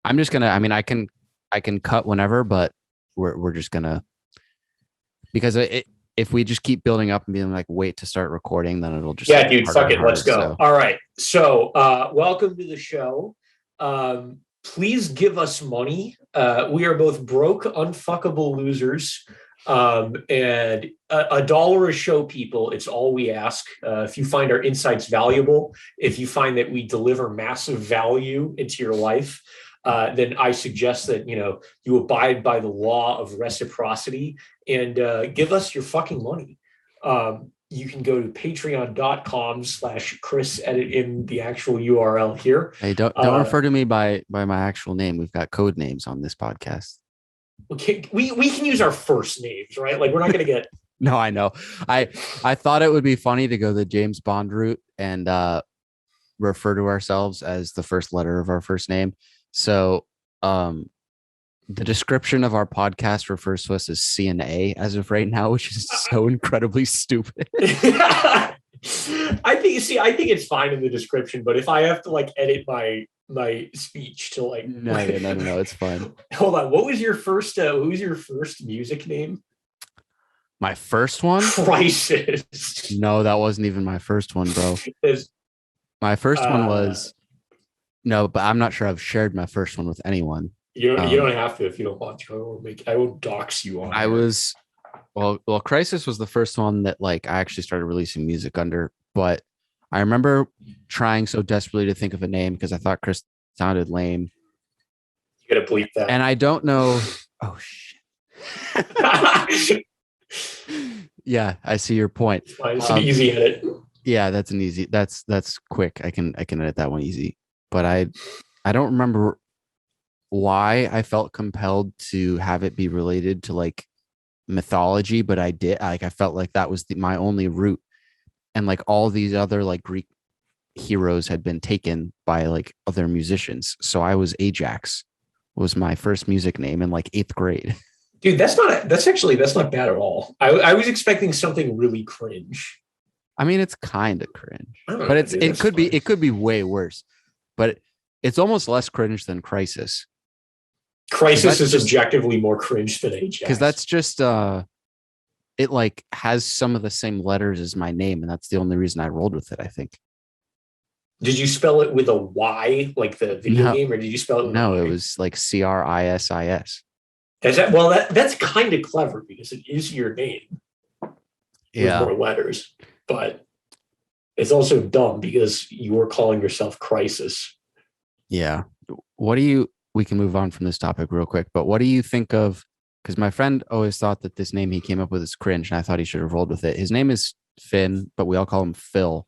I'm just gonna. I mean, I can cut whenever, but we're just gonna because if we just keep building up and being like wait to start recording, then it'll just Yeah, get dude, harder fuck and it. Let's harder. go. So All right. So, welcome to the show. Please give us money. We are both broke, unfuckable losers. And a dollar a show, people. It's all we ask. If you find our insights valuable, if you find that we deliver massive value into your life, then I suggest that you abide by the law of reciprocity and give us your fucking money. You can go to patreon.com/Chris, edit in the actual URL here. hey, don't refer to me by my actual name. We've got code names on this podcast. Okay, we can use our first names, right? Like we're not going to get. No, I know. I thought it would be funny to go the James Bond route and refer to ourselves as the first letter of our first name. So the description of our podcast refers to us as C and A as of right now, which is so incredibly stupid. I think it's fine in the description, but if I have to like edit my speech to like No, it's fine. Hold on, what was your first music name? My first one? Crisis. No, that wasn't even my first one, bro. My first one was no, but I'm not sure I've shared my first one with anyone. You don't have to if you don't want to. I won't dox you on. Well, Crisis was the first one that like I actually started releasing music under, but I remember trying so desperately to think of a name because I thought Chris sounded lame. You gotta bleep that. And I don't know. Oh shit. Yeah, I see your point. It's an easy edit. Yeah, that's quick. I can edit that one easy. But I don't remember why I felt compelled to have it be related to like mythology, but I did. Like I felt like that was my only route, and like all these other like Greek heroes had been taken by like other musicians. So I was Ajax, was my first music name in like 8th grade. Dude, that's not bad at all. I was expecting something really cringe. I mean, it's kind of cringe, but it could be way worse. But it's almost less cringe than Crisis. Crisis is objectively more cringe than Ajax. Because that's just it like has some of the same letters as my name, and that's the only reason I rolled with it, I think. Did you spell it with a Y, like the video game, or did you spell it with No, it was like CRISIS. That's kind of clever because it is your name. Yeah. With more letters. But it's also dumb because you were calling yourself Crisis. Yeah. We can move on from this topic real quick, but what do you think of, because my friend always thought that this name he came up with is cringe, and I thought he should have rolled with it. His name is Finn, but we all call him Phil.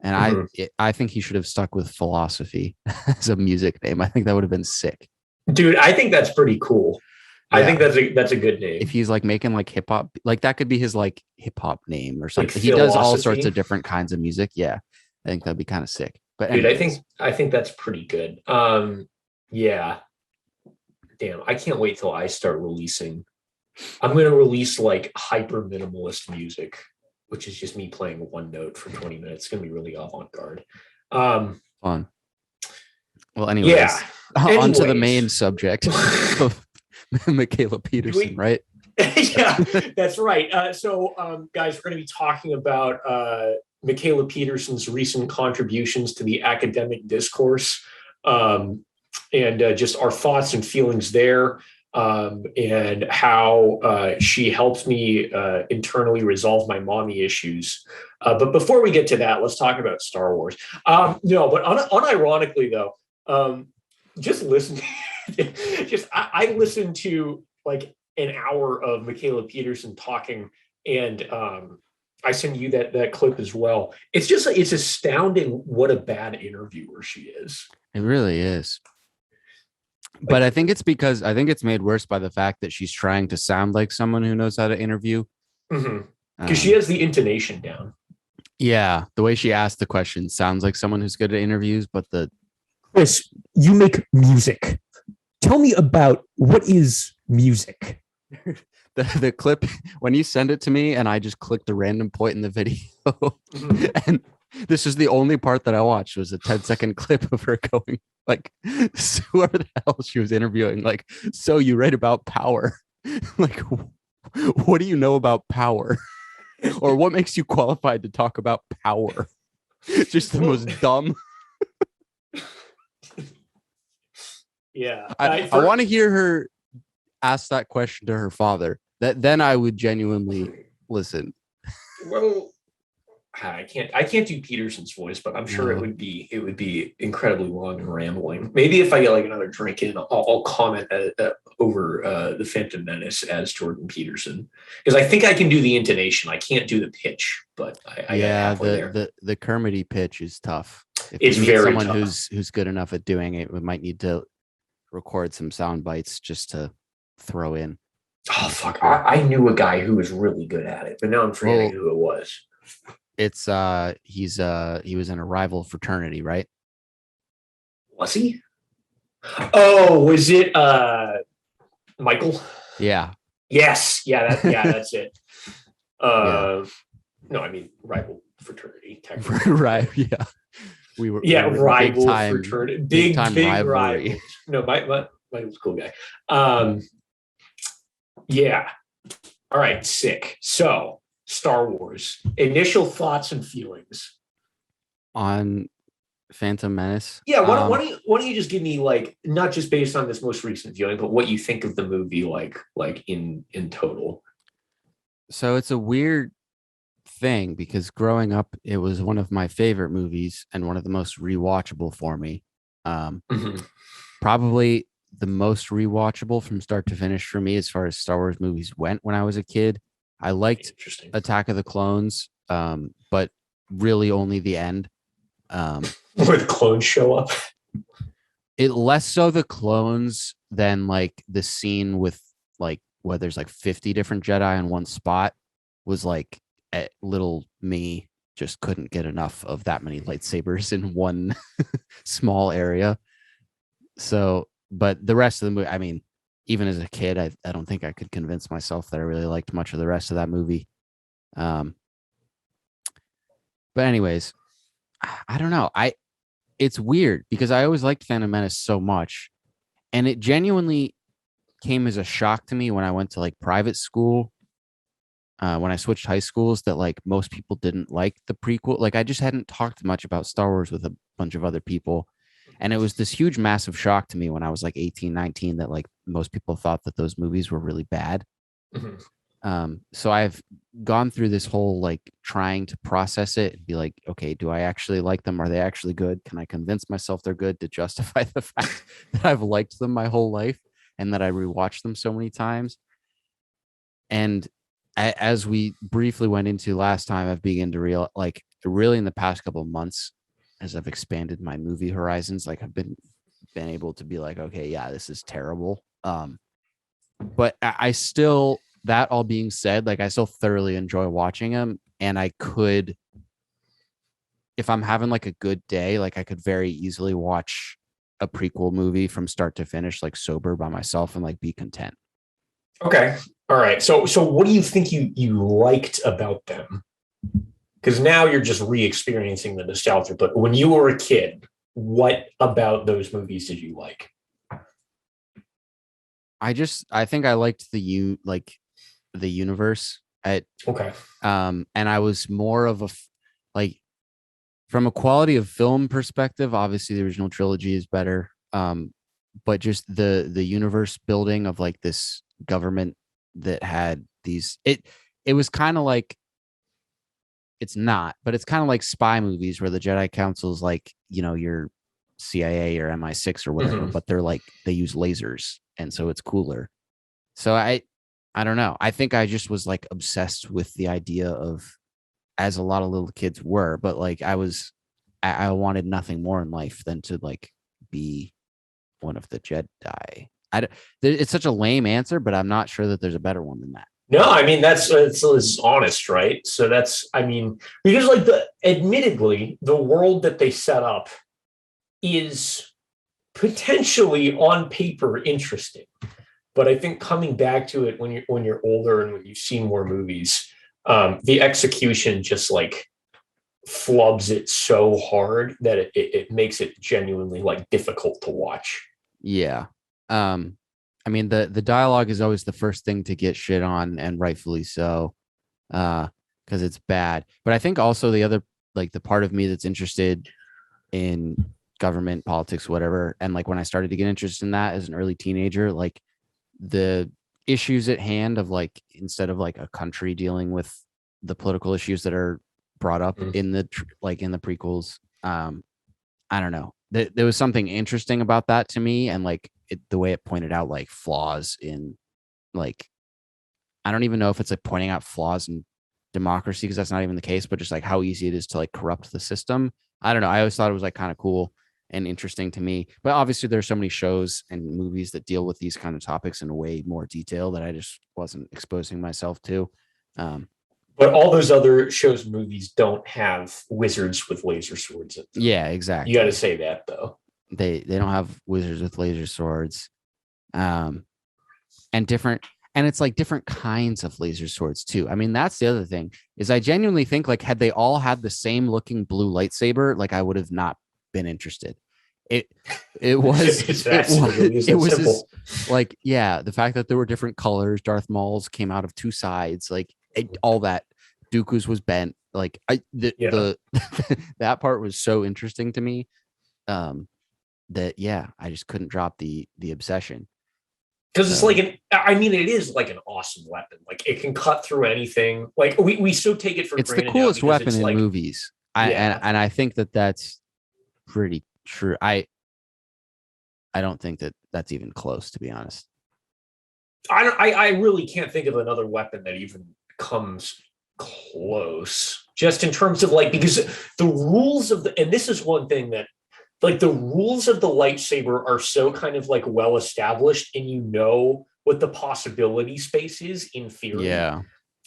And I think he should have stuck with Philosophy as a music name. I think that would have been sick. Dude, I think that's pretty cool. Yeah. I think that's a good name. If he's like making like hip hop, like that could be his like hip hop name or something. Like he does all sorts of different kinds of music. Yeah. I think that'd be kind of sick. But dude, I think that's pretty good. Yeah. Damn, I can't wait till I start releasing. I'm going to release like hyper minimalist music, which is just me playing one note for 20 minutes. It's going to be really avant-garde. Fun. Well, anyways, yeah. On to the main subject of Michaela Peterson, right? Yeah, that's right. So, guys, we're going to be talking about Michaela Peterson's recent contributions to the academic discourse, and just our thoughts and feelings there, and how she helped me internally resolve my mommy issues. But before we get to that, let's talk about Star Wars. But unironically, though, just listen. I listened to like an hour of Michaela Peterson talking, and I sent you that clip as well. It's astounding what a bad interviewer she is. It really is. But I think it's made worse by the fact that she's trying to sound like someone who knows how to interview. Because she has the intonation down. Yeah, the way she asked the question sounds like someone who's good at interviews, but Chris, you make music. Tell me about what is music. The clip, when you send it to me and I just clicked a random point in the video, and This is the only part that I watched was a 10-second clip of her going like, whoever the hell she was interviewing, like, so you write about power. Like, what do you know about power? Or what makes you qualified to talk about power? Just the most dumb. Yeah. I want to hear her ask that question to her father. Then I would genuinely listen. Well, I can't do Peterson's voice, but I'm sure it would be incredibly long and rambling. Maybe if I get like another drink in, I'll comment over the Phantom Menace as Jordan Peterson, because I think I can do the intonation. I can't do the pitch, but I got halfway there. The Kermity pitch is tough. If it's you meet very someone tough. who's good enough at doing it, we might need to record some sound bites just to throw in. Oh fuck! I knew a guy who was really good at it, but now I'm forgetting who it was. It's he was in a rival fraternity, right? Was he? Oh, was it Michael? Yeah. Yes. Yeah, that's it. Yeah. No, I mean rival fraternity. Right. Yeah. We were rival fraternity. Big rivalry. Rivals. No, Michael's a cool guy. Yeah. All right, sick. So Star Wars. Initial thoughts and feelings on Phantom Menace. Yeah, why don't you just give me like not just based on this most recent viewing, but what you think of the movie like in total. So it's a weird thing because growing up, it was one of my favorite movies and one of the most rewatchable for me. Probably the most rewatchable from start to finish for me as far as Star Wars movies went when I was a kid. I liked Attack of the Clones, but really only the end. Where the clones show up. It less so the clones than like the scene with like where there's like 50 different Jedi in one spot was like little me just couldn't get enough of that many lightsabers in one small area. So, but the rest of the movie, I mean, even as a kid, I don't think I could convince myself that I really liked much of the rest of that movie. But anyways, I don't know. It's weird because I always liked Phantom Menace so much, and it genuinely came as a shock to me when I went to like private school. When I switched high schools, that like most people didn't like the prequel. Like I just hadn't talked much about Star Wars with a bunch of other people. And it was this huge, massive shock to me when I was like 18, 19, that like most people thought that those movies were really bad. So I've gone through this whole like trying to process it and be like, okay, do I actually like them? Are they actually good? Can I convince myself they're good to justify the fact that I've liked them my whole life and that I rewatched them so many times? And as we briefly went into last time, I've begun to really in the past couple of months, as I've expanded my movie horizons, like I've been able to be like, okay, yeah, this is terrible. But I still, that all being said, like I still thoroughly enjoy watching them, and I could, if I'm having like a good day, like I could very easily watch a prequel movie from start to finish, like sober by myself, and like be content. Okay. All right. So what do you think you liked about them? Because now you're just re-experiencing the nostalgia. But when you were a kid, what about those movies did you like? I think I liked the universe. Okay. And I was more of like from a quality of film perspective, obviously the original trilogy is better. But just the universe building of like this government that had these, it was kind of like, it's not, but it's kind of like spy movies where the Jedi Council is like, your CIA or MI6 or whatever, but they're like, they use lasers. And so it's cooler. So I don't know. I think I just was like obsessed with the idea of, as a lot of little kids were, but like I wanted nothing more in life than to like be one of the Jedi. It's such a lame answer, but I'm not sure that there's a better one than that. No, I mean it's honest, right? So that's, I mean, because like admittedly, the world that they set up is potentially on paper interesting, but I think coming back to it when you're older and when you've seen more movies, the execution just like flubs it so hard that it makes it genuinely like difficult to watch. Yeah. I mean, the dialogue is always the first thing to get shit on, and rightfully so, because it's bad. But I think also the other, like, the part of me that's interested in government, politics, whatever, and like when I started to get interested in that as an early teenager, like the issues at hand of, like, instead of like a country dealing with the political issues that are brought up in the in the prequels, I don't know, there was something interesting about that to me, and like the way it pointed out like flaws in, like, I don't even know if it's like pointing out flaws in democracy, because that's not even the case, but just like how easy it is to like corrupt the system. I don't know, I always thought it was like kind of cool and interesting to me. But obviously there's so many shows and movies that deal with these kind of topics in way more detail that I just wasn't exposing myself to. But all those other shows and movies don't have wizards with laser swords in them. Yeah, exactly. You got to say that though. They don't have wizards with laser swords, and different, and it's like different kinds of laser swords too. I mean, that's the other thing, is I genuinely think like had they all had the same looking blue lightsaber, like I would have not been interested. It was it was just, like, yeah, the fact that there were different colors, Darth Maul's came out of two sides, like all that, Dooku's was bent, like the that part was so interesting to me, that yeah, I just couldn't drop the obsession. Because it's like it is like an awesome weapon. Like it can cut through anything. Like we so take it for granted. It's the coolest weapon in like, movies. And I think that that's pretty true. I don't think that that's even close, to be honest. I really can't think of another weapon that even comes close. Just in terms of like, because the rules of and this is one thing that, like, the rules of the lightsaber are so kind of like well established, and you know what the possibility space is in theory. Yeah.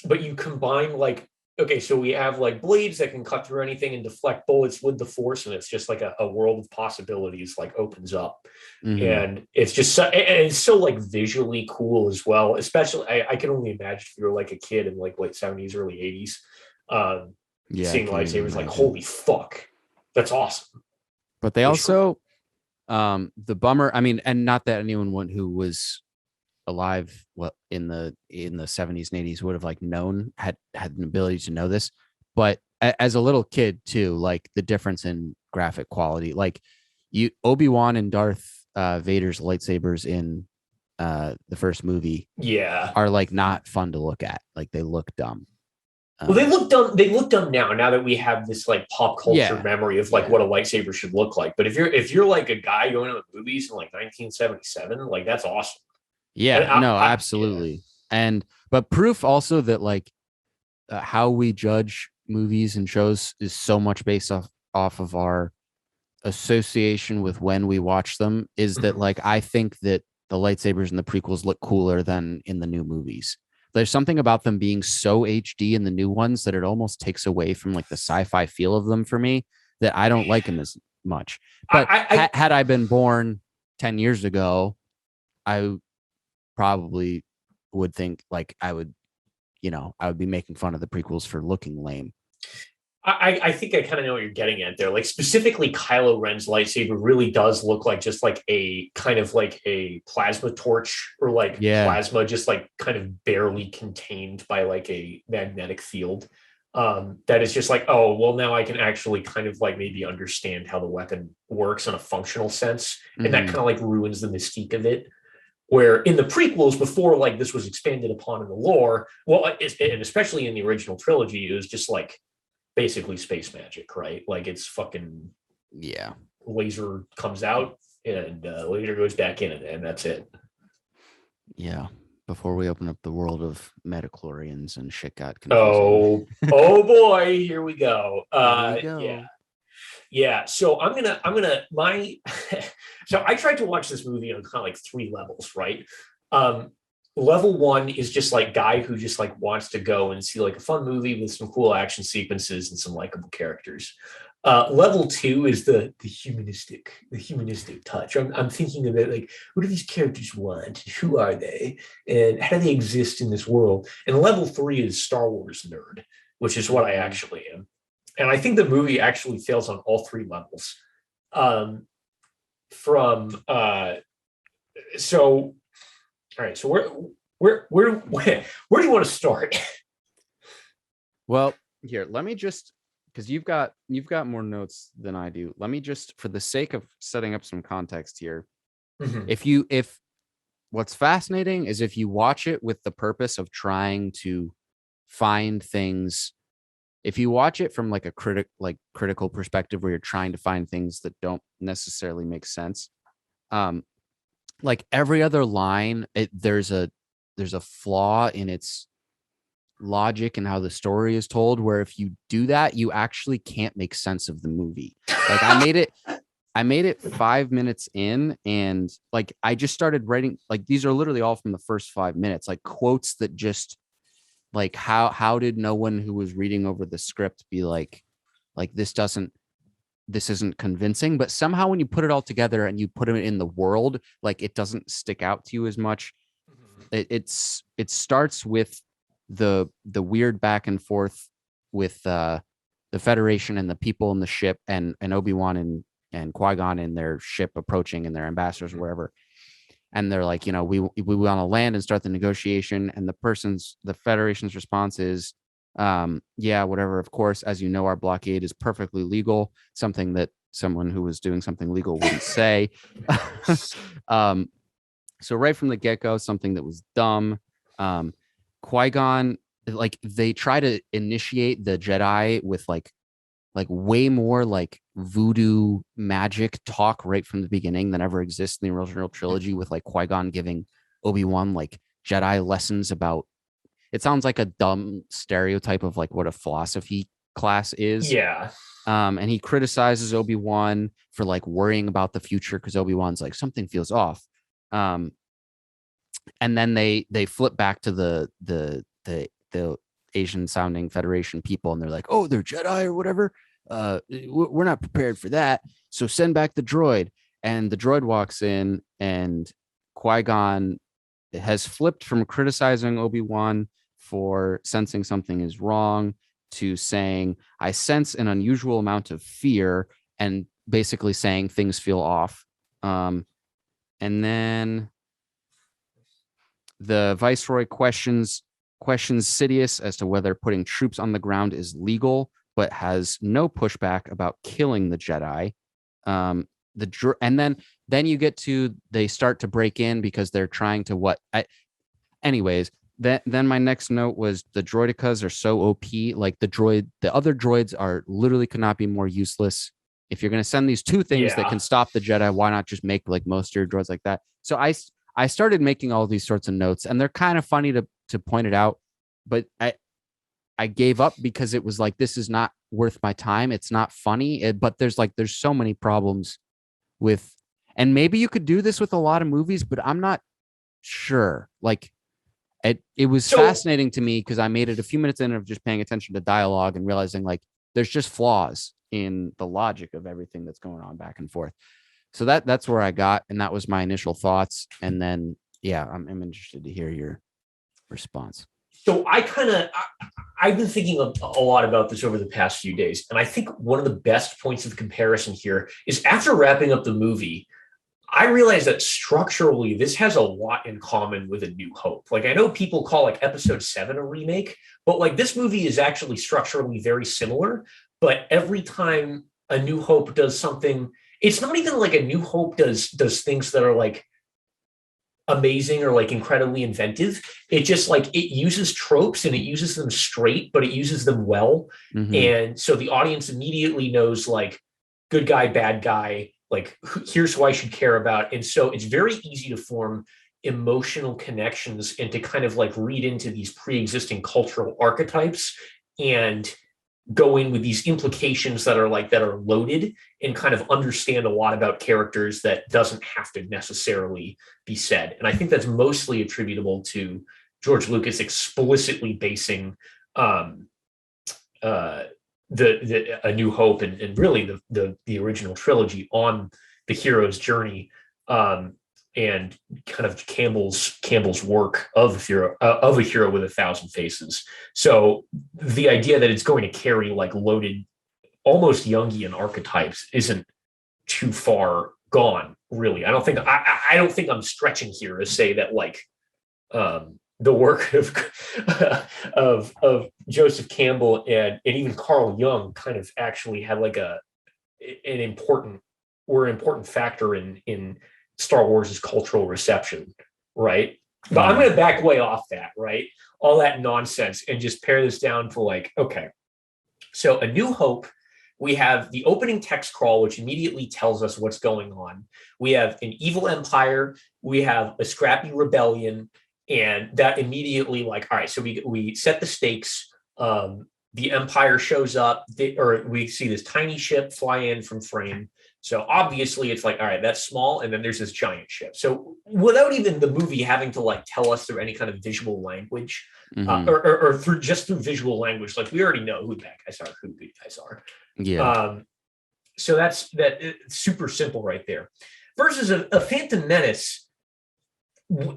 But you combine like, okay, so we have like blades that can cut through anything and deflect bullets with the Force, and it's just like a world of possibilities like opens up. And it's just and it's so like visually cool as well. Especially, I can only imagine if you were like a kid in like late 70s, early 80s, seeing lightsabers, like, holy fuck, that's awesome. But they also, the bummer, I mean, and not that anyone who was alive in the 70s and 80s would have like known, had an ability to know this, but as a little kid too, like the difference in graphic quality, like Obi-Wan and Darth Vader's lightsabers in the first movie are like not fun to look at, like they look dumb. Well, they look dumb. They look dumb now that we have this like pop culture memory of like what a lightsaber should look like. But if you're like a guy going to the movies in like 1977, like that's awesome. Yeah, absolutely. And but proof also that like how we judge movies and shows is so much based off of our association with when we watch them, is that like I think that the lightsabers in the prequels look cooler than in the new movies. There's something about them being so HD in the new ones that it almost takes away from like the sci-fi feel of them for me, that I don't like them as much. But had I been born 10 years ago, I probably would think like I would be making fun of the prequels for looking lame. I think I kind of know what you're getting at there. Like specifically, Kylo Ren's lightsaber really does look like just like a kind of like a plasma torch, or like plasma just like kind of barely contained by like a magnetic field. That is just like, oh, well, now I can actually kind of like maybe understand how the weapon works in a functional sense. And that kind of like ruins the mystique of it. Where in the prequels, before like this was expanded upon in the lore, well, and especially in the original trilogy, it was just like basically space magic, right? Like it's fucking laser comes out and laser goes back in, and that's it. Yeah. Before we open up the world of metachlorians and shit got confusing. Oh boy, here we go. Yeah. So I'm gonna so I tried to watch this movie on kind of like 3 levels, right? Level 1 is just like guy who just like wants to go and see like a fun movie with some cool action sequences and some likable characters. Level 2 is the humanistic touch. I'm thinking of it like, what do these characters want? Who are they? And how do they exist in this world? And level 3 is Star Wars nerd, which is what I actually am. And I think the movie actually fails on all three levels. From so all right, so where do you want to start? Well, here, let me just, because you've got more notes than I do. Let me just, for the sake of setting up some context here, if what's fascinating is if you watch it with the purpose of trying to find things, if you watch it from like a critical perspective where you're trying to find things that don't necessarily make sense, like every other line, there's a flaw in its logic and how the story is told, where if you do that, you actually can't make sense of the movie. Like I made it 5 minutes in, and like I just started writing, like these are literally all from the first 5 minutes, like quotes that just like how did no one who was reading over the script be like this isn't convincing? But somehow when you put it all together and you put it in the world, like it doesn't stick out to you as much. It starts with the weird back and forth with the Federation and the people in the ship, and Obi-Wan and Qui-Gon in their ship approaching, and their ambassadors or wherever. And they're like, we want to land and start the negotiation. And the Federation's response is, yeah, whatever. Of course, as you know, our blockade is perfectly legal, something that someone who was doing something legal wouldn't say. So right from the get-go, something that was dumb. Qui-Gon, like they try to initiate the Jedi with like way more like voodoo magic talk right from the beginning than ever exists in the original trilogy, with like Qui-Gon giving Obi-Wan like Jedi lessons about, it sounds like a dumb stereotype of like what a philosophy class is. Yeah. And he criticizes Obi-Wan for like worrying about the future because Obi-Wan's like, something feels off. And then they flip back to the Asian sounding Federation people, and they're like, oh, they're Jedi or whatever. We're not prepared for that, so send back the droid. And the droid walks in, and Qui-Gon has flipped from criticizing Obi-Wan for sensing something is wrong to saying, I sense an unusual amount of fear, and basically saying things feel off. And then the Viceroy questions Sidious as to whether putting troops on the ground is legal, but has no pushback about killing the Jedi. And then you get to, they start to break in because they're trying to anyways. Then my next note was the droidicas are so OP. Like the other droids are literally could not be more useless. If you're going to send these two things that can stop the Jedi, why not just make like most of your droids like that? So I started making all these sorts of notes, and they're kind of funny to point it out, but I gave up because it was like, this is not worth my time. It's not funny, but there's so many problems with, and maybe you could do this with a lot of movies, but I'm not sure. Like it was fascinating to me because I made it a few minutes in of just paying attention to dialogue and realizing like there's just flaws in the logic of everything that's going on back and forth. So that's where I got, and that was my initial thoughts. And then, yeah, I'm interested to hear your response. So I've been thinking a lot about this over the past few days. And I think one of the best points of comparison here is after wrapping up the movie, I realized that structurally, this has a lot in common with A New Hope. Like, I know people call like episode 7 a remake, but like this movie is actually structurally very similar. But every time A New Hope does something, it's not even like A New Hope does things that are like amazing or like incredibly inventive. It just like, it uses tropes and it uses them straight, but it uses them well. Mm-hmm. And so the audience immediately knows like good guy, bad guy, like here's who I should care about. And so it's very easy to form emotional connections and to kind of like read into these pre-existing cultural archetypes and go in with these implications that are loaded and kind of understand a lot about characters that doesn't have to necessarily be said. And I think that's mostly attributable to George Lucas explicitly basing A New Hope and really the original trilogy on the hero's journey, and kind of Campbell's work of a hero with 1,000 faces. So the idea that it's going to carry like loaded almost Jungian archetypes isn't too far gone, really. I don't think I'm stretching here to say that like the work of of Joseph Campbell and even Carl Jung kind of actually had like an important factor in Star Wars' cultural reception, right? But I'm going to back way off that, right? All that nonsense and just pare this down to like, okay, so A New Hope, we have the opening text crawl, which immediately tells us what's going on. We have an evil empire. We have a scrappy rebellion. And that immediately like, all right, so we set the stakes. The empire shows up, or we see this tiny ship fly in from frame. So obviously it's like, all right, that's small. And then there's this giant ship. So without even the movie having to like tell us through any kind of visual language, or through visual language, like we already know who the bad guys are, who the good guys are. Yeah. So that's super simple right there. Versus a Phantom Menace.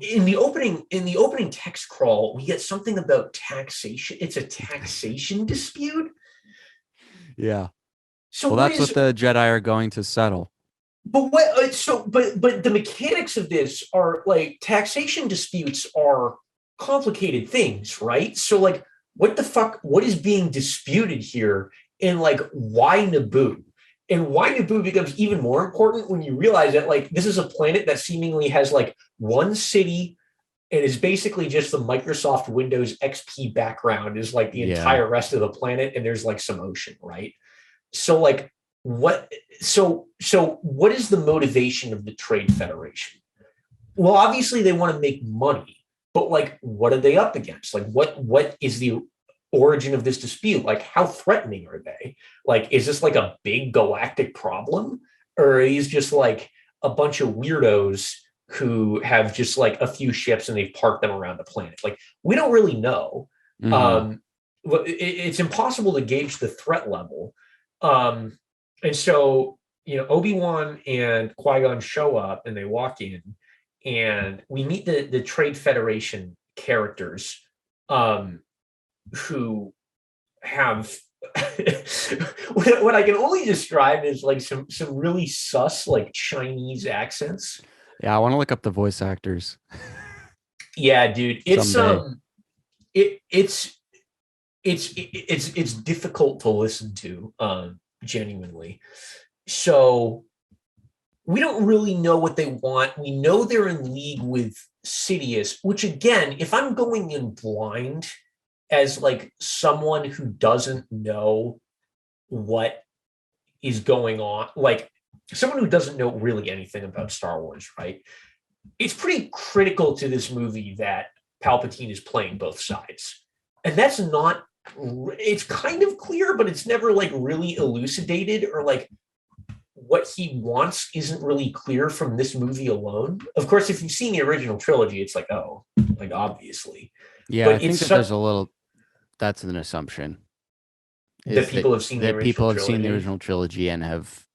In the opening text crawl, we get something about taxation. It's a taxation dispute. Yeah. So well, that's what the Jedi are going to settle. But what? But the mechanics of this are like taxation disputes are complicated things, right? So like, what the fuck? What is being disputed here? And like, why Naboo? And why Naboo becomes even more important when you realize that like this is a planet that seemingly has like one city and is basically just the Microsoft Windows XP background is like the entire rest of the planet, and there's like some ocean, right? So like what what is the motivation of the Trade Federation? Well, obviously they want to make money, but like what are they up against? Like what is the origin of this dispute? Like how threatening are they? Like is this like a big galactic problem, or are these just like a bunch of weirdos who have just like a few ships and they've parked them around the planet? Like we don't really know. It's impossible to gauge the threat level. And so, Obi-Wan and Qui-Gon show up and they walk in and we meet the Trade Federation characters, who have what I can only describe as like some really sus like Chinese accents. Yeah, I want to look up the voice actors. Yeah, dude, it's someday. It's difficult to listen to, genuinely. So we don't really know what they want. We know they're in league with Sidious, which again, if I'm going in blind as like someone who doesn't know what is going on, like someone who doesn't know really anything about Star Wars, right? It's pretty critical to this movie that Palpatine is playing both sides. And that's not, it's kind of clear, but it's never like really elucidated, or like what he wants isn't really clear from this movie alone. Of course, if you've seen the original trilogy, it's like, oh, like obviously. Yeah, but I think that there's a little, that's an assumption. That people have seen the original trilogy and have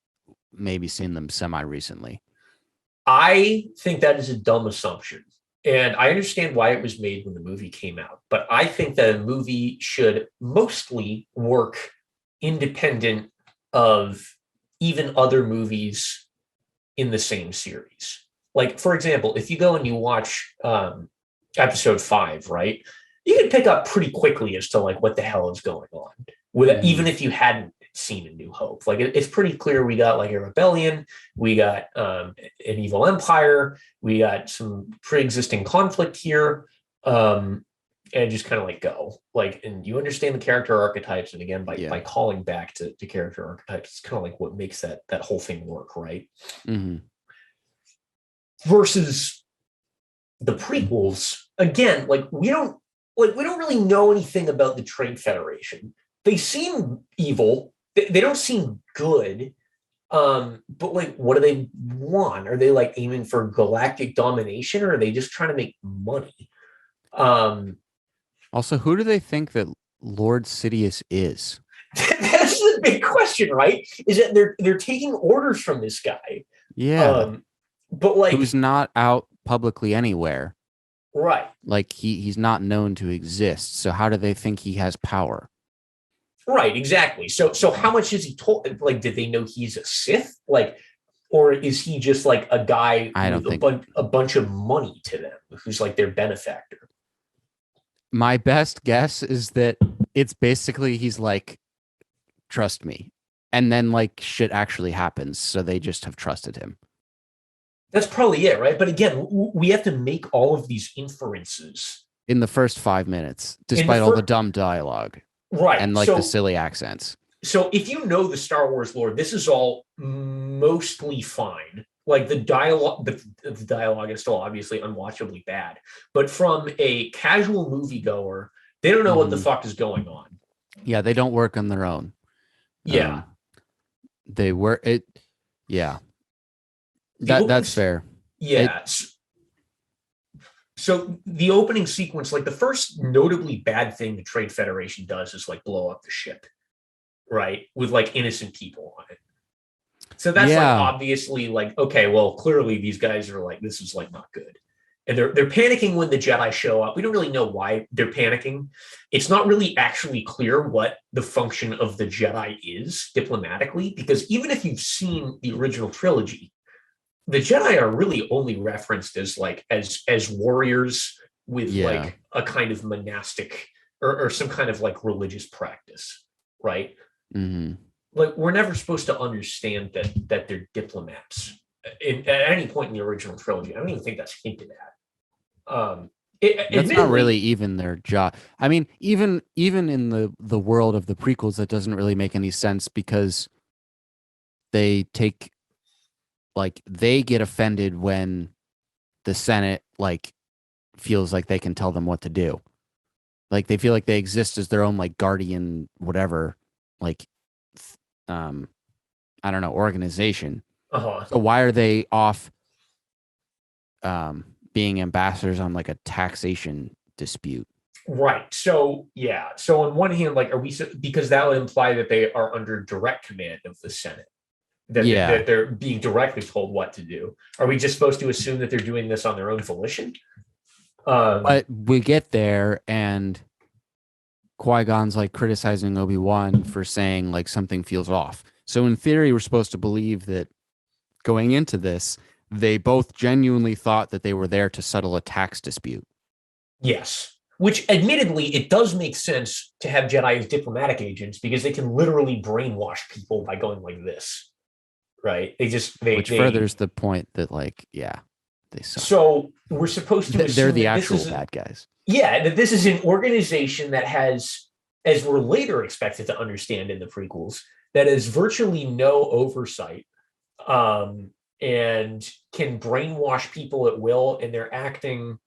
maybe seen them semi-recently. I think that is a dumb assumption. And I understand why it was made when the movie came out. But I think that a movie should mostly work independent of even other movies in the same series. Like, for example, if you go and you watch episode 5, right, you can pick up pretty quickly as to like what the hell is going on, with even if you hadn't seen A New Hope. Like it's pretty clear we got like a rebellion, we got an evil empire, we got some pre-existing conflict here, and just kind of like go like, and you understand the character archetypes, and again by calling back to character archetypes, it's kind of like what makes that whole thing work, right? Versus the prequels, again, like we don't really know anything about the Trade Federation. They seem evil. They don't seem good. But like, what do they want? Are they like aiming for galactic domination, or are they just trying to make money? Also, who do they think that Lord Sidious is? That's the big question, right? Is that they're taking orders from this guy. Yeah. But like, who's not out publicly anywhere. Right. Like he's not known to exist. So how do they think he has power? Right, exactly. So how much is he told? Like, did they know he's a Sith? Like, or is he just like a guy I don't with think. a bunch of money to them, who's like their benefactor? My best guess is that it's basically he's like, trust me. And then like shit actually happens. So they just have trusted him. That's probably it, right? But again, we have to make all of these inferences In the first 5 minutes, in the despite all the first. dumb dialogue and Right. like the silly accents. So if you know the Star Wars lore, this is all mostly fine. Like the dialogue is still obviously unwatchably bad. But from a casual moviegoer, they don't know what the fuck is going on. Yeah, they don't work on their own. Yeah. They were it. Yeah. That's fair. Yeah. So the opening sequence, like the first notably bad thing the Trade Federation does is like blow up the ship, right? With like innocent people on it. So that's like obviously like, okay, well, clearly these guys are like, this is like not good. And they're panicking when the Jedi show up. We don't really know why they're panicking. It's not really actually clear what the function of the Jedi is diplomatically, because even if you've seen the original trilogy, the Jedi are really only referenced as like as warriors with like a kind of monastic or some kind of like religious practice, right? Mm-hmm. Like we're never supposed to understand that they're diplomats at any point in the original trilogy. I don't even think that's hinted at. That's not really even their job. I mean, even in the world of the prequels, that doesn't really make any sense because they take like they get offended when the Senate like feels like they can tell them what to do. Like they feel like they exist as their own like guardian, whatever, like I don't know, organization. So why are they off being ambassadors on like a taxation dispute? Right. So yeah. So on one hand, like, are we because that would imply that they are under direct command of the Senate, that they're being directly told what to do. Are we just supposed to assume that they're doing this on their own volition? But we get there and Qui-Gon's like criticizing Obi-Wan for saying like something feels off. So in theory, we're supposed to believe that going into this, they both genuinely thought that they were there to settle a tax dispute. Yes. Which admittedly, it does make sense to have Jedi as diplomatic agents because they can literally brainwash people by going like this. Right. Which furthers the point that like, yeah, they suck. So we're supposed to they're the actual bad guys. Yeah, that this is an organization that has, as we're later expected to understand in the prequels, that has virtually no oversight and can brainwash people at will, and they're acting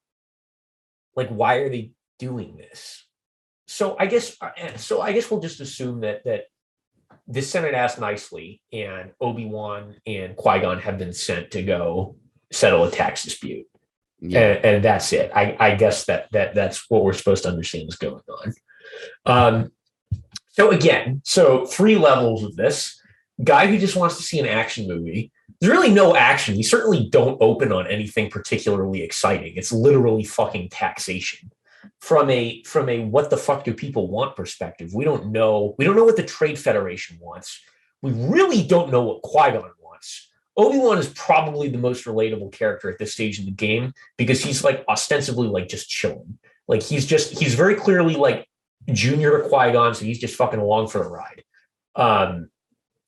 like, why are they doing this? So I guess we'll just assume that the Senate asked nicely, and Obi-Wan and Qui-Gon have been sent to go settle a tax dispute. Yeah. And that's it. I guess that's what we're supposed to understand is going on. So 3 levels of this. Guy who just wants to see an action movie. There's really no action. We certainly don't open on anything particularly exciting. It's literally fucking taxation. From a what the fuck do people want perspective, we don't know what the Trade Federation wants. We really don't know what Qui-Gon wants. Obi-Wan is probably the most relatable character at this stage in the game because he's like ostensibly like just chilling. Like he's very clearly like junior to Qui-Gon, so he's just fucking along for the ride.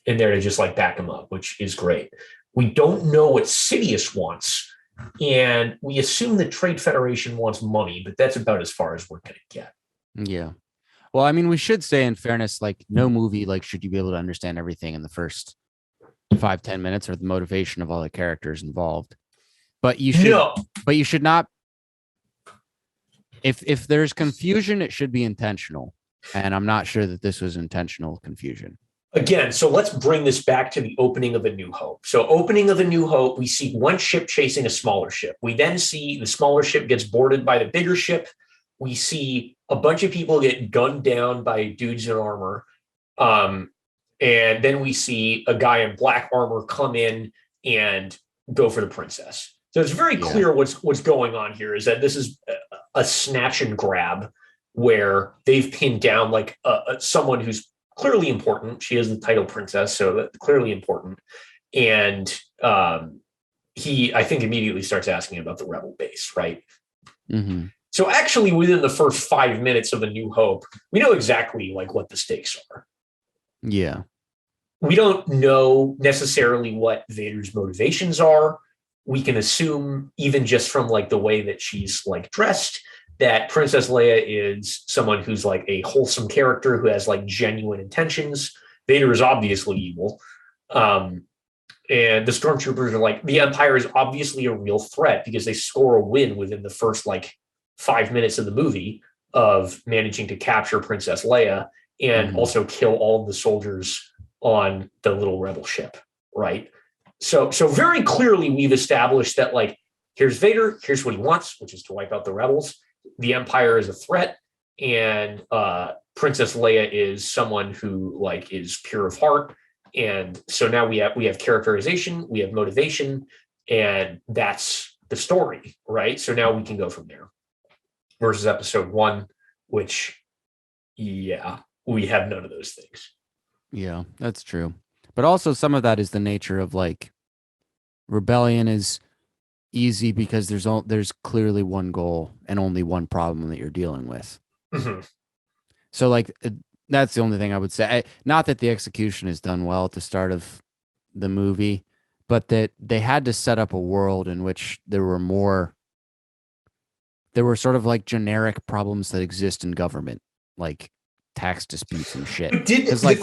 And there to just like back him up, which is great. We don't know what Sidious wants, and we assume the Trade Federation wants money, but that's about as far as we're gonna get. Yeah. Well, I mean, we should say in fairness, like no movie, like should you be able to understand everything in the first 5-10 minutes or the motivation of all the characters involved. But you should not. If there's confusion, it should be intentional. And I'm not sure that this was intentional confusion. Again, so let's bring this back to the opening of A New Hope. So opening of A New Hope, we see one ship chasing a smaller ship. We then see the smaller ship gets boarded by the bigger ship. We see a bunch of people get gunned down by dudes in armor. And then we see a guy in black armor come in and go for the princess. So it's very clear what's going on here is that this is a snatch and grab where they've pinned down like someone who's clearly important. She is the title princess, so that's clearly important. And he, I think, immediately starts asking about the rebel base, right? Mm-hmm. So actually, within the first 5 minutes of A New Hope, we know exactly like what the stakes are. Yeah. We don't know necessarily what Vader's motivations are. We can assume, even just from like the way that she's like dressed, that Princess Leia is someone who's like a wholesome character who has like genuine intentions. Vader is obviously evil. And the stormtroopers are like, the Empire is obviously a real threat because they score a win within the first like 5 minutes of the movie of managing to capture Princess Leia and also kill all of the soldiers on the little rebel ship, right? So very clearly we've established that like, here's Vader, here's what he wants, which is to wipe out the rebels. The Empire is a threat, and Princess Leia is someone who like is pure of heart. And so now we have characterization, we have motivation, and that's the story, right? So now we can go from there. Versus episode 1, which, yeah, we have none of those things. Yeah, that's true. But also some of that is the nature of like rebellion is easy because there's clearly one goal and only one problem that you're dealing with. Mm-hmm. So like that's the only thing I would say. Not that the execution is done well at the start of the movie, but that they had to set up a world in which there were sort of like generic problems that exist in government, like tax disputes and shit. Because like,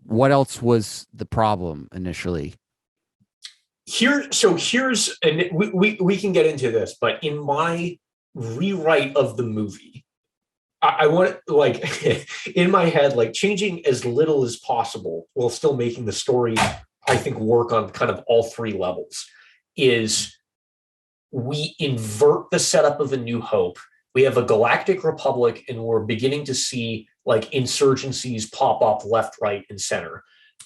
what else was the problem initially? Here's and we can get into this, but in my rewrite of the movie, I want like in my head, like changing as little as possible while still making the story, I think, work on kind of all 3 levels, is we invert the setup of A New Hope. We have a galactic republic, and we're beginning to see like insurgencies pop up left, right, and center.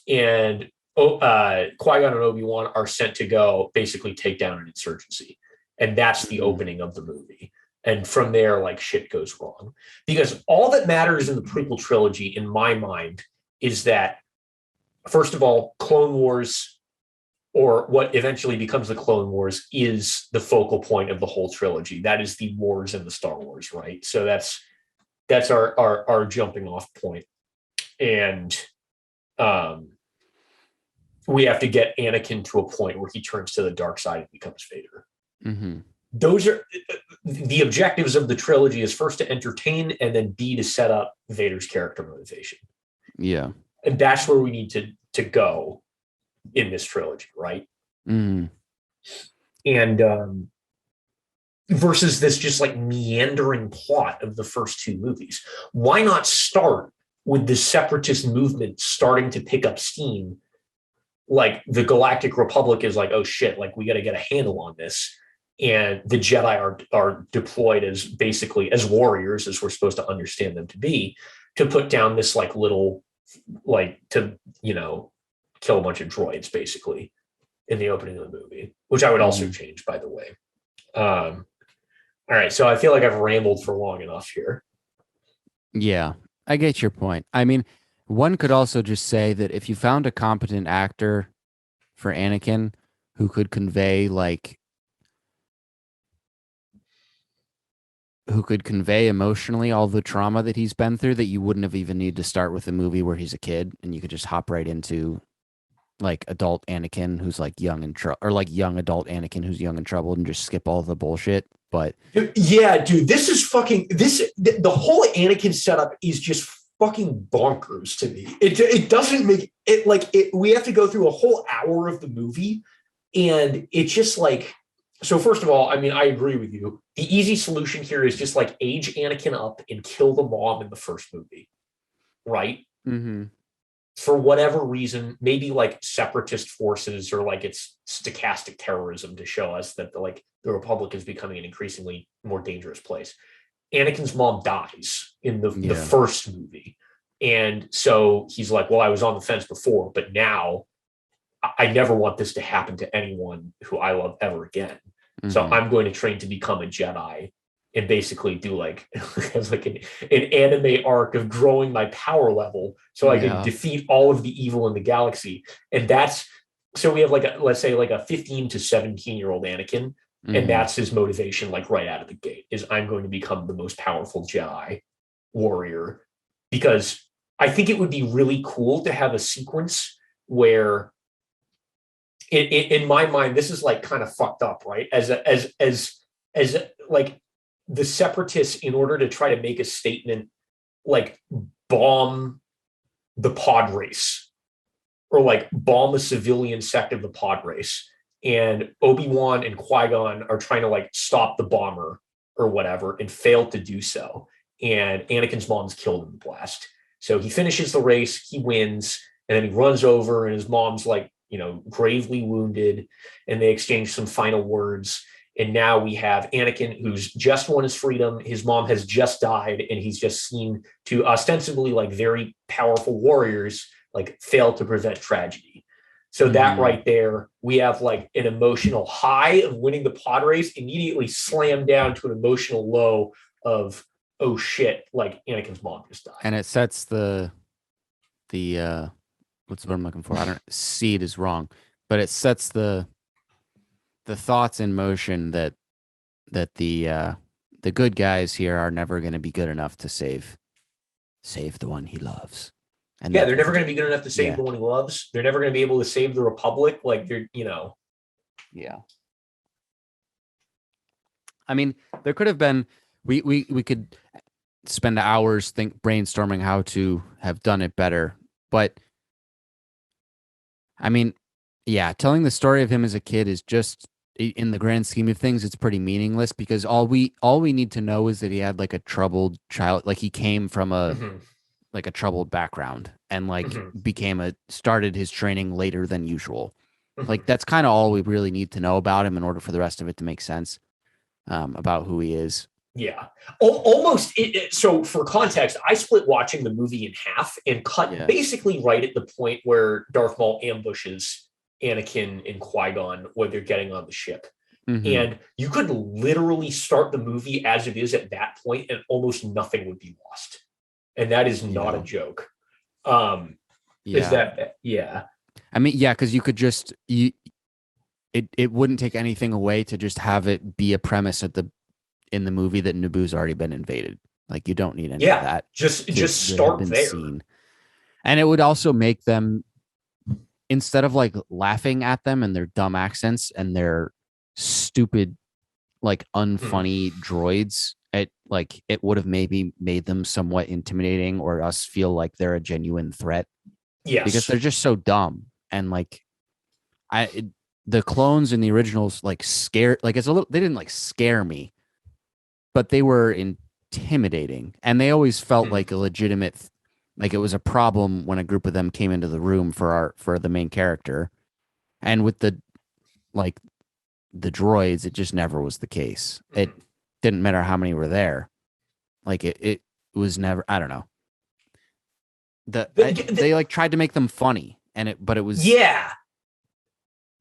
And Qui-Gon and Obi-Wan are sent to go basically take down an insurgency. And that's the opening of the movie. And from there, like shit goes wrong. Because all that matters in the prequel trilogy, in my mind, is that, first of all, Clone Wars, or what eventually becomes the Clone Wars, is the focal point of the whole trilogy. That is the wars in the Star Wars, right? So that's our jumping off point. And we have to get Anakin to a point where he turns to the dark side and becomes Vader. Mm-hmm. Those are the objectives of the trilogy: is first to entertain, and then B, to set up Vader's character motivation. Yeah. And that's where we need to go in this trilogy, right? Mm. And versus this just like meandering plot of the first 2 movies. Why not start with the separatist movement starting to pick up steam? Like the Galactic Republic is like, oh shit, like we got to get a handle on this. And the Jedi are deployed as basically as warriors, as we're supposed to understand them to be, to put down this like little, like to, kill a bunch of droids basically in the opening of the movie, which I would also change, by the way. All right. So I feel like I've rambled for long enough here. Yeah, I get your point. I mean, one could also just say that if you found a competent actor for Anakin who could convey emotionally all the trauma that he's been through, that you wouldn't have even need to start with a movie where he's a kid, and you could just hop right into like adult Anakin who's like young and or like young adult Anakin who's young and troubled, and just skip all the bullshit. But yeah, dude, this is fucking the whole Anakin setup is just fucking bonkers to me. It doesn't make it like it. We have to go through a whole hour of the movie, and it's just like. So first of all, I mean, I agree with you. The easy solution here is just like age Anakin up and kill the mom in the first movie, right? Mm-hmm. For whatever reason, maybe like separatist forces or like it's stochastic terrorism to show us that the Republic is becoming an increasingly more dangerous place. Anakin's mom dies in the first movie. And so he's like, well, I was on the fence before, but now I never want this to happen to anyone who I love ever again. Mm-hmm. So I'm going to train to become a Jedi and basically do like as like an anime arc of growing my power level so I can defeat all of the evil in the galaxy. And that's so we have like let's say like a 15 to 17-year-old Anakin, and that's his motivation, like right out of the gate, is I'm going to become the most powerful Jedi warrior. Because I think it would be really cool to have a sequence where in my mind, this is like kind of fucked up, right? As like the separatists, in order to try to make a statement, like bomb the pod race or like bomb a civilian sect of the pod race. And Obi-Wan and Qui-Gon are trying to like stop the bomber or whatever and fail to do so. And Anakin's mom's killed in the blast. So he finishes the race, he wins, and then he runs over and his mom's like, gravely wounded, and they exchange some final words. And now we have Anakin, who's just won his freedom. His mom has just died, and he's just seen two ostensibly like very powerful warriors like fail to prevent tragedy. So that right there, we have like an emotional high of winning the pod race, immediately slammed down to an emotional low of, oh shit, like Anakin's mom just died. And it sets the what's the word I'm looking for? I don't see it is wrong, but it sets the thoughts in motion that the good guys here are never going to be good enough to save the one he loves. And yeah, they're never going to be good enough to save the one he loves. They're never going to be able to save the Republic. Like they're, Yeah. I mean, there could have been we could spend hours brainstorming how to have done it better, but I mean, yeah, telling the story of him as a kid is just, in the grand scheme of things, it's pretty meaningless, because all we need to know is that he had like a troubled child, like he came from a like a troubled background and like started his training later than usual. Like that's kind of all we really need to know about him in order for the rest of it to make sense about who he is. Yeah, almost. So for context, I split watching the movie in half and cut basically right at the point where Darth Maul ambushes Anakin and Qui-Gon when they're getting on the ship. And you could literally start the movie as it is at that point and almost nothing would be lost. And that is not a joke. Is that, I mean, because you could just, it wouldn't take anything away to just have it be a premise in the movie that Naboo's already been invaded. Like you don't need any of that. Just start there. And it would also make them, instead of like laughing at them and their dumb accents and their stupid, like unfunny droids, it would have maybe made them somewhat intimidating, or us feel like they're a genuine threat. Yes. Because they're just so dumb. And like the clones in the originals like scared, like they didn't like scare me, but they were intimidating, and they always felt like a legitimate, like it was a problem when a group of them came into the room for the main character. And with the droids, it just never was the case. It didn't matter how many were there. Like it was never, I don't know. They like tried to make them funny, but it was dude, I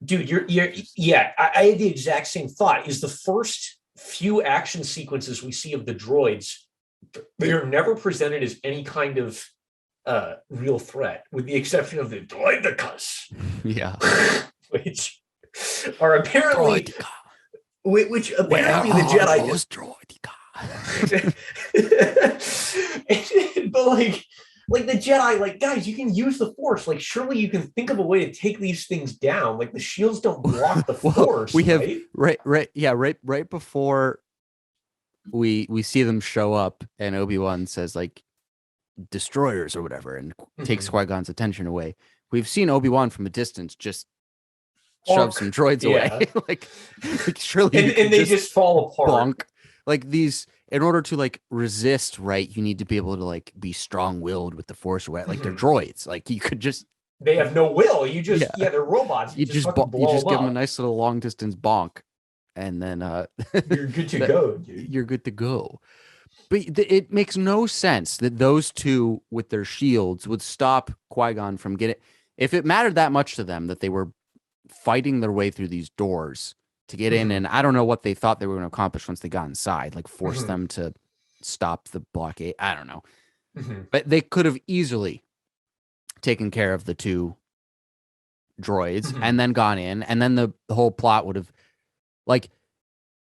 had the exact same thought. Is the first few action sequences we see of the droids, they are never presented as any kind of real threat, with the exception of the droidicas. Which are apparently which apparently the Jedi just but like the Jedi, like, guys, you can use the Force. Like, surely you can think of a way to take these things down. Like, the shields don't block the Force. We have right before we see them show up, and Obi-Wan says like destroyers or whatever, and takes Qui-Gon's attention away. We've seen Obi-Wan from a distance just shove some droids away, like surely, and they just fall apart. Bonk. Like these. In order to like resist, right, you need to be able to like be strong-willed with the Force, right? Like they're droids. Like you could just, they have no will. You just they're robots. You just give them a nice little long-distance bonk, and then you're good to go, dude. You're good to go. But it makes no sense that those two with their shields would stop Qui-Gon from getting. If it mattered that much to them that they were fighting their way through these doors to get in, and I don't know what they thought they were going to accomplish once they got inside, like force Mm-hmm. them to stop the blockade. I don't know. Mm-hmm. But they could have easily taken care of the two droids and then gone in, and then the whole plot would have like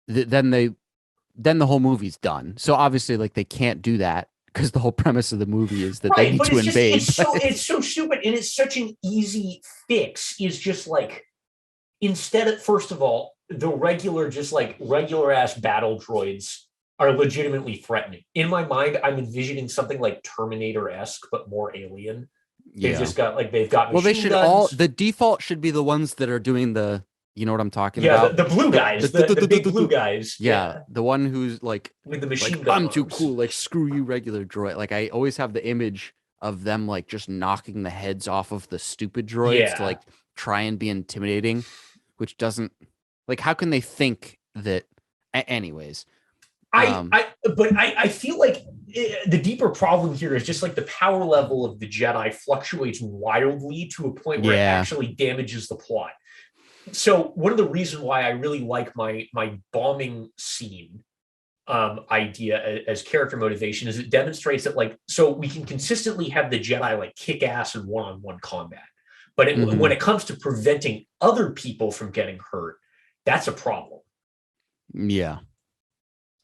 then the whole movie's done. So obviously like they can't do that because the whole premise of the movie is that they need to invade. It's so stupid, and it's such an easy fix. Is just like, instead of, first of all, the regular ass battle droids are legitimately threatening. In my mind, I'm envisioning something like Terminator-esque, but more alien. They've just got they've got well, they should guns. the default should be the ones that are doing the, you know what I'm talking about? The blue guys, the big blue guys. Yeah, the one who's like with the machine like, gun I'm too arms. cool, like screw you regular droid. Like I always have the image of them like just knocking the heads off of the stupid droids to like try and be intimidating, which doesn't, like, how can they think that anyways? I feel like the deeper problem here is just like the power level of the Jedi fluctuates wildly to a point where it actually damages the plot. So one of the reasons why I really like my bombing scene idea as character motivation is it demonstrates that, like, so we can consistently have the Jedi like kick ass in one-on-one combat, but when it comes to preventing other people from getting hurt, that's a problem. Yeah.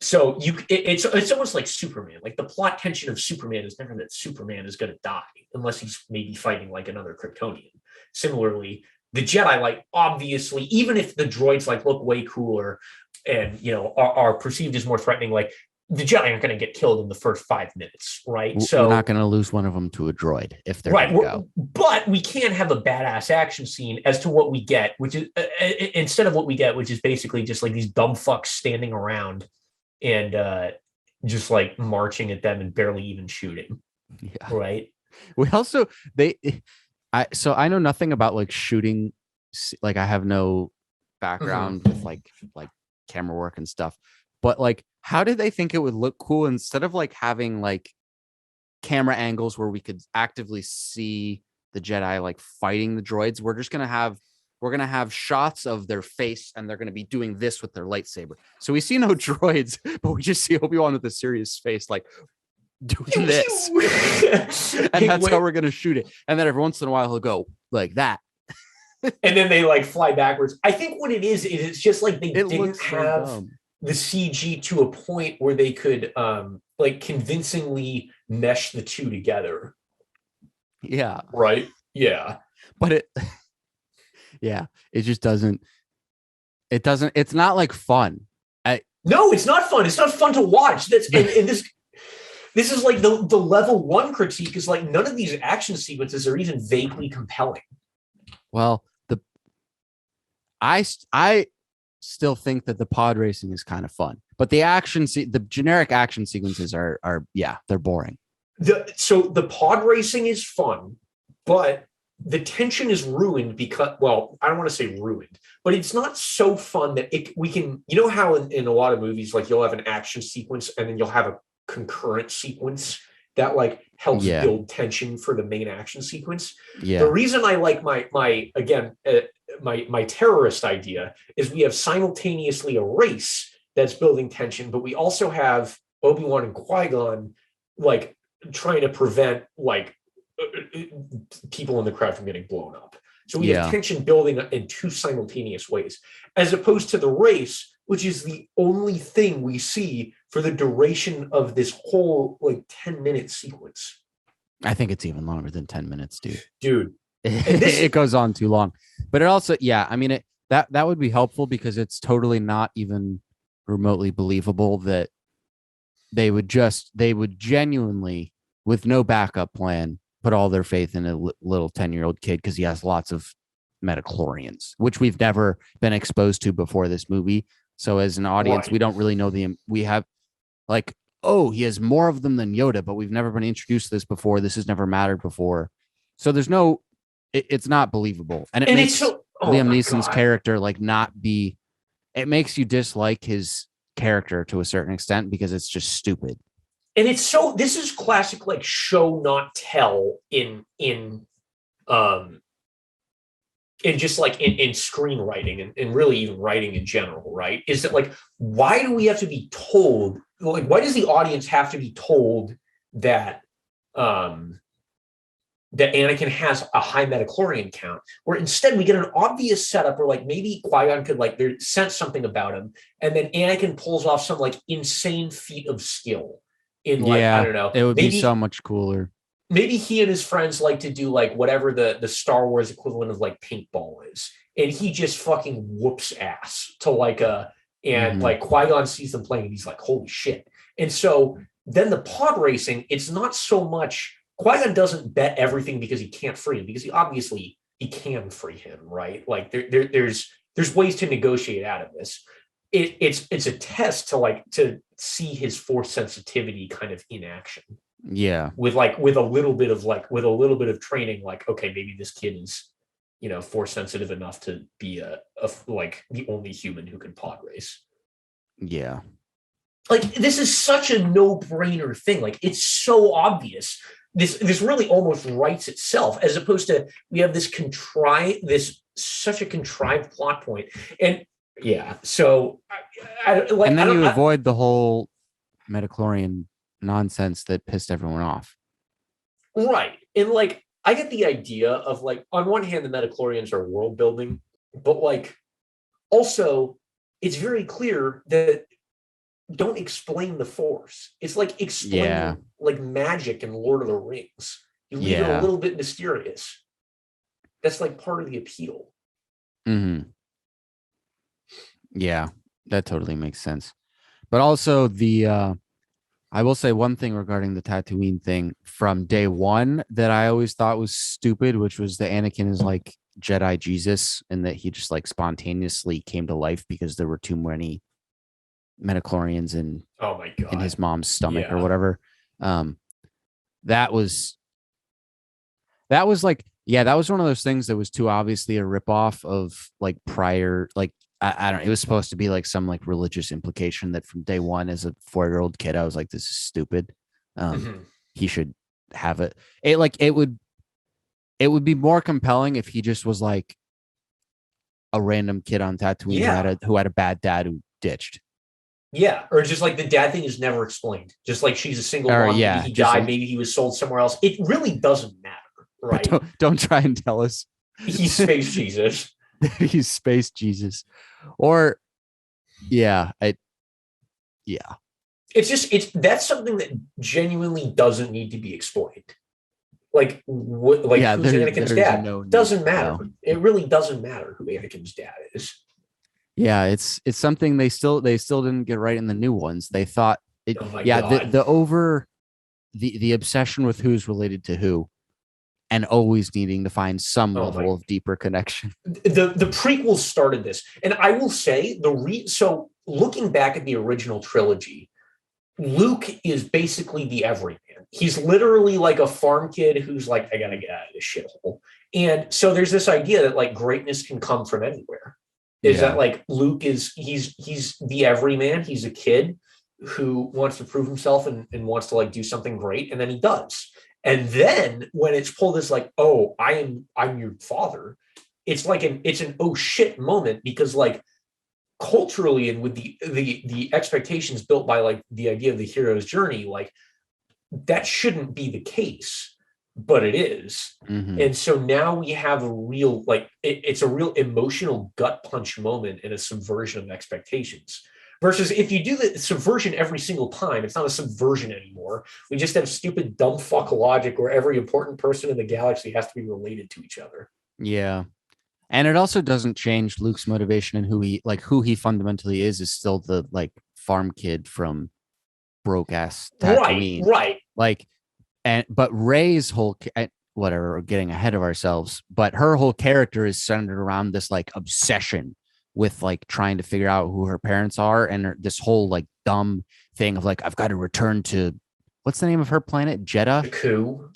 So it's almost like Superman. Like, the plot tension of Superman is never that Superman is going to die unless he's maybe fighting like another Kryptonian. Similarly, the Jedi, like, obviously, even if the droids like look way cooler and, you know, are perceived as more threatening, like, the Jedi aren't going to get killed in the first 5 minutes, right? So we're not going to lose one of them to a droid if they're right. Going to go. But we can have a badass action scene as to what we get, which is instead of what we get, which is basically just like these dumb fucks standing around and just like marching at them and barely even shooting. Yeah. Right. We also I know nothing about like shooting. Like, I have no background with like camera work and stuff. But like, how did they think it would look cool instead of like having like camera angles where we could actively see the Jedi like fighting the droids? We're going to have shots of their face, and they're going to be doing this with their lightsaber. So we see no droids, but we just see Obi-Wan with a serious face, like doing this. And that's how we're going to shoot it. And then every once in a while he'll go like that. And then they like fly backwards. I think what it is it's just like they didn't have the CG to a point where they could like convincingly mesh the two together. Yeah. Right. Yeah. But it just doesn't. It's not like fun. No, it's not fun. It's not fun to watch. That's and this is like the level 1 critique is like, none of these action sequences are even vaguely compelling. Well, I still think that the pod racing is kind of fun, but the generic action sequences are they're boring. So the pod racing is fun, but the tension is ruined because, well, I don't want to say ruined, but it's not so fun that we can, you know how in a lot of movies, like, you'll have an action sequence and then you'll have a concurrent sequence that like helps build tension for the main action sequence. Yeah. The reason I like my terrorist idea is we have simultaneously a race that's building tension, but we also have Obi-Wan and Qui-Gon like trying to prevent like people in the crowd from getting blown up. So we have tension building in two simultaneous ways, as opposed to the race, which is the only thing we see for the duration of this whole like 10-minute sequence. I think it's even longer than 10 minutes, dude. It goes on too long. But it also, I mean, that would be helpful because it's totally not even remotely believable that they would genuinely, with no backup plan, put all their faith in a little 10-year-old kid because he has lots of metachlorians, which we've never been exposed to before this movie. So as an audience, we don't really know we have like, oh, he has more of them than Yoda, but we've never been introduced to this before. This has never mattered before. So there's no, it's not believable. And it makes Liam Neeson's character like not be, it makes you dislike his character to a certain extent because it's just stupid. And this is classic, like, show not tell in and just like in screenwriting and really even writing in general, right? Is that like, why do we have to be told, like, why does the audience have to be told that that Anakin has a high metachlorian count, where instead we get an obvious setup where like maybe Qui-Gon could like sense something about him, and then Anakin pulls off some like insane feat of skill in like, I don't know, it would maybe, be so much cooler. Maybe he and his friends like to do like whatever the Star Wars equivalent of like paintball is, and he just fucking whoops ass to like like Qui-Gon sees them playing and he's like, holy shit. And so then the pod racing, it's not so much Qui-Gon doesn't bet everything because he can't free him, because he can free him, right? Like there's ways to negotiate out of this. It's a test to see his force sensitivity kind of in action. Yeah. With a little bit of training, like, okay, maybe this kid is, force sensitive enough to be a like the only human who can pod race. Yeah. Like, this is such a no-brainer thing. Like, it's so obvious. This really almost writes itself, as opposed to we have such a contrived plot point. And yeah, so and then you avoid the whole metachlorian nonsense that pissed everyone off. Right. And like, I get the idea of like, on one hand, the metachlorians are world building, but like, also, it's very clear that don't explain the force. It's like explaining like magic in Lord of the Rings. You leave it a little bit mysterious. That's like part of the appeal. Mm-hmm. Yeah, that totally makes sense. But also I will say one thing regarding the Tatooine thing from day one that I always thought was stupid, which was that Anakin is like Jedi Jesus, and that he just like spontaneously came to life because there were too many metachlorians in his mom's stomach or whatever. That was like, that was one of those things that was too obviously a ripoff of like prior, like, I don't know. It was supposed to be like some like religious implication that from day one as a 4-year-old kid, I was like, this is stupid. He should have it. It would be more compelling if he just was like a random kid on Tatooine who had a bad dad who ditched. Yeah. Or just like the dad thing is never explained. Just like she's a single mom. Maybe he died. Maybe he was sold somewhere else. It really doesn't matter. Right. Don't try and tell us. He's space Jesus. He's space Jesus. Or it's that's something that genuinely doesn't need to be explained. Like who's Anakin's dad? Doesn't matter. No. It really doesn't matter who Anakin's dad is. Yeah, it's something they still didn't get right in the new ones. They thought it. God. The obsession with who's related to who, and always needing to find some level of deeper connection. The prequels started this, and I will say so looking back at the original trilogy, Luke is basically the everyman. He's literally like a farm kid who's like, I gotta get out of this shithole. And so there's this idea that like greatness can come from anywhere. That like Luke he's the everyman. He's a kid who wants to prove himself and wants to like do something great, and then he does. And then when it's pulled as like, oh, I'm your father, it's like it's an oh shit moment, because like culturally and with the expectations built by like the idea of the hero's journey, like that shouldn't be the case, but it is. Mm-hmm. And so now we have a real like it's a real emotional gut punch moment and a subversion of expectations. Versus if you do the subversion every single time, it's not a subversion anymore. We just have stupid, dumb fuck logic where every important person in the galaxy has to be related to each other. Yeah. And it also doesn't change Luke's motivation, and who he fundamentally is still the like farm kid from broke ass Tatooine. Right. Like, but Rey's whole, whatever, we're getting ahead of ourselves, but her whole character is centered around this like obsession with like trying to figure out who her parents are, and this whole like dumb thing of like, I've got to return to, what's the name of her planet? Jakku.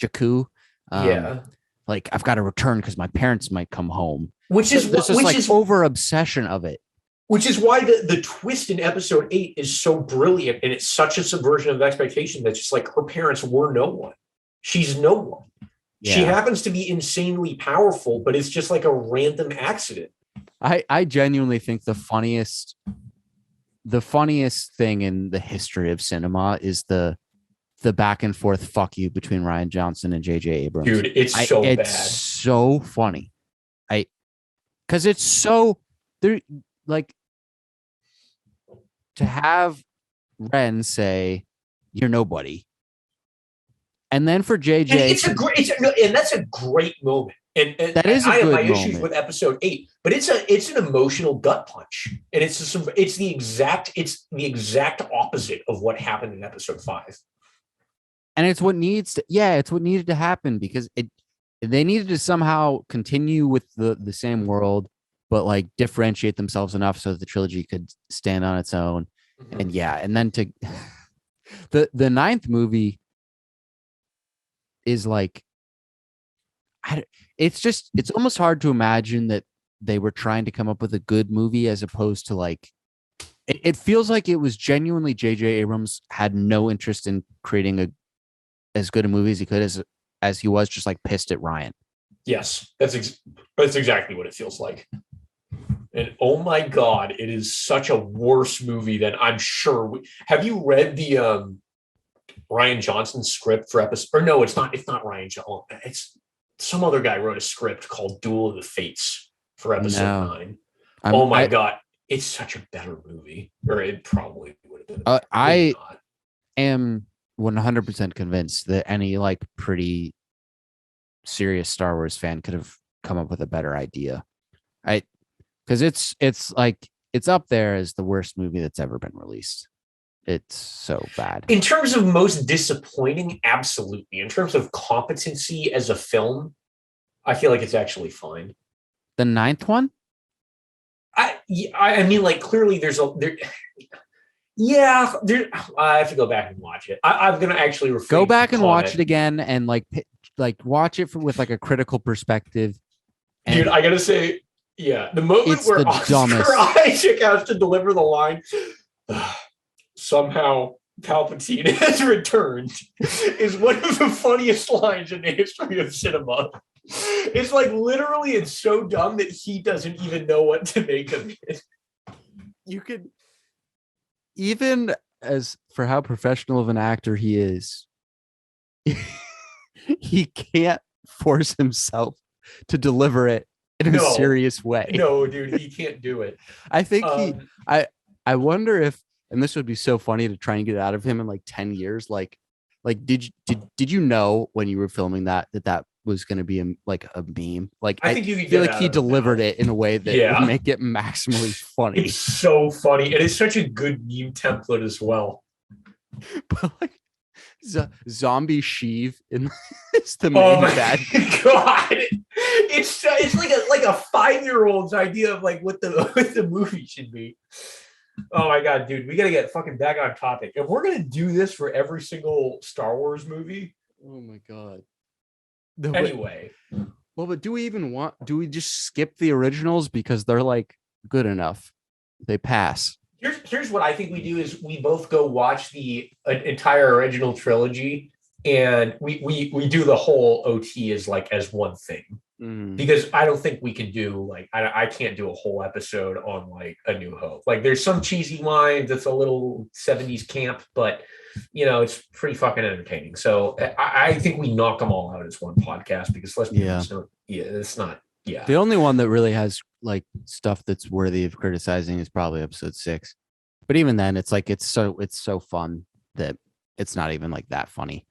Like, I've got to return because my parents might come home. Which is over obsession of it. Which is why the twist in episode 8 is so brilliant, and it's such a subversion of expectation that's just like her parents were no one. She's no one. She happens to be insanely powerful, but it's just like a random accident. I genuinely think the funniest thing in the history of cinema is the back and forth fuck you between Rian Johnson and J.J. Abrams. Dude, it's so bad. It's so funny. Because it's so there, like, to have Ren say you're nobody, and then for JJ, and that's a great moment. And that is a I have my moment. Issues with episode 8, but it's an emotional gut punch, and it's the exact opposite of what happened in episode 5. And it's what needed to happen, because they needed to somehow continue with the same world, but like differentiate themselves enough so that the trilogy could stand on its own. Mm-hmm. And then to the 9th movie is like, it's almost hard to imagine that they were trying to come up with a good movie, as opposed to like, it feels like it was genuinely J.J. Abrams had no interest in creating as good a movie as he could, as he was just like pissed at Ryan. Yes, that's exactly what it feels like. And oh my God, it is such a worse movie than I'm sure. Have you read the Rian Johnson script for episode? Or no, it's not Rian Johnson. It's some other guy wrote a script called Duel of the Fates for episode 9. Oh my God, it's such a better movie. Or it probably would have been. I am 100% convinced that any like pretty serious Star Wars fan could have come up with a better idea. Because it's like, it's up there as the worst movie that's ever been released. It's so bad. In terms of most disappointing, absolutely. In terms of competency as a film, I feel like it's actually fine. The 9th one? I mean, like, clearly I have to go back and watch it. I'm going to actually go back and watch it again, and like watch it with like a critical perspective. Dude, I got to say, yeah, the moment where Oscar Isaac has to deliver the line, somehow Palpatine has returned, is one of the funniest lines in the history of cinema. It's like, literally, it's so dumb that he doesn't even know what to make of it. You could, even as for how professional of an actor he is, he can't force himself to deliver it in a serious way. No, dude, he can't do it. I think I wonder if, and this would be so funny to try and get out of him in like 10 years. Like did you know when you were filming that was going to be a meme? Like, I feel like he delivered it in a way that would make it maximally funny. It's so funny. And it's such a good meme template as well. But like, zombie Sheev it's the main bad. God, it's like a 5-year-old's idea of like what the movie should be. Oh my God, dude, we gotta get fucking back on topic. If we're gonna do this for every single Star Wars movie, oh my God. Anyway, well, but do we just skip the originals because they're like good enough? They pass. Here's what I think we do is we both go watch the entire original trilogy, and we do the whole OT as one thing. Because I don't think we can do like, I can't do a whole episode on like A New Hope. Like, there's some cheesy lines that's a little 70s camp, but it's pretty fucking entertaining. So I think we knock them all out as one podcast, because let's be honest, it's not. Yeah, the only one that really has like stuff that's worthy of criticizing is probably episode 6. But even then, it's like it's so fun that it's not even like that funny.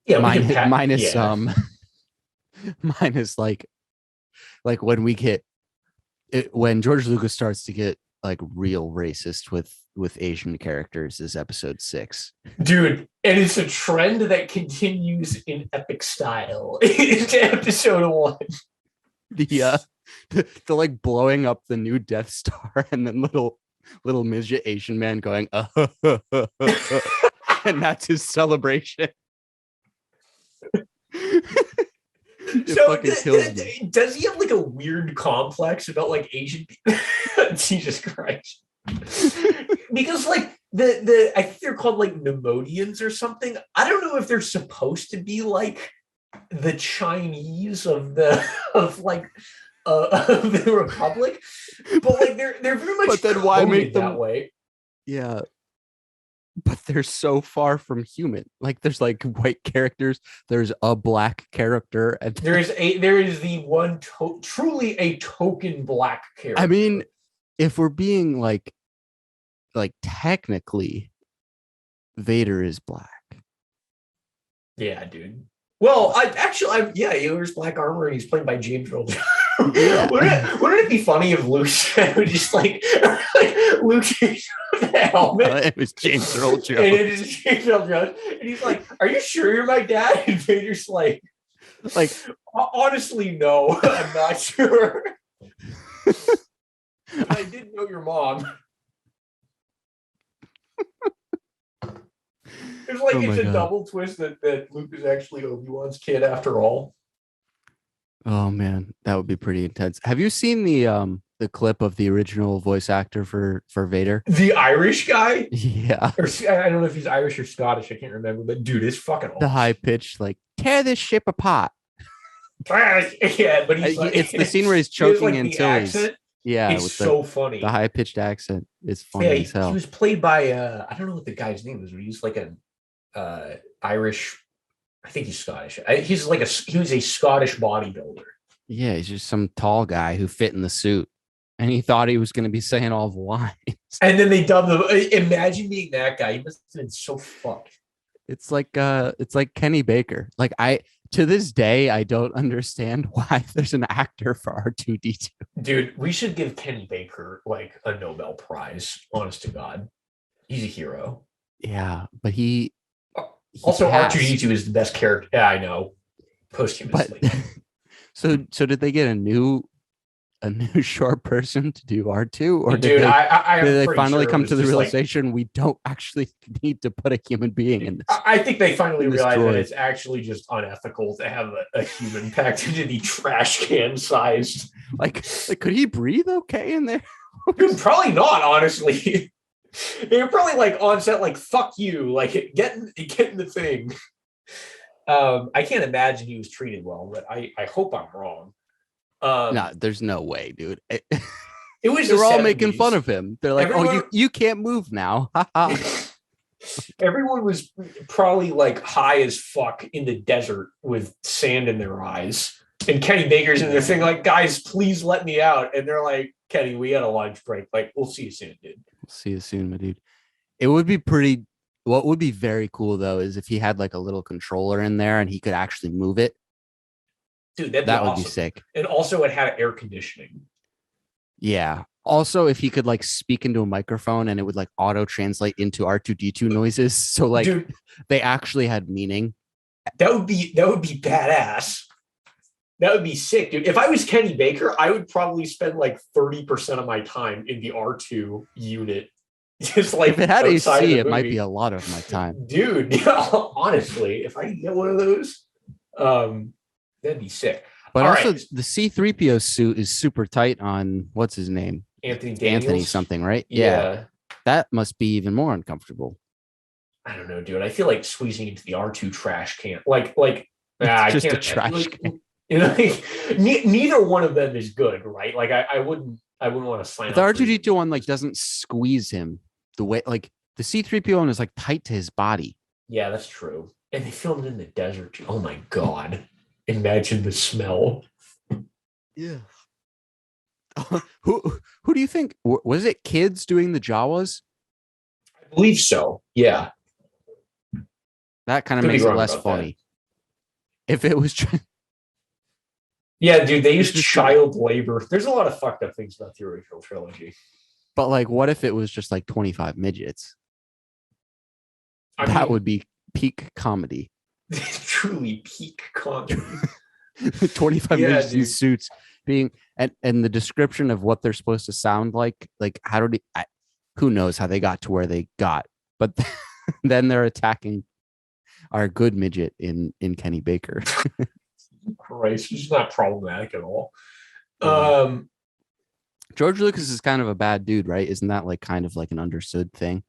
Yeah, minus like when we get it, when George Lucas starts to get like real racist with Asian characters, is episode 6. Dude, and it's a trend that continues in epic style into episode 1. The like blowing up the new Death Star, and then little midget Asian man going and that's his celebration. So does he have like a weird complex about like Asian people? Jesus Christ. Because like the I think they're called like Nemodians or something. I don't know if they're supposed to be like the Chinese of the of the Republic, but like they're very much. But then why make them that way? Yeah, but they're so far from human. Like there's like white characters, there's a black character, and there is the one truly a token black character. I mean, if we're being like technically, Vader is black. Yeah, dude. Well, he wears black armor and he's played by James Earl Jones. Yeah. Wouldn't it be funny if Luke would just like Luke changed the helmet? It was James Earl Jones. And it is James Earl Jones. And he's like, "Are you sure you're my dad?" And Vader's like, honestly, no, I'm not sure. I did know your mom. It's like it's a double twist that Luke is actually Obi-Wan's kid after all. Oh man, that would be pretty intense. Have you seen the clip of the original voice actor for Vader? The Irish guy? Yeah. Or, I don't know if he's Irish or Scottish. I can't remember. But dude, it's fucking awesome. The high pitched like tear this ship apart. Yeah, but it's the scene where he's choking until he's. Yeah, it's so funny. The high pitched accent is funny as hell. He was played by I don't know what the guy's name is. But he's like an Irish. I think he's Scottish. He was a Scottish bodybuilder. Yeah, he's just some tall guy who fit in the suit, and he thought he was going to be saying all the lines. And then they dubbed him. Imagine being that guy. He must have been so fucked. It's like Kenny Baker. Like to this day, I don't understand why there's an actor for R2-D2. Dude, we should give Kenny Baker like a Nobel Prize. Honest to God, he's a hero. Yeah, but he also R2-D2 is the best character. Yeah, I know. Posthumously. So did they get a new short person to do R2, or did they finally come to the realization we don't actually need to put a human being in this? I think they finally realized that it's actually just unethical to have a human packed into the trash can sized. Like could he breathe okay in there? Dude, probably not, honestly. They were probably like on set, like, fuck you, like get in the thing. I can't imagine he was treated well, but I hope I'm wrong. No, there's no way, dude. It was they're all making fun of him. They're like, you can't move now. Everyone was probably like high as fuck in the desert with sand in their eyes. And Kenny Baker's in the thing like, guys, please let me out. And they're like, Kenny, we had a lunch break. Like, we'll see you soon, dude. We'll see you soon, my dude. It would be pretty. What would be very cool though is if he had like a little controller in there and he could actually move it. Dude, that would be sick. And also it had air conditioning. Yeah. Also, if he could like speak into a microphone and it would like auto translate into R2-D2 noises. So like they actually had meaning. That would be badass. That would be sick, dude. If I was Kenny Baker, I would probably spend like 30% of my time in the R2 unit. Just like if it had AC, it might be a lot of my time. Dude, honestly, if I could get one of those, that'd be sick. But also, the C-3PO suit is super tight on what's his name? Anthony something, right? Yeah. That must be even more uncomfortable. I don't know, dude. I feel like squeezing into the R2 trash can. Like just a trash can. You know, neither one of them is good, right? Like I wouldn't want to sign up. The R2-D2 one like doesn't squeeze him the way like the C-3PO one is like tight to his body. Yeah, that's true. And they filmed in the desert. Oh my god. Imagine the smell. Yeah. Who do you think was it? Kids doing the Jawas? I believe so. Yeah. That kind of makes it less funny. That. If it was. Yeah, dude, they used child labor. There's a lot of fucked up things about the original trilogy. But like, what if it was just like 25 midgets? That would be peak comedy. Truly peak comedy. 25 midgets in suits being and the description of what they're supposed to sound like how do they who knows how they got to where they got, but then they're attacking our good midget in Kenny Baker. Christ, he's not problematic at all. George Lucas is kind of a bad dude, right? Isn't that like kind of like an understood thing?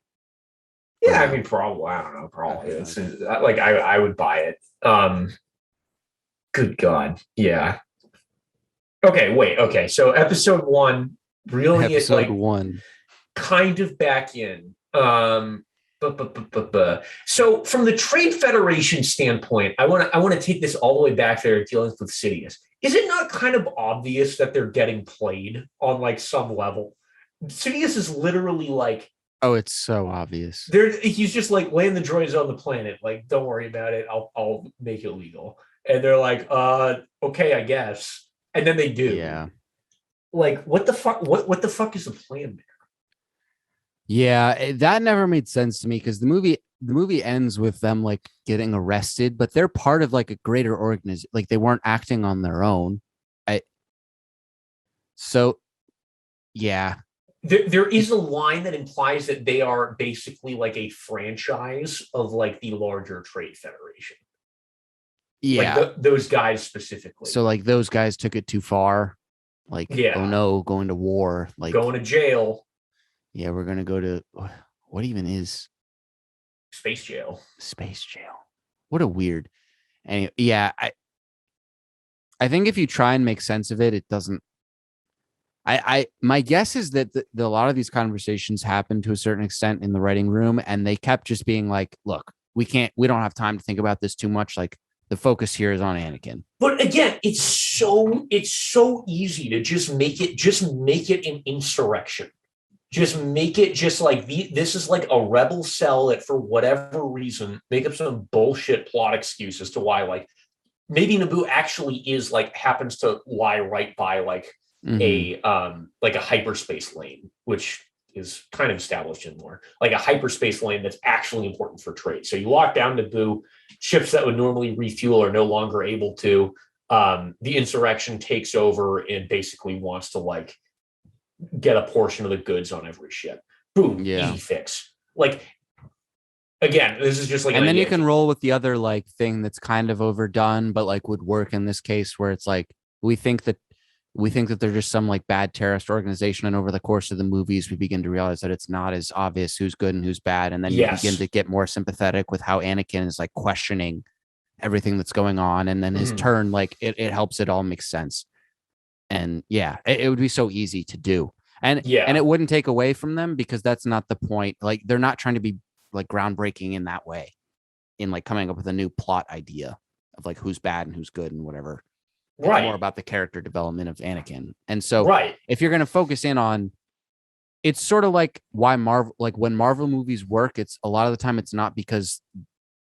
Yeah, I mean, probably. I don't know. Probably. It's like I would buy it. Good God. Yeah. Okay, wait. Okay, so episode one, reeling it Episode like one. kind of back in. So from the Trade Federation standpoint, I want to take this all the way back there dealing with Sidious. Is it not kind of obvious that they're getting played on like some level? Sidious is literally like, Oh, it's so obvious. he's just like land the droids on the planet. Like, don't worry about it. I'll make it legal. And they're like, okay, I guess. And then they do. Yeah. Like, what the fuck? What the fuck is the plan there? Yeah, that never made sense to me because the movie ends with them like getting arrested, but they're part of like a greater organization. Like they weren't acting on their own. I so yeah. There is a line that implies that they are basically like a franchise of like the larger Trade Federation. Yeah. Like those guys specifically. So like those guys took it too far. Like, yeah. Oh no, going to war. Like going to jail. Yeah, we're gonna go to what even is space jail? Space jail. What a weird. Anyway, yeah, I think if you try and make sense of it, it doesn't. My guess is that a lot of these conversations happened to a certain extent in the writing room, and they kept just being like, "Look, we don't have time to think about this too much. Like, the focus here is on Anakin." But again, it's so easy to just make it an insurrection. Just make it just like this is like a rebel cell that for whatever reason make up some bullshit plot excuse as to why like maybe Naboo actually is like happens to lie right by like a hyperspace lane, which is kind of established in lore, like a hyperspace lane that's actually important for trade. So you lock down Naboo, ships that would normally refuel are no longer able to. The insurrection takes over and basically wants to like get a portion of the goods on every ship. Boom, easy fix. Like again, this is just like, and then you can roll with the other like thing that's kind of overdone, but like would work in this case where it's like we think that they're just some like bad terrorist organization, and over the course of the movies, we begin to realize that it's not as obvious who's good and who's bad, and then you begin to get more sympathetic with how Anakin is like questioning everything that's going on, and then his turn, like it helps it all make sense. And yeah, it would be so easy to do. And it wouldn't take away from them because that's not the point. Like they're not trying to be like groundbreaking in that way, in like coming up with a new plot idea of like who's bad and who's good and whatever. It's more about the character development of Anakin. And so if you're going to focus in on, it's sort of like why Marvel, like when Marvel movies work, it's a lot of the time it's not because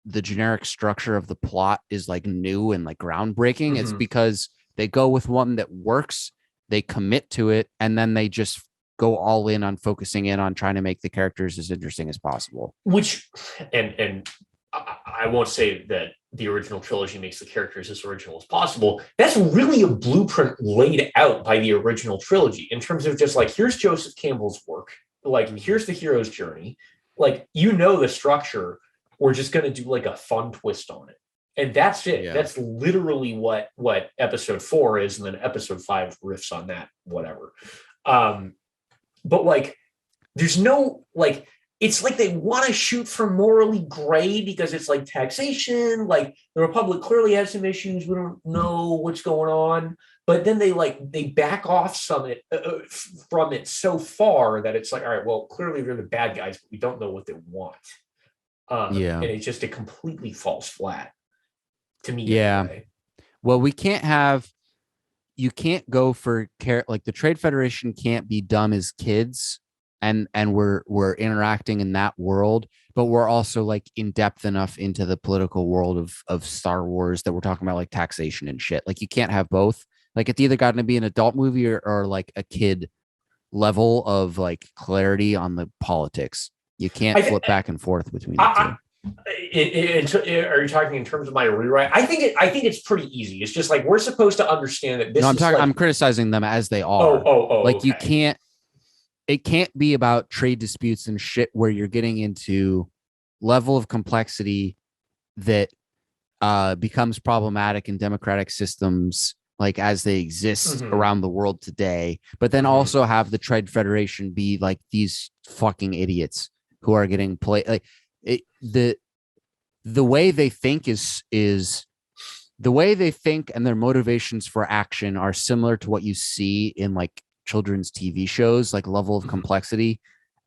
the generic structure of the plot is like new and like groundbreaking. It's because they go with one that works, they commit to it, and then they just go all in on focusing in on trying to make the characters as interesting as possible. Which, and I won't say that the original trilogy makes the characters as original as possible. That's really a blueprint laid out by the original trilogy in terms of just like, here's Joseph Campbell's work. Like, here's the hero's journey. Like, the structure. We're just going to do like a fun twist on it. And that's it. That's literally what episode 4 is. And then episode 5 riffs on that, whatever. But like, there's no, like, it's like they want to shoot for morally gray because it's like taxation. Like the Republic clearly has some issues. We don't know what's going on. But then they back off from it so far that it's like, all right, well, clearly they're the bad guys, but we don't know what they want. And it completely falls flat to me. Yeah. Anyway. Well, you can't go for like the Trade Federation can't be dumb as kids, and we're interacting in that world, but we're also like in depth enough into the political world of Star Wars that we're talking about like taxation and shit. Like you can't have both. Like it's either got to be an adult movie or like a kid level of like clarity on the politics. You can't flip back and forth between the two. Are you talking in terms of my rewrite? I think it's pretty easy. It's just like we're supposed to understand that this. No, I'm criticizing them as they are. Like okay. It can't be about trade disputes and shit where you're getting into level of complexity that becomes problematic in democratic systems like as they exist around the world today. But then also have the Trade Federation be like these fucking idiots who are getting played. Like the way they think is the way they think and their motivations for action are similar to what you see in like children's TV shows, like level of complexity.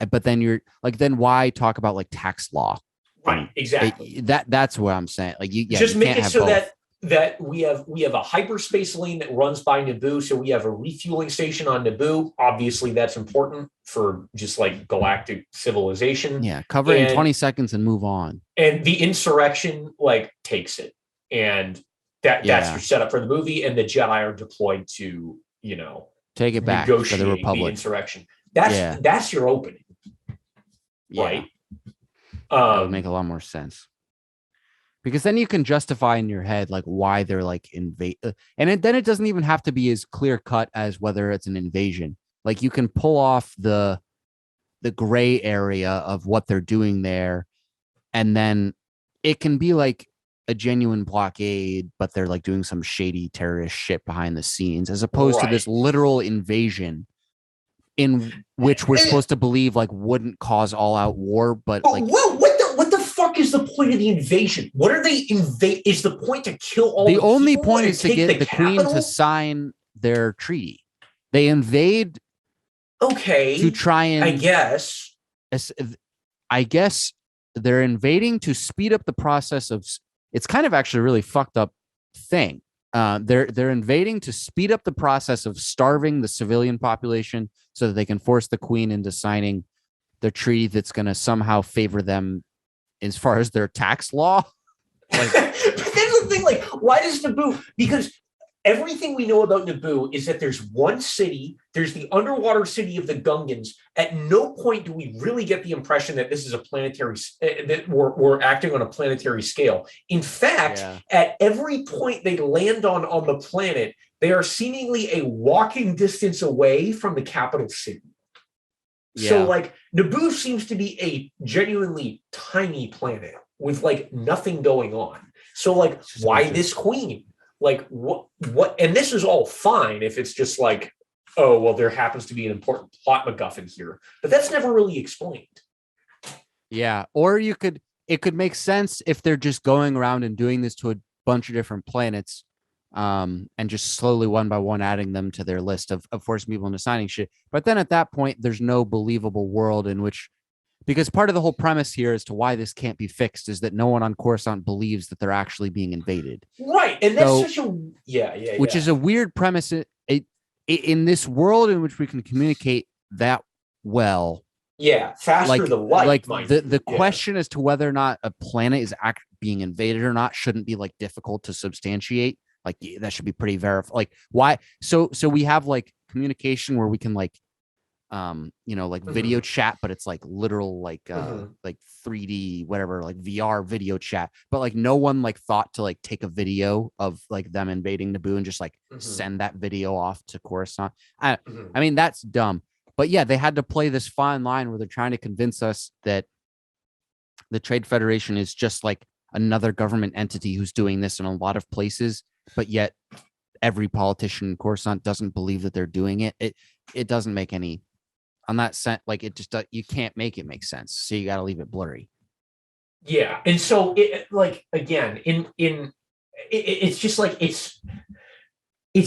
But then you're like, then why talk about like tax law? Right, exactly. That's what I'm saying. Like, just you make can't it have so both. that we have a hyperspace lane that runs by Naboo, so we have a refueling station on Naboo. Obviously, that's important for just like galactic civilization. Yeah, cover it in 20 seconds and move on. And the insurrection like takes it, and that's your setup for the movie. And the Jedi are deployed to take it back for the Republic. The insurrection. That's your opening, right? That would make a lot more sense. Because then you can justify in your head like why they're like invade, and then it doesn't even have to be as clear cut as whether it's an invasion. Like you can pull off the gray area of what they're doing there, and then it can be like a genuine blockade, but they're like doing some shady terrorist shit behind the scenes, as opposed to this literal invasion in which we're supposed to believe like wouldn't cause all out war, but like what the fuck is the point of the invasion? What are they invade? Is the point to kill all the only point is to get the capital? Queen to sign their treaty. They invade to try and I guess they're invading to speed up the process of. It's kind of actually a really fucked up thing. They're invading to speed up the process of starving the civilian population so that they can force the Queen into signing the treaty that's going to somehow favor them as far as their tax law. Like, but that's the thing. Like, why does Naboo? Because everything we know about Naboo is that there's one city, there's the underwater city of the Gungans. At no point do we really get the impression that this is a planetary, that we're acting on a planetary scale. In fact, at every point they land on the planet, they are seemingly a walking distance away from the capital city. Yeah. So like Naboo seems to be a genuinely tiny planet with like nothing going on. So like, why this Queen? Like what, and this is all fine if it's just like, oh, well, there happens to be an important plot MacGuffin here, but that's never really explained. Yeah. Or it could make sense if they're just going around and doing this to a bunch of different planets, and just slowly one by one adding them to their list of forcing people into signing shit. But then at that point, there's no believable world in which, because part of the whole premise here as to why this can't be fixed is that no one on Coruscant believes that they're actually being invaded. Right. And that's such a, which is a weird premise in this world in which we can communicate that well. Yeah. Faster than light. Like the question as to whether or not a planet is being invaded or not shouldn't be like difficult to substantiate. Like that should be pretty verified. Like why? So we have like communication where we can like, like video chat, but it's like literal, like 3D, whatever, like VR video chat. But like no one like thought to like take a video of like them invading Naboo and just like send that video off to Coruscant. I mean, that's dumb. But yeah, they had to play this fine line where they're trying to convince us that the Trade Federation is just like another government entity who's doing this in a lot of places, but yet every politician in Coruscant doesn't believe that they're doing it. It doesn't make any, on that sense, like it just, you can't make it make sense. So you got to leave it blurry. Yeah. And so it like, again, it's just like, it's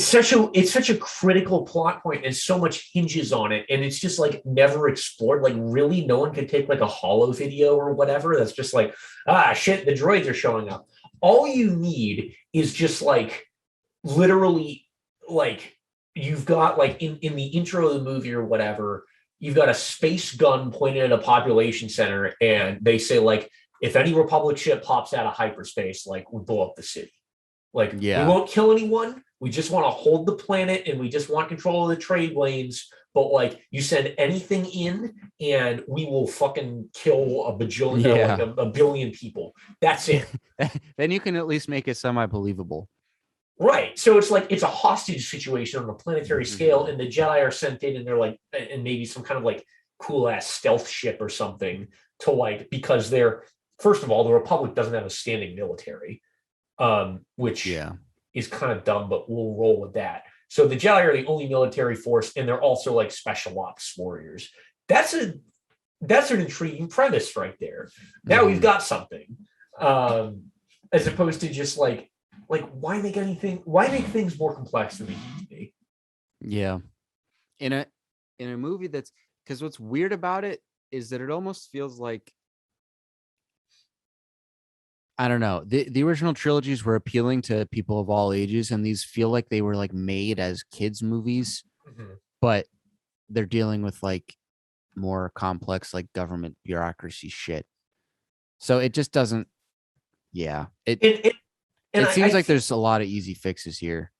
such a critical plot point and so much hinges on it. And it's just like never explored. Like really no one could take like a holo video or whatever. That's just like, shit, the droids are showing up. All you need is just like literally like you've got like in the intro of the movie or whatever, you've got a space gun pointed at a population center and they say like, if any Republic ship pops out of hyperspace, like we blow up the city. Like we won't kill anyone. We just want to hold the planet and we just want control of the trade lanes. But like you send anything in and we will fucking kill a bajillion, like a billion people. That's it. Then you can at least make it semi-believable. Right. So it's like it's a hostage situation on a planetary scale, and the Jedi are sent in and they're like, and maybe some kind of like cool ass stealth ship or something to like, because they're, first of all, the Republic doesn't have a standing military, which is kind of dumb, but we'll roll with that. So the Jedi are the only military force, and they're also like special ops warriors. That's an intriguing premise right there. Now we've got something, as opposed to just like Like, why make things more complex than they need to be? Yeah. In a movie that's, because what's weird about it is that it almost feels like, I don't know, the original trilogies were appealing to people of all ages, and these feel like they were like made as kids movies, but they're dealing with like more complex like government bureaucracy shit. So it just doesn't. Yeah, it seems like there's a lot of easy fixes here.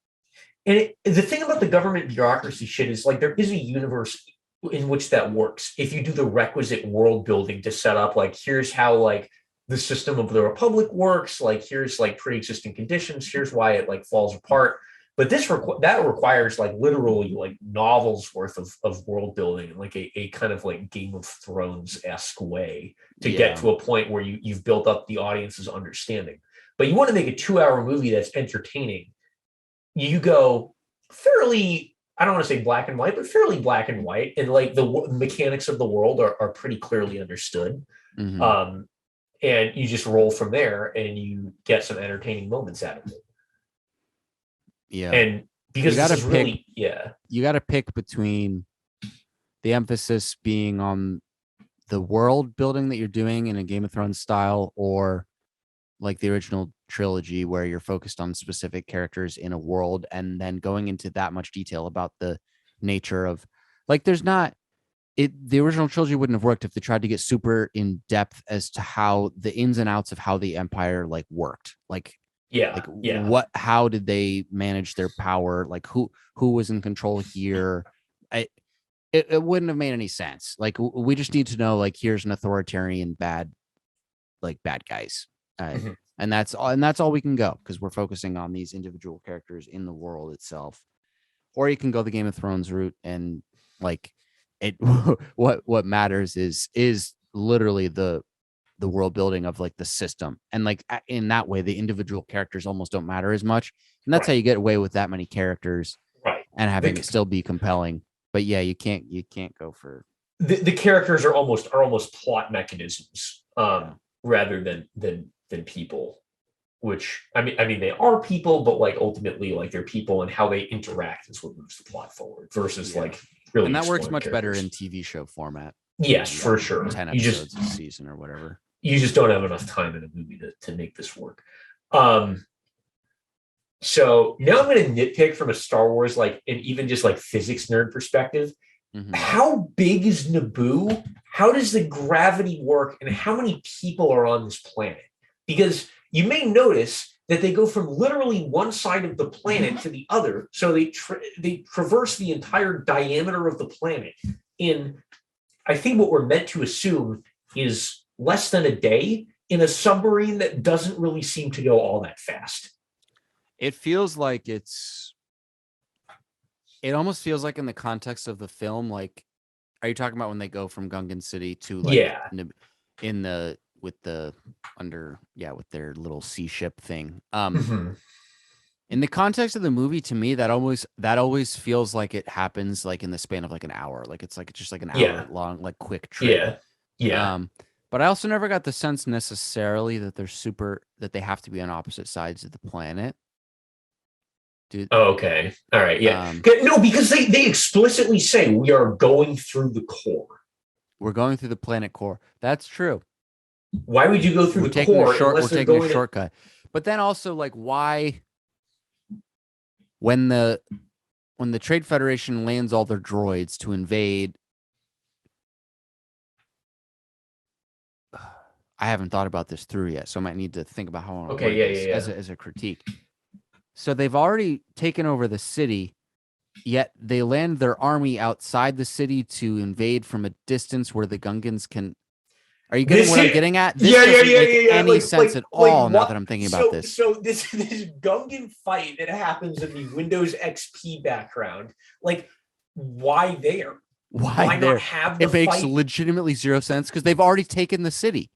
And the thing about the government bureaucracy shit is like there is a universe in which that works. If you do the requisite world building to set up, like, here's how like the system of the republic works, like here's like pre-existing conditions, here's why it like falls apart. But that requires like literally like novels worth of world building, like a kind of like Game of Thrones-esque way to get to a point where you've built up the audience's understanding. But you want to make a 2-hour movie that's entertaining. You go fairly, I don't want to say black and white, but fairly black and white. And like the mechanics of the world are pretty clearly understood. And you just roll from there and you get some entertaining moments out of it. Yeah. And because this is really, you got to pick between the emphasis being on the world building that you're doing in a Game of Thrones style, or like the original trilogy where you're focused on specific characters in a world and then going into that much detail about the nature of, like, there's not it. The original trilogy wouldn't have worked if they tried to get super in depth as to how the ins and outs of how the empire like worked. How did they manage their power? Like who was in control here? It wouldn't have made any sense. Like we just need to know, like, here's an authoritarian bad guys. And that's all we can go, because we're focusing on these individual characters in the world itself. Or you can go the Game of Thrones route and like it. what matters is literally the world building of like the system, and like in that way the individual characters almost don't matter as much, and that's how you get away with that many characters, and having it still be compelling. But yeah, you can't go for the characters are almost plot mechanisms rather than people, which I mean they are people, but like ultimately like they're people, and how they interact is what moves the plot forward versus like really. And that works much better in TV show format. Yes, for sure. 10 episodes a season or whatever. You just don't have enough time in a movie to make this work. So now I'm going to nitpick from a Star Wars, like, and even just like physics nerd perspective. How big is Naboo? How does the gravity work? And how many people are on this planet? Because you may notice that they go from literally one side of the planet to the other. So they traverse the entire diameter of the planet in, I think what we're meant to assume is less than a day, in a submarine that doesn't really seem to go all that fast. It feels like it almost feels like in the context of the film, like, are you talking about when they go from Gungan City to like with their little sea ship thing? In the context of the movie, to me, that always feels like it happens like in the span of like an hour. Like it's just like an hour long, like quick trip. But I also never got the sense necessarily that that they have to be on opposite sides of the planet. Dude. Oh, okay. All right. Yeah. No, because they explicitly say we are going through the core. We're going through the planet core. That's true. Why would you go through the core? We're taking a shortcut. But then also, like, why, when the Trade Federation lands all their droids to invade, I haven't thought about this through yet, so I might need to think about how I want to word this as a critique. So they've already taken over the city, yet they land their army outside the city to invade from a distance where the Gungans can. Are you getting what I'm getting at? This doesn't make any sense at all now that I'm thinking about this. So this Gungan fight that happens in the Windows XP background, like, why there? Why not have the fight? It makes legitimately zero sense because they've already taken the city.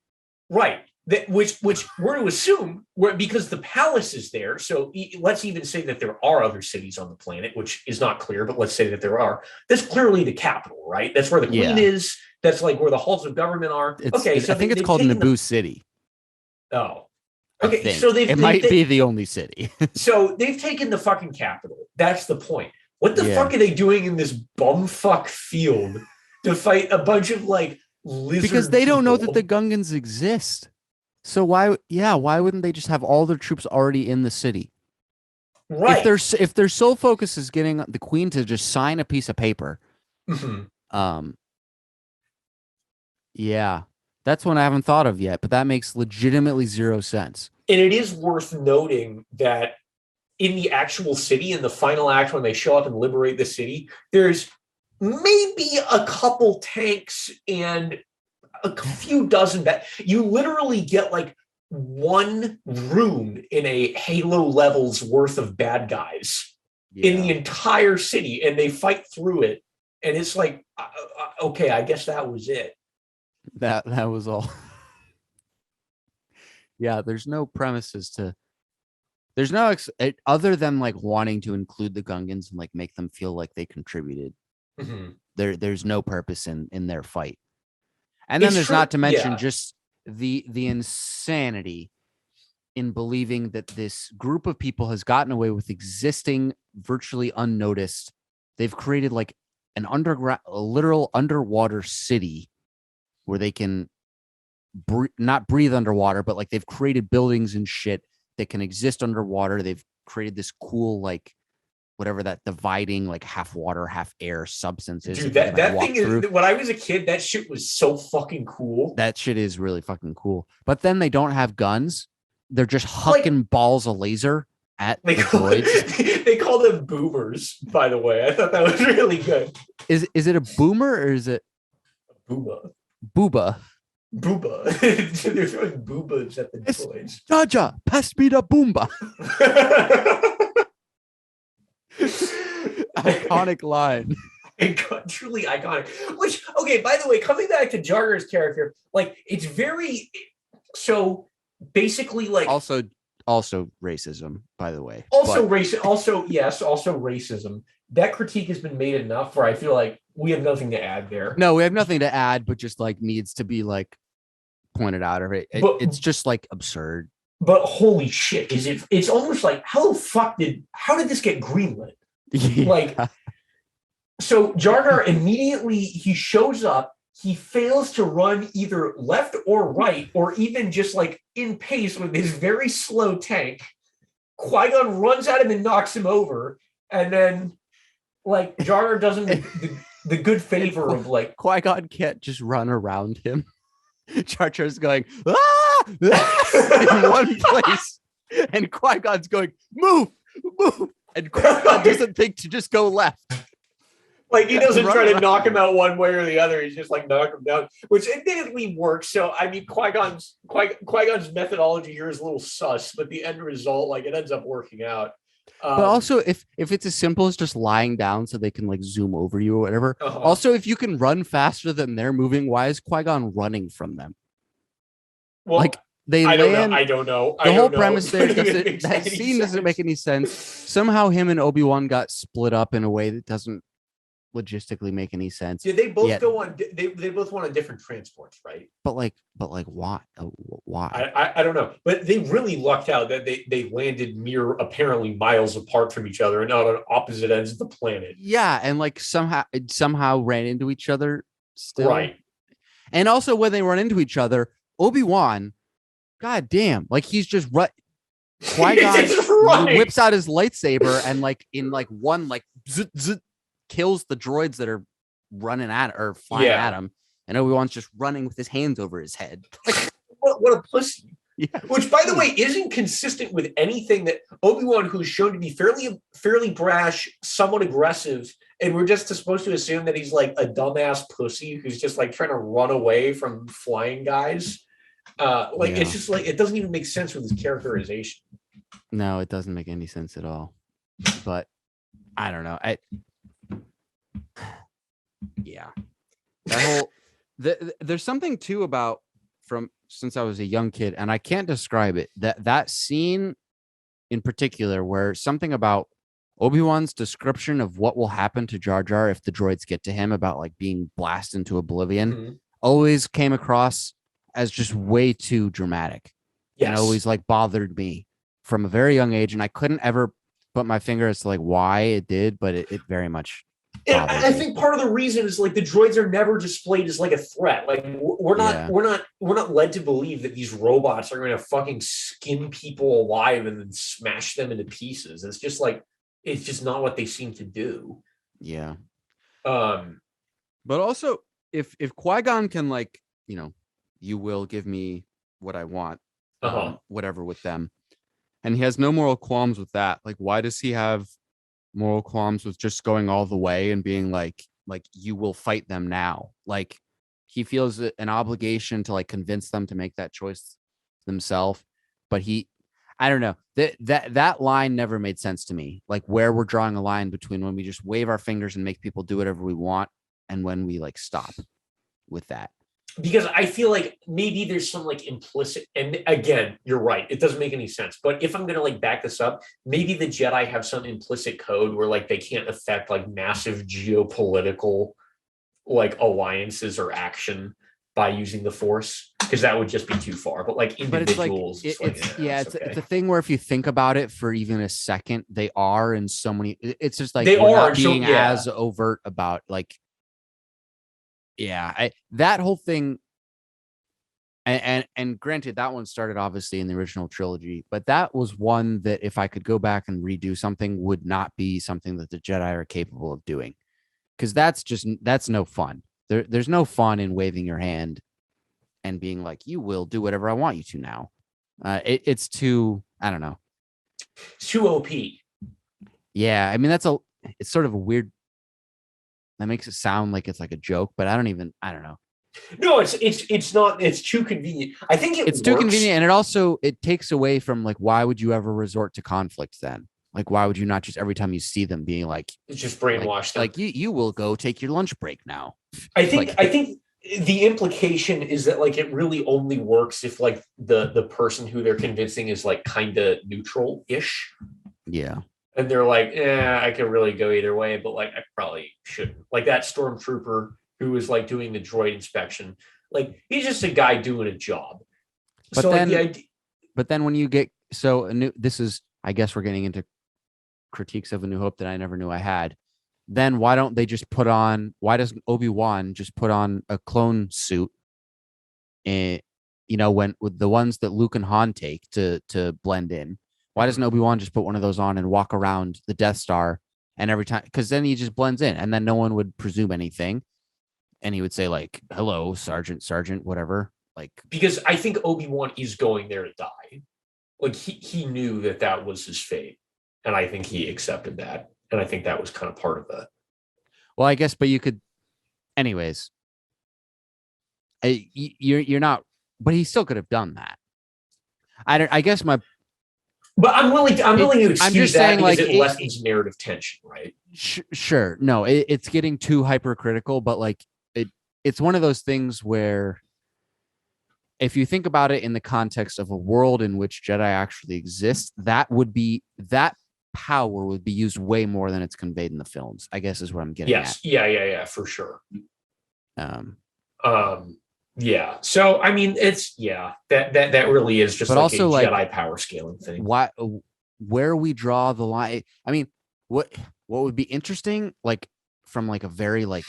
Right. Which we're to assume, because the palace is there. So let's even say that there are other cities on the planet, which is not clear, but let's say that there are. That's clearly the capital, right? That's where the queen is. That's like where the halls of government are. I think it's called Naboo City. Oh, Okay, so it might be the only city. So they've taken the fucking capital. That's the point. What the fuck are they doing in this bumfuck field to fight a bunch of like lizard Because they don't know that the people? Gungans exist. So why wouldn't they just have all their troops already in the city? Right. If their sole focus is getting the queen to just sign a piece of paper, yeah, that's one I haven't thought of yet, but that makes legitimately zero sense. And it is worth noting that in the actual city, in the final act, when they show up and liberate the city, there's maybe a couple tanks and a few dozen you literally get like one room in a Halo level's worth of bad guys in the entire city, and they fight through it, and it's like, okay, I guess that was it. That was all. Yeah, there's no premises to. There's no other than like wanting to include the Gungans and like make them feel like they contributed. There's no purpose in their fight. And then there's not to mention just the insanity in believing that this group of people has gotten away with existing virtually unnoticed. They've created like a literal underwater city where they can not breathe underwater, but like they've created buildings and shit that can exist underwater. They've created this cool, like, whatever that dividing, like, half water, half air substance is. Dude, that thing is, when I was a kid, that shit was so fucking cool. That shit is really fucking cool. But then they don't have guns. They're just hucking balls of laser at the droids. They call them boomers, by the way. I thought that was really good. Is it a boomer or is it Booba? Booba. Booba. They're throwing boobas at the droids. Jaja, pass me the boomba. Iconic line. Truly iconic. Which, okay, by the way, coming back to Jar Jar's character, like, it's very, so basically, like, also racism, by the way. Also racism. That critique has been made enough where I feel like we have nothing to add there. No, we have nothing to add, but just like needs to be like pointed out of it. It's just like absurd. But holy shit, it's almost like how did this get greenlit? Yeah. Like, so Jar Jar immediately, he shows up, he fails to run either left or right, or even just like in pace with his very slow tank. Qui-Gon runs at him and knocks him over, and then like Jar Jar doesn't the good favor of like Qui-Gon can't just run around him. Jar Jar's going in one place, and Qui-Gon's going move, and Qui-Gon doesn't think to just go left. Like, he doesn't try to knock him out one way or the other. He's just like knock him down, which admittedly works. So I mean, Qui-Gon's methodology here is a little sus, but the end result, like, it ends up working out. But also, if it's as simple as just lying down so they can like zoom over you or whatever. Also, if you can run faster than they're moving, why is Qui-Gon running from them? Well, like I don't know. The whole premise there that scene doesn't make any sense. Somehow, him and Obi-Wan got split up in a way that doesn't logistically make any sense. Did they both go on? They both went on different transports, right? But why? Why? I don't know. But they really lucked out that they landed apparently miles apart from each other and not on opposite ends of the planet. Yeah, and like somehow ran into each other still. Right. And also when they run into each other, Obi-Wan, god damn, like he's just Qui-Gon whips out his lightsaber and like in like one like kills the droids that are running at or flying at him, and Obi-Wan's just running with his hands over his head. What a pussy! Yeah. Which, by the way, isn't consistent with anything that Obi-Wan, who's shown to be fairly brash, somewhat aggressive, and we're just supposed to assume that he's like a dumbass pussy who's just like trying to run away from flying guys. It's just like it doesn't even make sense with his characterization. No, it doesn't make any sense at all. But I don't know. That whole there's something too about from since I was a young kid, and I can't describe it, that scene in particular where something about Obi-Wan's description of what will happen to Jar Jar if the droids get to him, about like being blasted into oblivion, always came across as just way too dramatic. and always like bothered me from a very young age. And I couldn't ever put my finger as to like why it did, but it very much. And I think part of the reason is like the droids are never displayed as like a threat. Like we're not led to believe that these robots are going to fucking skin people alive and then smash them into pieces. It's just not what they seem to do. Yeah. But also if Qui-Gon can like, you will give me what I want, whatever with them. And he has no moral qualms with that. Like, why does he have moral qualms with just going all the way and being like you will fight them now? Like, he feels an obligation to like convince them to make that choice themselves. But I don't know, that line never made sense to me. Like, where we're drawing a line between when we just wave our fingers and make people do whatever we want and when we like stop with that. Because I feel like maybe there's some like implicit, and again, you're right, it doesn't make any sense. But if I'm going to like back this up, maybe the Jedi have some implicit code where like they can't affect like massive geopolitical like alliances or action by using the Force, because that would just be too far. But like individuals, it's a thing where if you think about it for even a second, they are in so many. It's just like they are not being as overt about like. Yeah, that whole thing, and granted, that one started obviously in the original trilogy, but that was one that if I could go back and redo something, would not be something that the Jedi are capable of doing, because that's no fun. There's no fun in waving your hand and being like, you will do whatever I want you to now. It's too, I don't know. It's too OP. Yeah, I mean, it's sort of a weird. That makes it sound like it's like a joke, but I don't know. No, it's not. It's too convenient. I think it's too convenient, and it takes away from like, why would you ever resort to conflict then? Like, why would you not just every time you see them being like, it's just brainwash them? Like you will go take your lunch break now. I think the implication is that like it really only works if like the person who they're convincing is like kind of neutral-ish. Yeah. And they're like, I could really go either way, but like I probably shouldn't. Like that stormtrooper who was like doing the droid inspection, like he's just a guy doing a job. But then when you get this is, I guess we're getting into critiques of A New Hope that I never knew I had. Then why don't they just why doesn't Obi-Wan just put on a clone suit? When with the ones that Luke and Han take to blend in. Why doesn't Obi-Wan just put one of those on and walk around the Death Star, and every time, because then he just blends in and then no one would presume anything. And he would say like, hello, Sergeant, whatever. Like, because I think Obi-Wan is going there to die. Like he knew that was his fate. And I think he accepted that. And I think that was kind of part of the. Well, I guess, but you could, anyways, you're not, but he still could have done that. I guess But I'm willing to excuse that because like, it lessens narrative tension, right? Sure. No, it's getting too hypercritical, but like it's one of those things where if you think about it in the context of a world in which Jedi actually exists, that power would be used way more than it's conveyed in the films, I guess is what I'm getting at. Yeah, for sure. Yeah. So I mean, it's that really is just, but like also a Jedi power scaling thing. Where we draw the line. I mean, what would be interesting, like from like a very like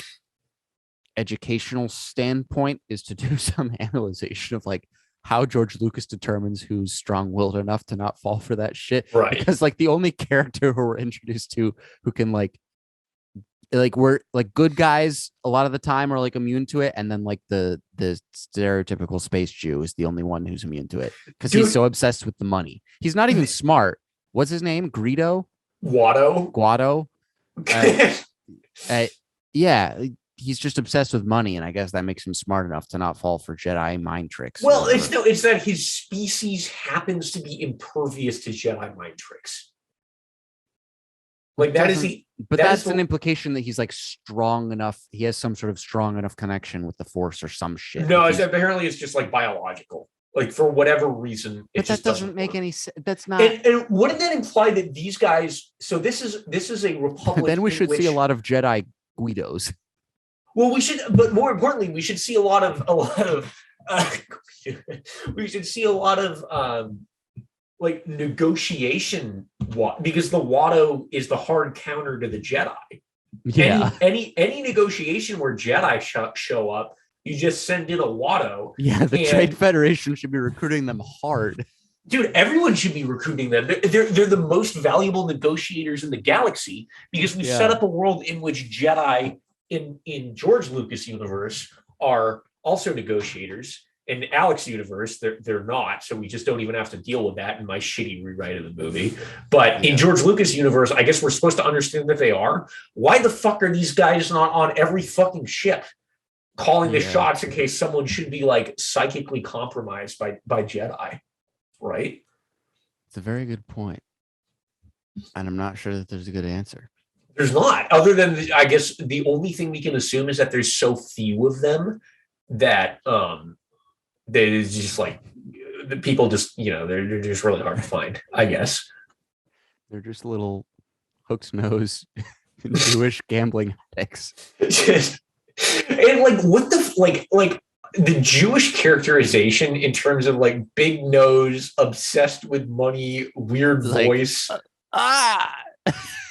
educational standpoint, is to do some analyzation of like how George Lucas determines who's strong-willed enough to not fall for that shit. Right. Because like the only character who we're introduced to who can like we're like good guys a lot of the time are like immune to it, and then like the stereotypical space Jew is the only one who's immune to it because he's so obsessed with the money. He's not even smart. What's his name? Guado. Yeah, he's just obsessed with money, and I guess that makes him smart enough to not fall for Jedi mind tricks. Well, it's that his species happens to be impervious to Jedi mind tricks. Like that's an implication that he's like strong enough. He has some sort of strong enough connection with the Force or some shit. No, apparently it's just like biological. Like for whatever reason, but that doesn't make any sense. That's not. And wouldn't that imply that these guys? So this is a republic. Then we should see a lot of Jedi Guidos. Well, we should, but more importantly, we should see a lot of uh, we should see a lot of like negotiation, because the Watto is the hard counter to the Jedi. Yeah. Any negotiation where Jedi show up, you just send in a Watto. Yeah, the Trade Federation should be recruiting them hard. Dude, everyone should be recruiting them. They're the most valuable negotiators in the galaxy, because we set up a world in which Jedi in George Lucas universe are also negotiators. In Alex universe, they're not, so we just don't even have to deal with that in my shitty rewrite of the movie. But in George Lucas universe, I guess we're supposed to understand that they are. Why the fuck are these guys not on every fucking ship calling the shots in case someone should be like psychically compromised by Jedi? Right? It's a very good point. And I'm not sure that there's a good answer. There's not, other than, I guess, the only thing we can assume is that there's so few of them that they just like, the people just, they're just really hard to find, I guess. They're just little hook's nose Jewish gambling addicts. And like, what the like the Jewish characterization in terms of like big nose, obsessed with money, weird voice.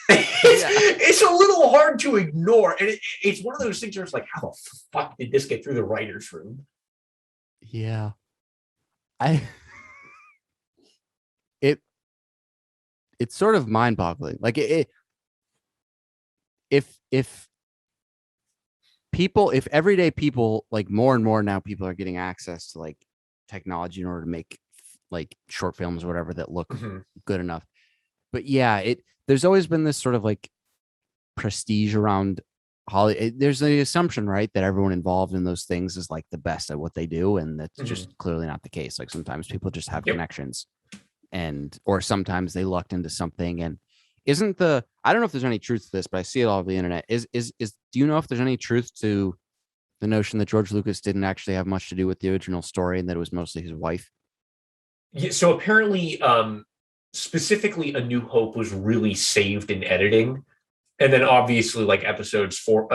It's a little hard to ignore. And it's one of those things where it's like, how the fuck did this get through the writer's room? Yeah. It's sort of mind-boggling. Like if everyday people, like more and more now, people are getting access to like technology in order to make like short films or whatever that look good enough. But yeah, there's always been this sort of like prestige around Hollywood. There's the assumption, right, that everyone involved in those things is like the best at what they do, and that's just clearly not the case. Like sometimes people just have connections, or sometimes they lucked into something. And I don't know if there's any truth to this, but I see it all over the internet. Do you know if there's any truth to the notion that George Lucas didn't actually have much to do with the original story and that it was mostly his wife? Yeah, so apparently, specifically, A New Hope was really saved in editing. And then obviously, like episodes 5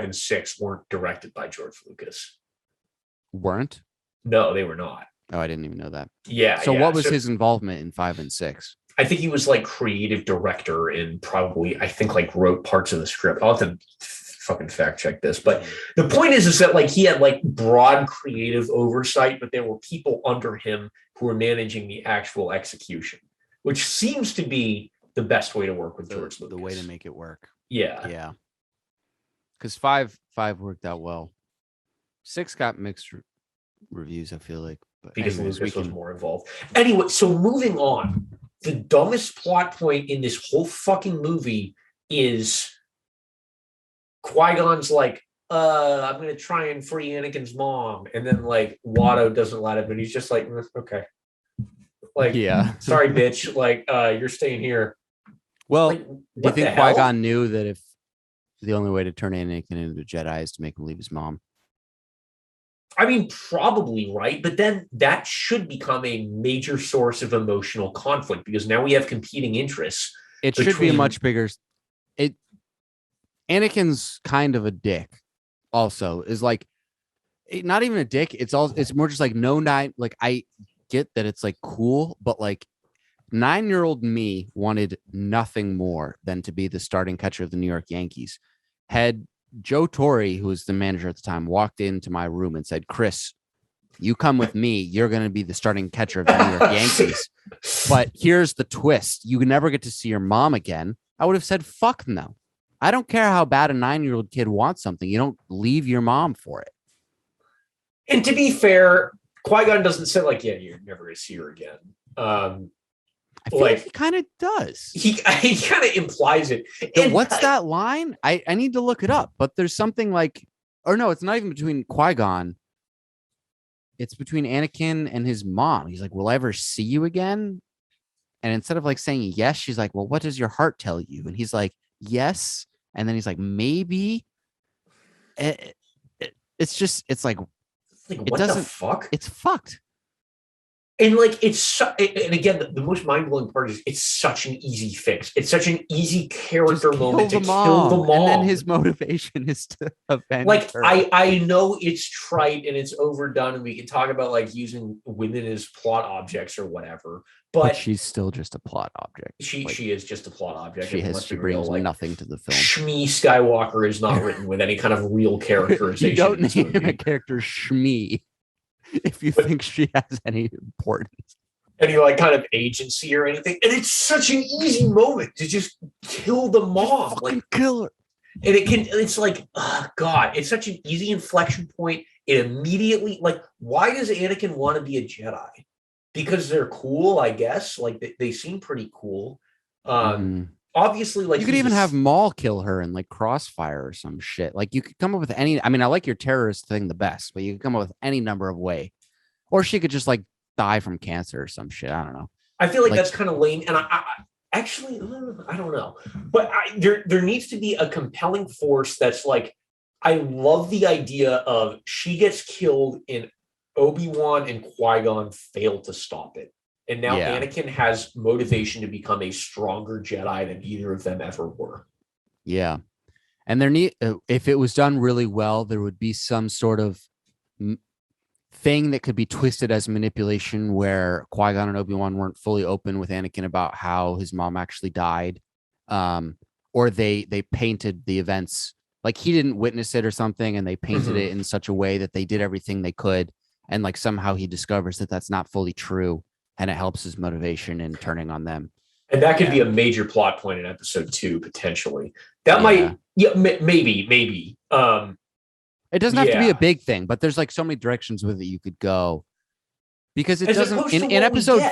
and 6 weren't directed by George Lucas. Weren't? No, they were not. Oh, I didn't even know that. Yeah. So what was his involvement in 5 and 6? I think he was like creative director and probably, I think, like wrote parts of the script. I'll have to fucking fact check this. But the point is that like he had like broad creative oversight, but there were people under him who were managing the actual execution, which seems to be the best way to work with George Lucas. The way to make it work. Yeah. Yeah. Because 5 worked out well. 6 got mixed reviews, I feel like. But because Lucas was more involved. Anyway, so moving on. The dumbest plot point in this whole fucking movie is Qui-Gon's like, I'm going to try and free Anakin's mom. And then like Watto doesn't let him. And he's just like, okay. Like, sorry, bitch. Like, you're staying here. Well, like, do you think Qui-Gon knew that if the only way to turn Anakin into a Jedi is to make him leave his mom? I mean, probably, right? But then that should become a major source of emotional conflict because now we have competing interests. It should be a much bigger... Anakin's kind of a dick also. Is like, not even a dick. It's more just like like I get that it's like cool, but like 9-year-old me wanted nothing more than to be the starting catcher of the New York Yankees. Had Joe Torre, who was the manager at the time, walked into my room and said, Chris, you come with me. You're going to be the starting catcher of the New York Yankees. But here's the twist. You never get to see your mom again. I would have said, fuck no. I don't care how bad a 9-year-old kid wants something. You don't leave your mom for it. And to be fair, Qui-Gon doesn't say like, yeah, you're never going to see her again. I feel like he kind of does. He kind of implies it. And what's that line? I need to look it up, but there's something like, or no, it's not even between Qui-Gon. It's between Anakin and his mom. He's like, will I ever see you again? And instead of like saying yes, she's like, well, what does your heart tell you? And he's like, yes. And then he's like, maybe. It's like, what the fuck? It's fucked. And like and again, the most mind-blowing part is it's such an easy fix. It's such an easy character moment to kill the mom. And then his motivation is to avenge like her. I know it's trite and it's overdone, and we can talk about like using women as plot objects or whatever. But she's still just a plot object. She is just a plot object. She brings nothing to the film. Shmi Skywalker is not written with any kind of real characterization. You don't name a character Shmi if you think she has any importance. Any like kind of agency or anything. And it's such an easy moment to just kill the mom. Like kill her. And it's like, oh God, it's such an easy inflection point. It immediately, like, why does Anakin want to be a Jedi? Because they're cool, I guess. Like they seem pretty cool. Obviously, like you could even have Maul kill her in like Crossfire or some shit. Like you could come up with any. I mean, I like your terrorist thing the best, but you could come up with any number of way. Or she could just like die from cancer or some shit. I don't know. I feel like that's kind of lame, and I actually I don't know, but there needs to be a compelling force that's like, I love the idea of she gets killed and Obi-Wan and Qui-Gon fail to stop it. And now Anakin has motivation to become a stronger Jedi than either of them ever were. Yeah. And if it was done really well, there would be some sort of thing that could be twisted as manipulation where Qui-Gon and Obi-Wan weren't fully open with Anakin about how his mom actually died. Or they painted the events like he didn't witness it or something, and they painted it in such a way that they did everything they could. And like somehow he discovers that that's not fully true. And it helps his motivation in turning on them. And that could be a major plot point in episode 2, potentially. That might, maybe. It doesn't have to be a big thing, but there's like so many directions with it you could go. Because it doesn't, in episode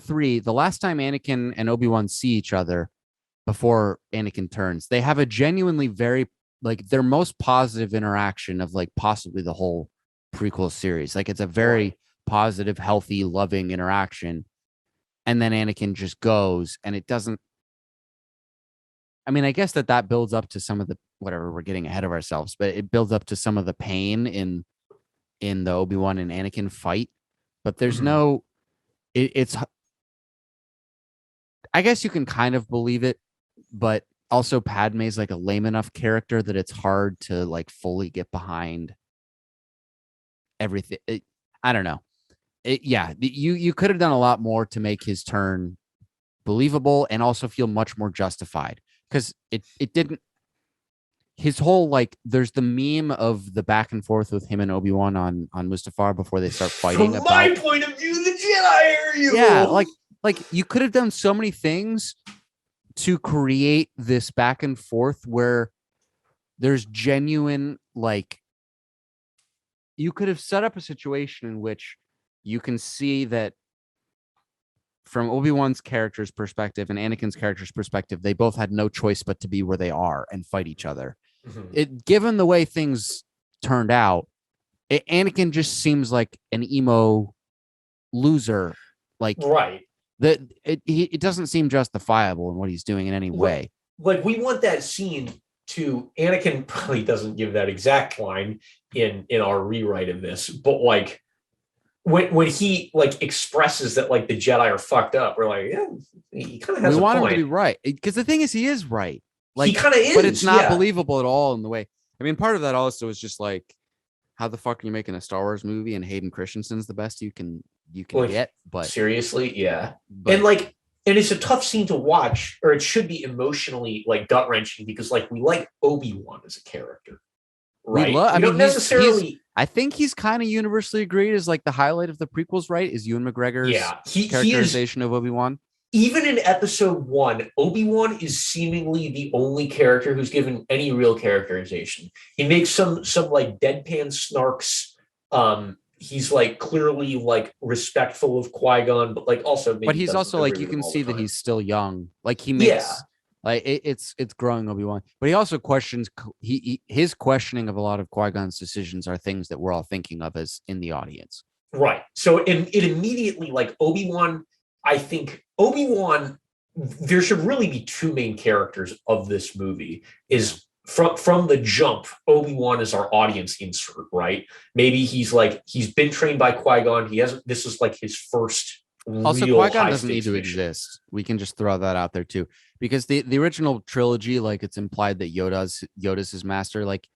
3, the last time Anakin and Obi-Wan see each other before Anakin turns, they have a genuinely very, like their most positive interaction of like possibly the whole prequel series. Like it's a very positive, healthy, loving interaction. And then Anakin just goes, and it doesn't. I mean, I guess that builds up to some of the whatever, we're getting ahead of ourselves, but it builds up to some of the pain in the Obi-Wan and Anakin fight. But there's no, it's. I guess you can kind of believe it, but also Padme is like a lame enough character that it's hard to like fully get behind everything. I don't know. You could have done a lot more to make his turn believable and also feel much more justified, because it didn't. His whole like, there's the meme of the back and forth with him and Obi-Wan on Mustafar before they start fighting. From my point of view, the Jedi are you. Yeah, like you could have done so many things to create this back and forth where there's genuine, like, you could have set up a situation in which you can see that from Obi-Wan's character's perspective and Anakin's character's perspective, they both had no choice but to be where they are and fight each other. Given the way things turned out, Anakin just seems like an emo loser. Like, it doesn't seem justifiable in what he's doing in any way. Like we want that scene to, Anakin probably doesn't give that exact line in our rewrite of this, but like, when he like expresses that like the Jedi are fucked up, we're like, yeah, he kind of has. We want him to be right, because the thing is, he is right. Like he kind of is, but it's not believable at all in the way. I mean, part of that also is just like, how the fuck are you making a Star Wars movie and Hayden Christensen's the best you can like, get? But seriously, yeah, and it's a tough scene to watch, or it should be emotionally like gut wrenching, because like we like Obi-Wan as a character. Right. I mean, necessarily. I think he's kind of universally agreed as like the highlight of the prequels, right? Is Ewan McGregor's characterization of Obi-Wan. Even in episode 1, Obi-Wan is seemingly the only character who's given any real characterization. He makes some like deadpan snarks. He's like clearly like respectful of Qui-Gon, but like also. But he's also like, you can see that he's still young. Like he makes. Like it's growing Obi-Wan, but he also questions. His questioning of a lot of Qui-Gon's decisions are things that we're all thinking of as in the audience. Right. So it immediately, like Obi-Wan, I think Obi-Wan, there should really be 2 main characters of this movie. Is from the jump, Obi-Wan is our audience insert, right? Maybe he's been trained by Qui-Gon. This is like his first Also, real Qui-Gon doesn't need to mission. exist. We can just throw that out there too, because the original trilogy, like, it's implied that Yoda's his master. Like,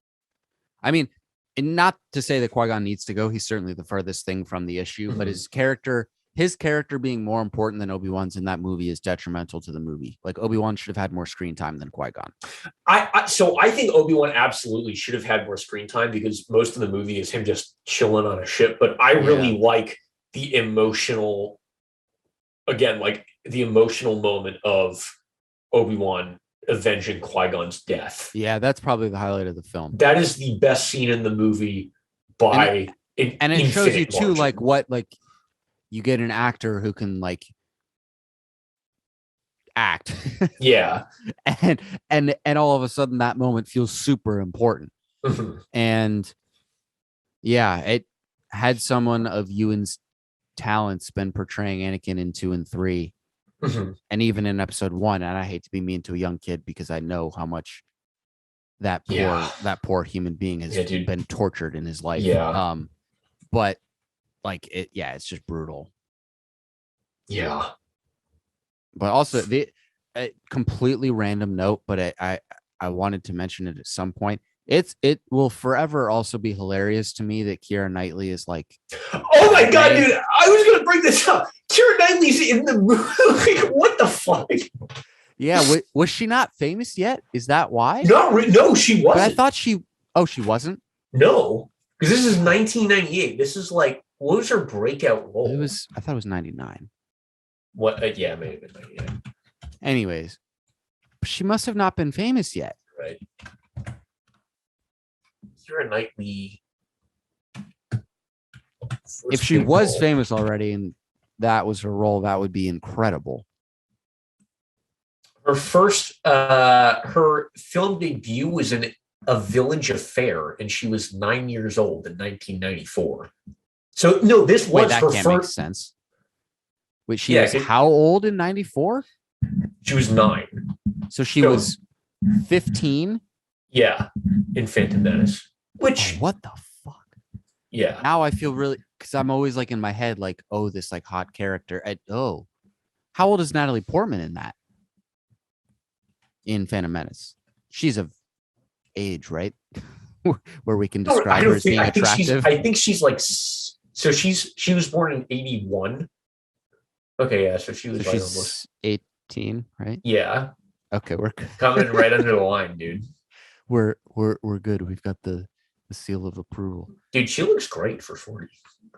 I mean, and not to say that Qui-Gon needs to go. He's certainly the furthest thing from the issue, but his character being more important than Obi-Wan's in that movie is detrimental to the movie. Like, Obi-Wan should have had more screen time than Qui-Gon. So I think Obi-Wan absolutely should have had more screen time, because most of the movie is him just chilling on a ship. But I really like the emotional, again, like the emotional moment of Obi-Wan avenging Qui-Gon's death. Yeah, that's probably the highlight of the film. That is the best scene in the movie by and it shows you too, like, what, like, you get an actor who can, like, act. Yeah. and all of a sudden that moment feels super important. And yeah, it had someone of Ewan's talents been portraying Anakin in 2 and 3, and even in episode 1. And I hate to be mean to a young kid, because I know how much that poor human being has been tortured in his life. But like, it's just brutal. Yeah. But also, the completely random note, but I wanted to mention it at some point. It will forever also be hilarious to me that Keira Knightley is like, oh my god, dude! I was gonna bring this up. Keira Knightley's in the movie. Like, what the fuck? Yeah, was she not famous yet? Is that why? No, she wasn't. But I thought she wasn't. No, because this is 1998. This is like, what was her breakout role? I thought it was 99. What? Yeah, maybe 99. Anyways, she must have not been famous yet. Right. Keira Knightley. If she was famous already and that was her role, that would be incredible. Her first, her film debut was in A Village Affair, and she was 9 years old in 1994. So no, this was that her can't first. Make sense. Wait, she was how old in 94? She was 9. So she was 15. Yeah, in Phantom Menace. Which what the fuck? Yeah. Now I feel really, because I'm always like in my head, like, oh, this like hot character. How old is Natalie Portman in that? In Phantom Menace, she's of age, right? Where we can describe her as being attractive. I think she's like, so she was born in 81. Okay, yeah, so she was like almost 18, right? Yeah. Okay, we're coming right under the line, dude. We're good. We've got the seal of approval. Dude, she looks great for 40.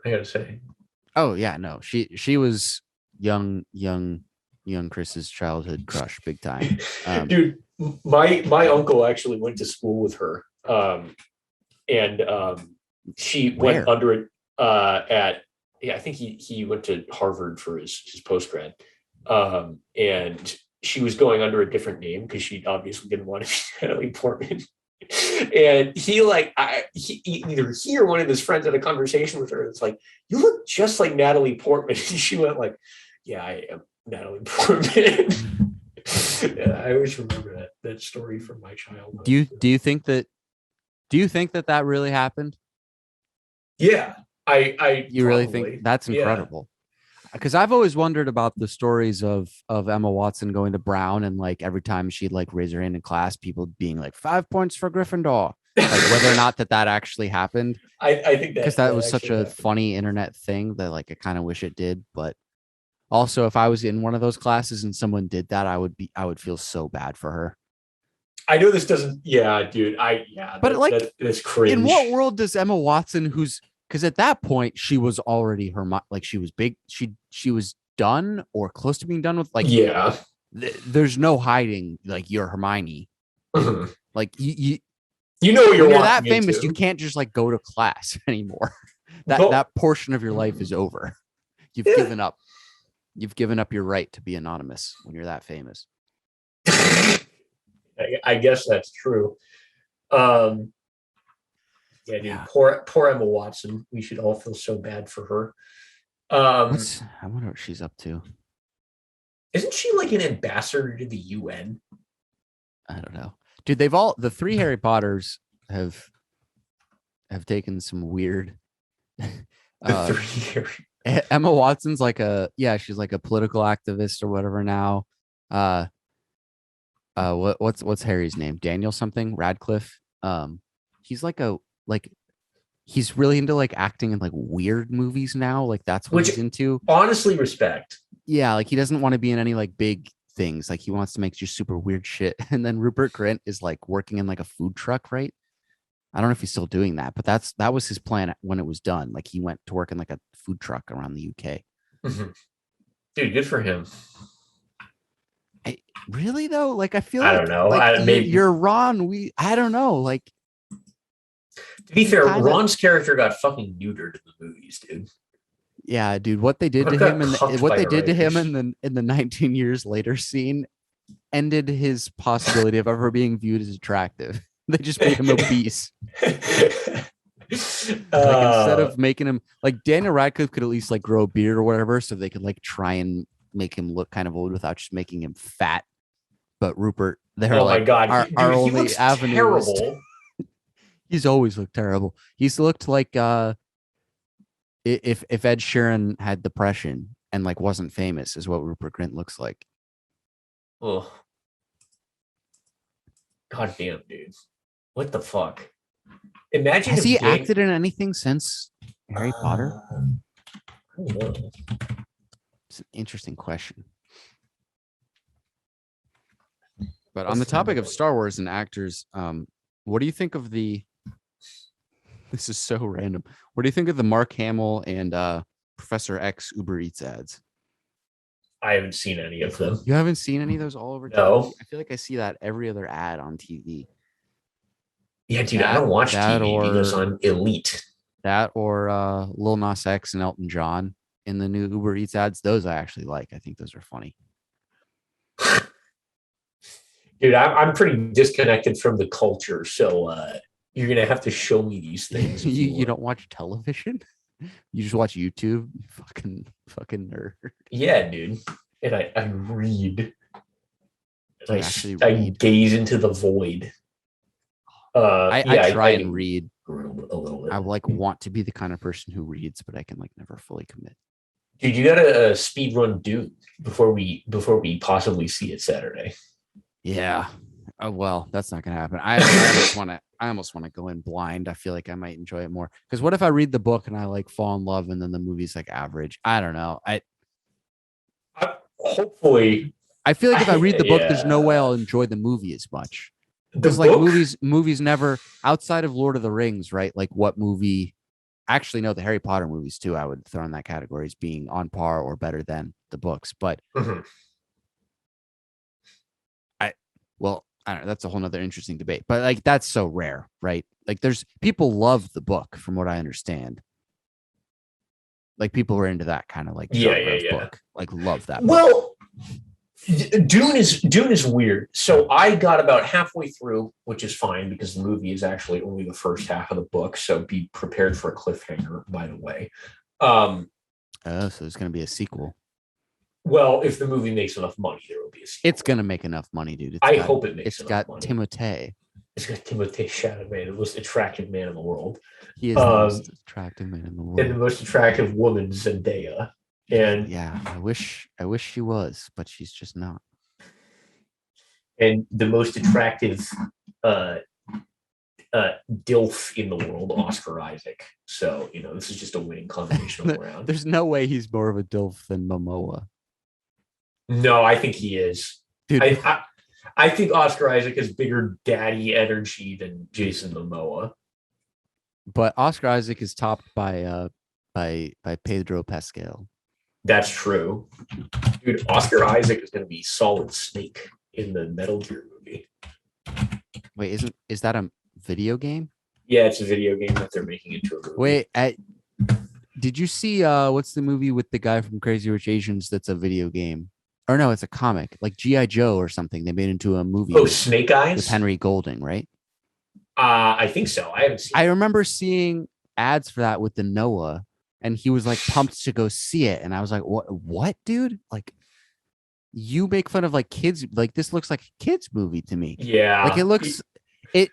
I gotta say. Oh yeah, no, she was young Chris's childhood crush, big time. Dude, my uncle actually went to school with her, and she went under it at. Yeah, I think he went to Harvard for his postgrad, and she was going under a different name because she obviously didn't want to be Natalie Portman. And either he or one of his friends had a conversation with her. It's like, you look just like Natalie Portman. And she went like, yeah, I am Natalie Portman. Yeah, I always remember that story from my childhood. Do you think that really happened? Yeah, I you really think that's incredible? Because I've always wondered about the stories of Emma Watson going to Brown, and like every time she'd like raise her hand in class, people being like 5 points for Gryffindor, like whether or not that actually happened. I think that because that was such a funny internet thing that like I kind of wish it did. But also, if I was in one of those classes and someone did that, I would feel so bad for her. I know this doesn't. Yeah, dude. But that's cringe. In what world does Emma Watson, because at that point she was already like she was big. She was done or close to being done with. Like, yeah, there's no hiding. Like, you're Hermione. Like you know what you're that famous. Into. You can't just like go to class anymore. That portion of your life is over. You've given up. You've given up your right to be anonymous when you're that famous. I guess that's true. Yeah, dude. Yeah. Poor Emma Watson. We should all feel so bad for her. I wonder what she's up to. Isn't she like an ambassador to the UN? I don't know. Dude, the three Harry Potters have taken some weird. The three. Emma Watson's like she's like a political activist or whatever now. What's Harry's name? Daniel something Radcliffe. He's he's really into like acting in like weird movies now. Like that's what he's into. Honestly, respect. Yeah, like he doesn't want to be in any like big things. Like he wants to make just super weird shit. And then Rupert Grint is like working in like a food truck, right? I don't know if he's still doing that, but that was his plan when it was done. Like he went to work in like a food truck around the UK. Mm-hmm. Dude, good for him. Really though? Like I feel I don't know. You're Ron. I don't know. Like to be fair, Ron's character got fucking neutered in the movies, dude. Yeah, dude. What they did to him in the 19 years later scene ended his possibility of ever being viewed as attractive. They just made him obese. Like instead of making him like Daniel Radcliffe could at least like grow a beard or whatever, so they could like try and make him look kind of old without just making him fat. But Rupert, they're like, my God, our only avenue. Terrible. He's always looked terrible. He's looked like if Ed Sheeran had depression and like wasn't famous, is what Rupert Grint looks like. Oh, God damn, dude. What the fuck? Imagine has he acted in anything since Harry Potter? I don't know. It's an interesting question. But on the topic of Star Wars and actors, what do you think of the? This is so random. What do you think of the Mark Hamill and Professor X Uber Eats ads? I haven't seen any of them. You haven't seen any of those all over TV? No. I feel like I see that every other ad on TV. Yeah, dude, I don't watch TV because I'm elite. That or Lil Nas X and Elton John in the new Uber Eats ads. Those I actually like. I think those are funny. Dude, I'm pretty disconnected from the culture, so you're gonna have to show me these things. you don't watch television? You just watch YouTube? You fucking nerd. Yeah, dude. And I read. And I gaze into the void. I try and read a little bit. I like want to be the kind of person who reads, but I can like never fully commit. Dude, you gotta speed run Dune before we possibly see it Saturday. Yeah. Oh well, that's not gonna happen. I almost want to go in blind. I feel like I might enjoy it more. Because what if I read the book and I like fall in love and then the movie's like average? I don't know. Hopefully. I feel like if I read the book, there's no way I'll enjoy the movie as much. Because like movies never outside of Lord of the Rings, right? Like what movie? Actually, no, the Harry Potter movies too. I would throw in that category as being on par or better than the books. But I don't know. That's a whole nother interesting debate. But like that's so rare, right? Like there's people love the book, from what I understand. Like people are into that kind of like book, like love that. Well, Dune is weird. So I got about halfway through, which is fine because the movie is actually only the first half of the book. So be prepared for a cliffhanger, by the way. So there's going to be a sequel. Well, if the movie makes enough money, there will be a sequel. It's going to make enough money, dude. I hope it makes enough money. Timothée. It's got Timothée Chalamet, the most attractive man in the world. He is the most attractive man in the world. And the most attractive woman, Zendaya. And yeah, I wish she was, but she's just not. And the most attractive DILF in the world, Oscar Isaac. So, this is just a winning combination all around. There's no way he's more of a DILF than Momoa. No, I think he is. Dude. I think Oscar Isaac has bigger daddy energy than Jason Momoa. But Oscar Isaac is topped by Pedro Pascal. That's true. Dude, Oscar Isaac is going to be Solid Snake in the Metal Gear movie. Wait, is that a video game? Yeah, it's a video game that they're making into a movie. Wait, did you see what's the movie with the guy from Crazy Rich Asians that's a video game? Or no, it's a comic, like G.I. Joe or something. They made into a movie. Oh, Snake Eyes? With Henry Golding, right? I think so. I haven't seen it. I remember seeing ads for that with the Noah, and he was like pumped to go see it. And I was like, what dude? Like, you make fun of like kids. Like this looks like a kids movie to me. Like Yeah. it looks.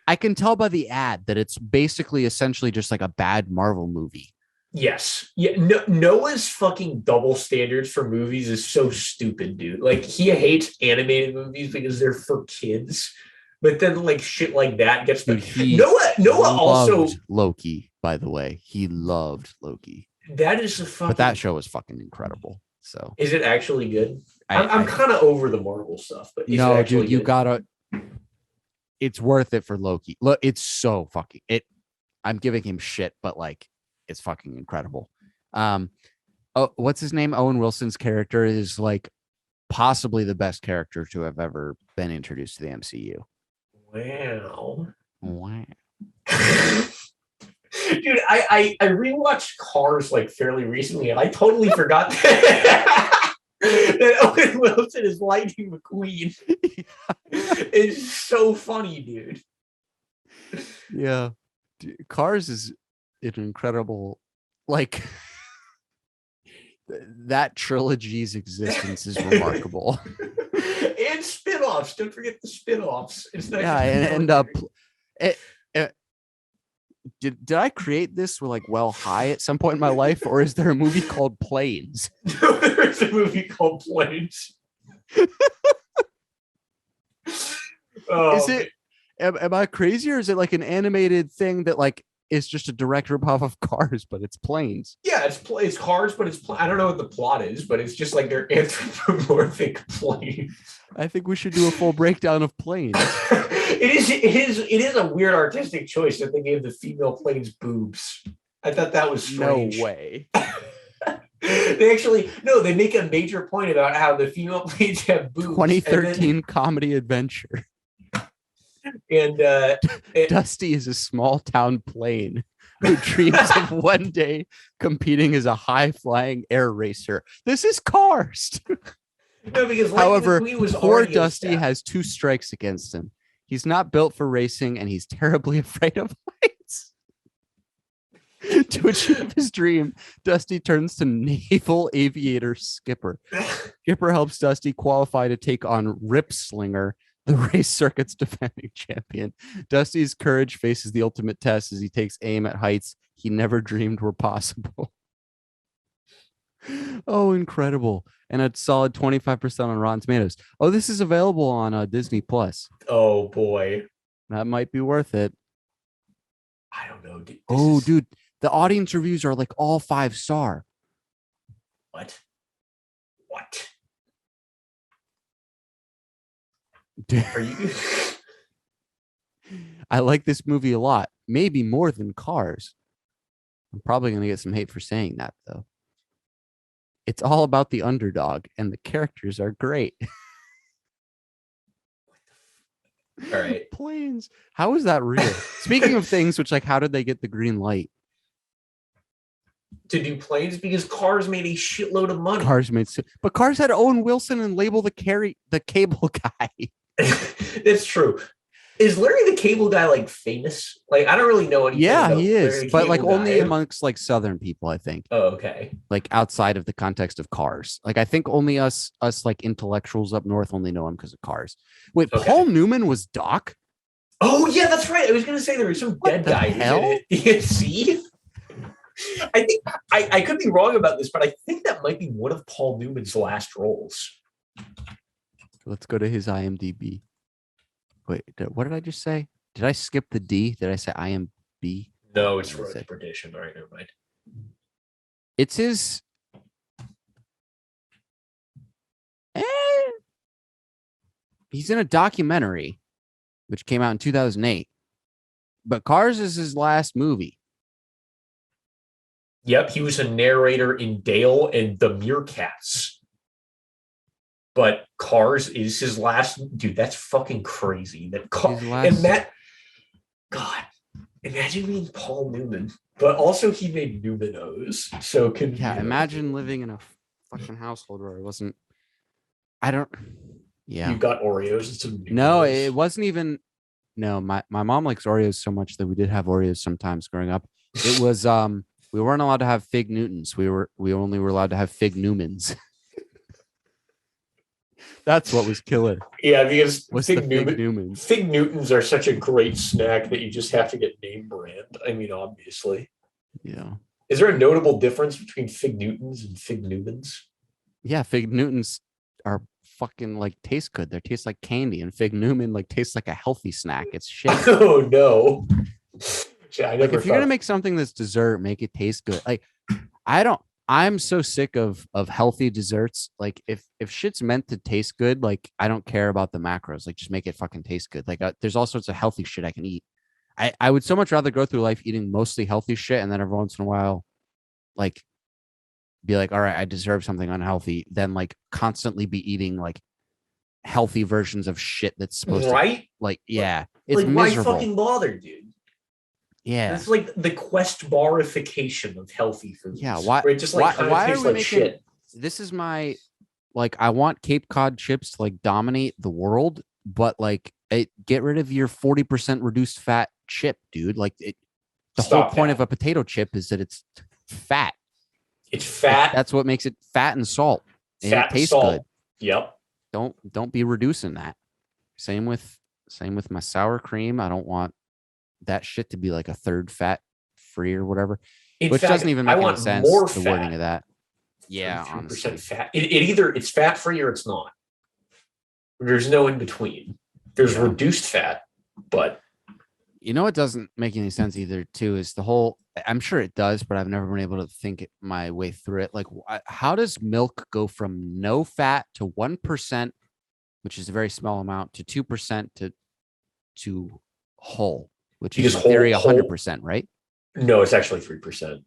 I can tell by the ad that it's basically essentially just like a bad Marvel movie. Yes. Yeah. Noah's fucking double standards for movies is so stupid, dude. Like he hates animated movies because they're for kids. But then like shit like that gets Dude, he Noah also loved Loki, by the way. He loved Loki. that is a fucking But that show was fucking incredible. So is it actually good? I I'm kind of over the Marvel stuff, but is it no, actually dude, you good? gotta it's worth it for Loki. Look, it's so fucking it. I'm giving him shit, but like it's fucking incredible. Oh, what's his name? Owen Wilson's character is like possibly the best character to have ever been introduced to the MCU. Wow. Wow. Dude, I rewatched Cars like fairly recently, and I totally forgot that, that Owen Wilson is Lightning McQueen. It's so funny, dude. Yeah. Dude, Cars is an incredible, like that trilogy's existence is remarkable. And spin-offs. Don't forget the spin-offs. It's nice. Yeah, did I create this with like Well High at some point in my life, or is there a movie called Planes? No, there's a movie called Planes. Is it? Am I crazy, or is it like an animated thing that like is just a direct ripoff of Cars, but it's planes? Yeah, it's Cars, but I don't know what the plot is, but it's just like they're anthropomorphic planes. I think we should do a full breakdown of Planes. It is a weird artistic choice that they gave the female planes boobs. I thought that was strange. No way. They make a major point about how the female planes have boobs. 2013 comedy adventure. And Dusty is a small town plane who dreams of one day competing as a high flying air racer. This is Cars. No, because however, poor Dusty has two strikes against him. He's not built for racing, and he's terribly afraid of heights. To achieve his dream, Dusty turns to naval aviator Skipper. Skipper helps Dusty qualify to take on Rip Slinger, the race circuit's defending champion. Dusty's courage faces the ultimate test as he takes aim at heights he never dreamed were possible. Oh, incredible. And a solid 25% on Rotten Tomatoes. Oh, this is available on Disney Plus. Oh, boy. That might be worth it. I don't know. Dude, the audience reviews are like all 5-star. What? Are you? I like this movie a lot, maybe more than Cars. I'm probably going to get some hate for saying that, though. It's all about the underdog, and the characters are great. All right. Planes. How is that real? Speaking of things which, like, how did they get the green light? To do Planes? Because Cars made a shitload of money. But Cars had Owen Wilson and Label the Cable Guy. That's true. Is Larry the Cable Guy like famous? Like I don't really know anything. Yeah, about he is, but like only Guy. amongst like Southern people, I think. Oh, okay. Like outside of the context of Cars. Like I think only us like intellectuals up north only know him because of Cars. Wait, okay. Paul Newman was Doc? Oh yeah, that's right. I was gonna say there was some dead guy. Hell? See? I think I could be wrong about this, but I think that might be one of Paul Newman's last roles. Let's go to his IMDb. Wait, what did I just say? Did I skip the D? Did I say IMB? No, it's Road to Perdition. All right, never mind. It's his. He's in a documentary, which came out in 2008. But Cars is his last movie. Yep, he was a narrator in Dale and the Meerkats. But Cars is his last. Dude, that's fucking crazy. God, imagine being Paul Newman, but also he made Numenos. So imagine living in a fucking household where it wasn't. You got Oreos and some Numenos. No, it wasn't even. No, my mom likes Oreos so much that we did have Oreos sometimes growing up. It was we weren't allowed to have Fig Newtons. We only were allowed to have Fig Newmans. That's what was killer. Yeah, because What's the Fig Newmans? Fig Newtons are such a great snack that you just have to get name brand. I mean, obviously. Yeah. Is there a notable difference between Fig Newtons and Fig Newmans? Yeah, Fig Newtons are fucking like taste good. They taste like candy, and Fig Newman like tastes like a healthy snack. It's shit. Oh no. Yeah, like if you're gonna make something that's dessert, make it taste good. Like I'm so sick of healthy desserts. Like if shit's meant to taste good, like I don't care about the macros. Like just make it fucking taste good. Like there's all sorts of healthy shit I can eat. I would so much rather go through life eating mostly healthy shit and then every once in a while, like be like, all right, I deserve something unhealthy, than like constantly be eating like healthy versions of shit that's supposed to, like, yeah, it's like, miserable. Why fucking bother, dude? Yeah, it's like the quest barification of healthy foods. Yeah, why? Where it just like why tastes are we like making? shit. This is my like. I want Cape Cod chips to like dominate the world, but like, get rid of your 40% reduced fat chip, dude. Like, the whole point of a potato chip is that it's fat. It's fat. That's what makes it fat and salt. And fat it tastes and salt. good. Yep. Don't be reducing that. Same with my sour cream. I don't want that shit to be like a third fat free or whatever. Which doesn't even make any sense. The wording of that. Yeah, honestly. Fat. It's fat free or it's not. There's no in between. There's reduced fat, but you know what doesn't make any sense either too is the whole, I'm sure it does, but I've never been able to think my way through it. Like, how does milk go from no fat to 1%, which is a very small amount, to 2% to whole, which is in theory 100%, right? No, it's actually 3%.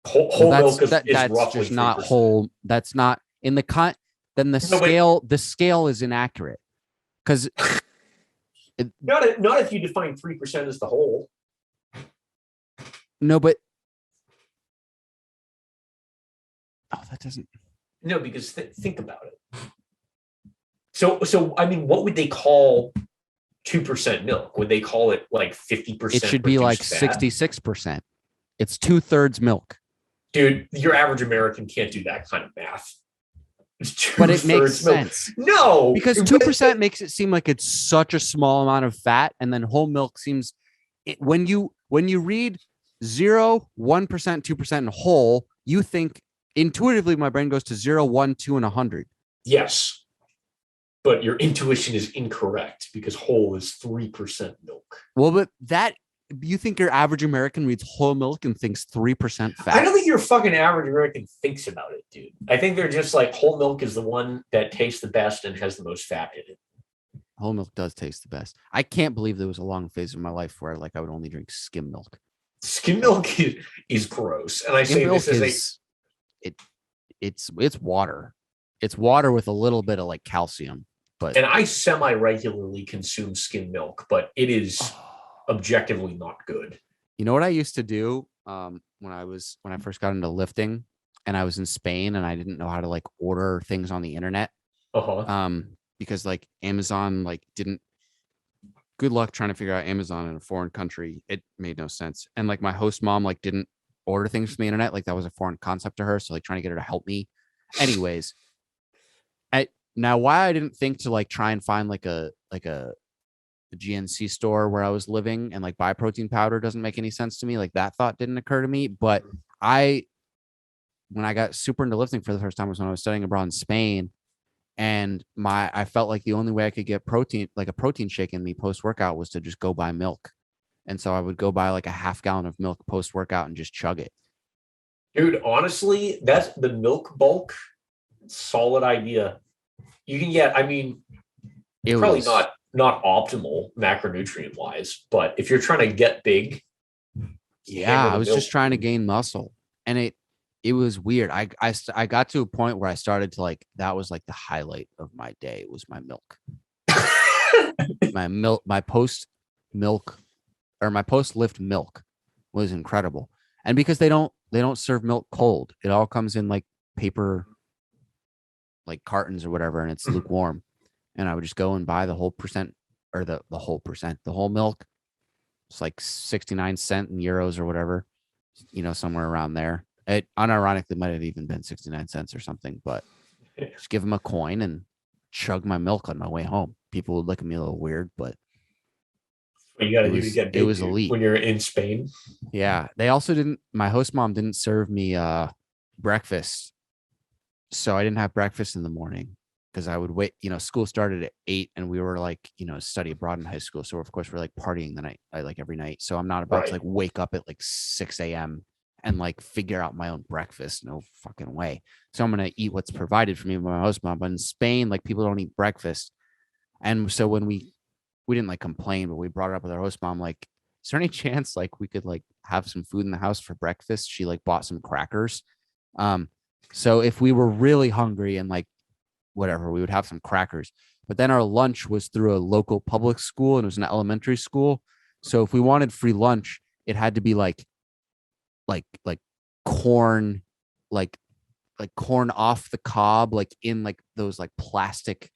Whole milk is roughly just 3%. Not whole. That's not in the then the scale. The scale is inaccurate because not if you define 3% as the whole. No, but that doesn't. No, because think about it. So I mean, what would they call 2% milk? Would they call it like 50%? It should be like 66%. It's 2/3 milk. Dude, your average American can't do that kind of math. But it makes sense. No, because 2% makes it seem like it's such a small amount of fat, and then whole milk seems. When you read 0, 1%, 2%, and whole, you think intuitively. My brain goes to 0, 1, 2, and 100. Yes, but your intuition is incorrect because whole is 3% milk. Well, but that. You think your average American reads whole milk and thinks 3% fat? I don't think your fucking average American thinks about it, dude. I think they're just like, whole milk is the one that tastes the best and has the most fat in it. Whole milk does taste the best. I can't believe there was a long phase of my life where I would only drink skim milk. Skim milk is gross, and I say this is it's water. It's water with a little bit of like calcium, but and I semi-regularly consume skim milk, but it is objectively not good. You know what I used to do when I first got into lifting and I was in Spain and I didn't know how to like order things on the internet. Because like Amazon didn't. Good luck trying to figure out Amazon in a foreign country. It made no sense. And like my host mom didn't order things from the internet. Like that was a foreign concept to her. So like trying to get her to help me. Anyways, now why I didn't think to like try and find like a GNC store where I was living and like buy protein powder doesn't make any sense to me. Like that thought didn't occur to me. But when I got super into lifting for the first time was when I was studying abroad in Spain, and I felt like the only way I could get protein, like a protein shake in me post workout, was to just go buy milk. And so I would go buy like a half gallon of milk post workout and just chug it. Dude, honestly, that's the milk bulk. Solid idea. You can get, I mean, probably not optimal macronutrient wise, but if you're trying to get big. Yeah, I was just trying to gain muscle, and it was weird. I got to a point where I started to like, that was like the highlight of my day was my milk. my post lift milk was incredible. And because they don't serve milk cold, it all comes in like paper, like cartons or whatever, and it's lukewarm. And I would just go and buy the whole percent, or the whole milk. It's like 69 cents in euros or whatever, somewhere around there. It unironically might have even been 69 cents or something, but just give them a coin and chug my milk on my way home. People would look at me a little weird, but what you got to do to get big, it was elite when you're in Spain. Yeah, they also didn't. My host mom didn't serve me breakfast, so I didn't have breakfast in the morning because I would wait. School started at 8, and we were like, study abroad in high school. So of course we're like partying the night, like every night. So I'm not about to like wake up at like 6 a.m. and like figure out my own breakfast. No fucking way. So I'm gonna eat what's provided for me by my host mom. But in Spain, like people don't eat breakfast, and so when we didn't like complain, but we brought it up with our host mom, like, is there any chance like we could like have some food in the house for breakfast? She like bought some crackers. So if we were really hungry and like whatever, we would have some crackers. But then our lunch was through a local public school, and it was an elementary school. So if we wanted free lunch, it had to be like corn, like corn off the cob, like in like those like plastic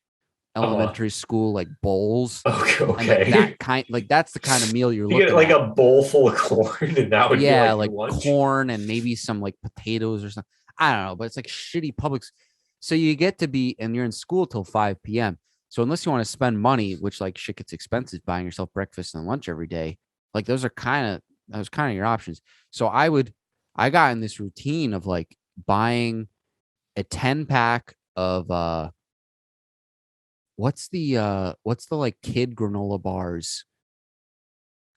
elementary school like bowls. Okay. And that's the kind of meal you're looking get like at. a bowl full of corn, and that would be like corn and maybe some like potatoes or something. I don't know, but it's like shitty public. So you get to be, and you're in school till 5 p.m. So unless you want to spend money, which like shit gets expensive, buying yourself breakfast and lunch every day, like those are kind of your options. So I got in this routine of like buying a 10-pack of what's the like kid granola bars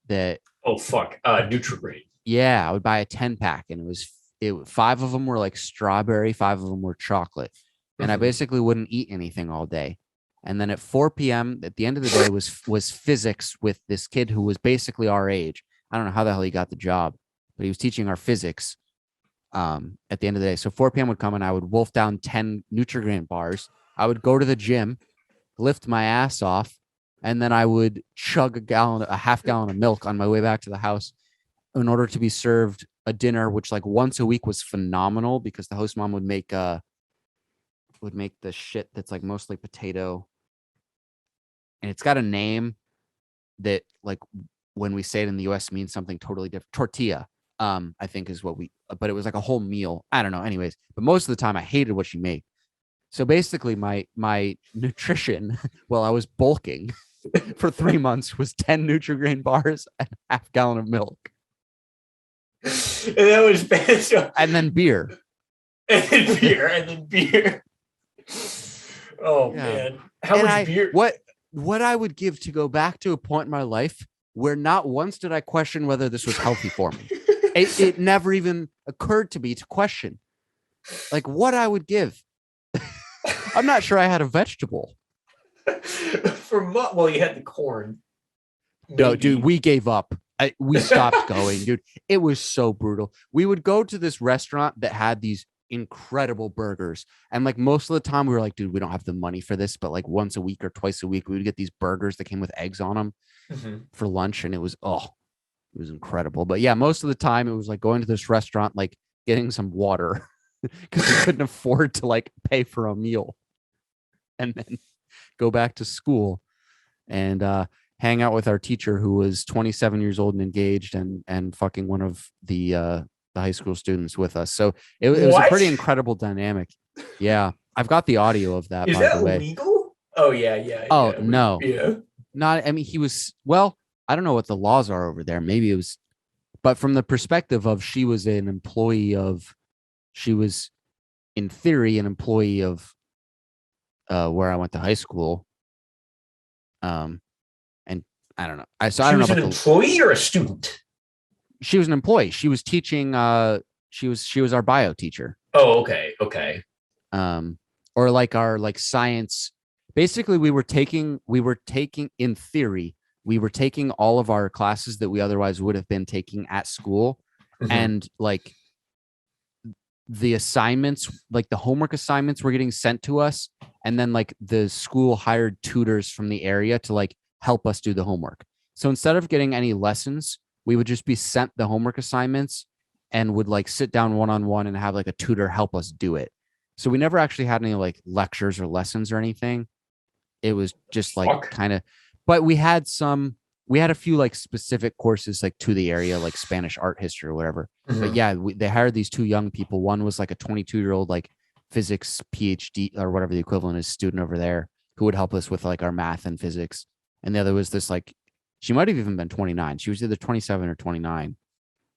that Nutri-Grain. Yeah, I would buy a 10-pack, and it 5 of them were like strawberry, 5 of them were chocolate. And I basically wouldn't eat anything all day. And then at 4 p.m. at the end of the day was physics with this kid who was basically our age. I don't know how the hell he got the job, but he was teaching our physics at the end of the day. So 4 p.m. would come, and I would wolf down 10 Nutri-Grain bars. I would go to the gym, lift my ass off, and then I would chug a half gallon of milk on my way back to the house in order to be served a dinner, which like once a week was phenomenal because the host mom would make the shit that's like mostly potato, and it's got a name that like when we say it in the US means something totally different. Tortilla, I think is what but it was like a whole meal. I don't know. Anyways, but most of the time I hated what she made. So basically my nutrition while I was bulking for 3 months was 10 Nutri-Grain bars and a half gallon of milk. And that was bad. And then beer. And then beer. Oh yeah. Man. How much beer? What I would give to go back to a point in my life where not once did I question whether this was healthy for me. It never even occurred to me to question like what I would give. I'm not sure I had a vegetable. You had the corn. Maybe. No, dude, we gave up. We stopped going, dude. It was so brutal. We would go to this restaurant that had these incredible burgers, and like most of the time we were like, dude, we don't have the money for this, but like once a week or twice a week we would get these burgers that came with eggs on them for lunch, and it was incredible. But yeah, most of the time it was like going to this restaurant, like getting some water because we couldn't afford to like pay for a meal, and then go back to school and hang out with our teacher who was 27 years old and engaged and fucking one of the high school students with us. So it was a pretty incredible dynamic. Yeah. I've got the audio of that, by the way. Is that legal? Oh, yeah. Oh, yeah. No. Yeah. Not, I mean, I don't know what the laws are over there. Maybe it was, but from the perspective of she was in theory an employee of where I went to high school. And I don't know. I don't know. She was an employee or a student? She was an employee. She was teaching. She was our bio teacher. Oh, okay. Or like our like science. Basically, we were taking in theory. We were taking all of our classes that we otherwise would have been taking at school, and like the assignments, like the homework assignments were getting sent to us. And then like the school hired tutors from the area to like help us do the homework. So instead of getting any lessons, we would just be sent the homework assignments and would like sit down one-on-one and have like a tutor help us do it. So we never actually had any like lectures or lessons or anything. It was just like kind of, but we had a few like specific courses like to the area, like Spanish art history or whatever. But yeah, they hired these 2 young people. One was like a 22-year-old like physics PhD or whatever the equivalent is student over there who would help us with like our math and physics. And the other was this like, she might have even been 29. She was either 27 or 29.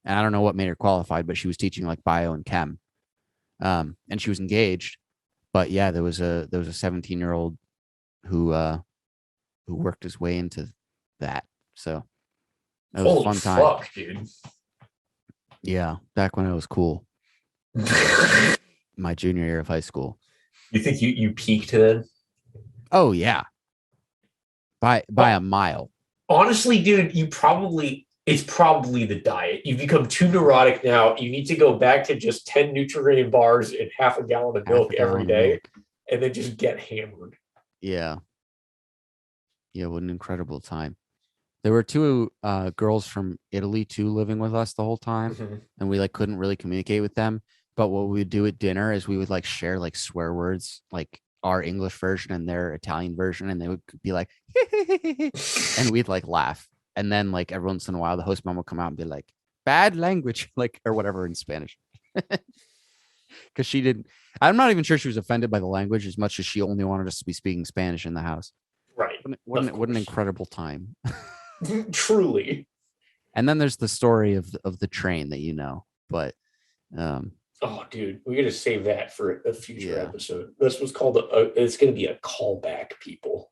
And I don't know what made her qualified, but she was teaching like bio and chem. And she was engaged. But yeah, there was a 17-year-old who worked his way into that. So it was a fun time. Fuck, dude. Yeah, back when it was cool. My junior year of high school. You think you peaked then? Oh yeah. By a mile. Honestly, dude, it's probably the diet. You've become too neurotic now. You need to go back to just 10 Nutrigrain bars and half a gallon of milk every day, and then just get hammered. Yeah. Yeah, what an incredible time. There were two girls from Italy too living with us the whole time, and we like couldn't really communicate with them. But what we would do at dinner is we would like share like swear words, like our English version and their Italian version, and they would be like, and we'd like laugh. And then like every once in a while, the host mom would come out and be like, bad language, like, or whatever in Spanish. Because she didn't, I'm not even sure she was offended by the language as much as she only wanted us to be speaking Spanish in the house. Right. What an incredible time. Truly. And then there's the story of the train that you know, but oh, dude, we got to save that for a future episode. This was called it's going to be a callback, people.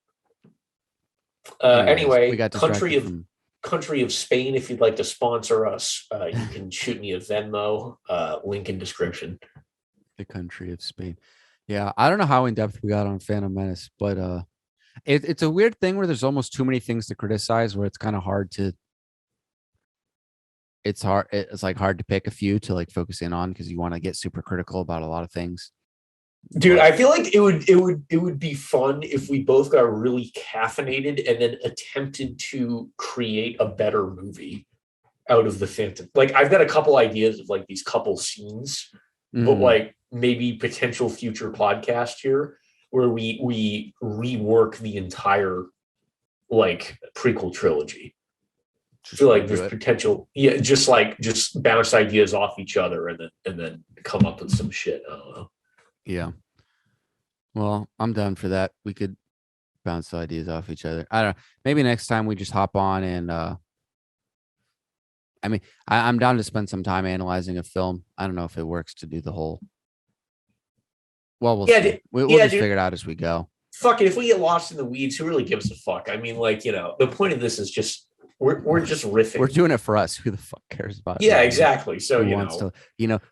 Anyway, we got country of Spain. If you'd like to sponsor us, you can shoot me a Venmo. Link in description. The country of Spain. Yeah, I don't know how in depth we got on Phantom Menace, but it's a weird thing where there's almost too many things to criticize. Where it's kind of hard to. It's like hard to pick a few to like focus in on because you want to get super critical about a lot of things. Dude, I feel like it would be fun if we both got really caffeinated and then attempted to create a better movie out of the Phantom. Like I've got a couple ideas of like these couple scenes, but like maybe potential future podcast here where we rework the entire like prequel trilogy. I feel like there's potential. Yeah, just bounce ideas off each other and then come up with some shit. I don't know. Yeah. Well, I'm down for that. We could bounce ideas off each other. I don't know. Maybe next time we just hop on and I mean, I'm down to spend some time analyzing a film. I don't know if it works to do the whole. Well, we'll see. We'll just figure it out as we go. Fuck it. If we get lost in the weeds, who really gives a fuck? I mean, like, the point of this is just we're just riffing. We're doing it for us. Who the fuck cares about it? Yeah, exactly. So who wants to,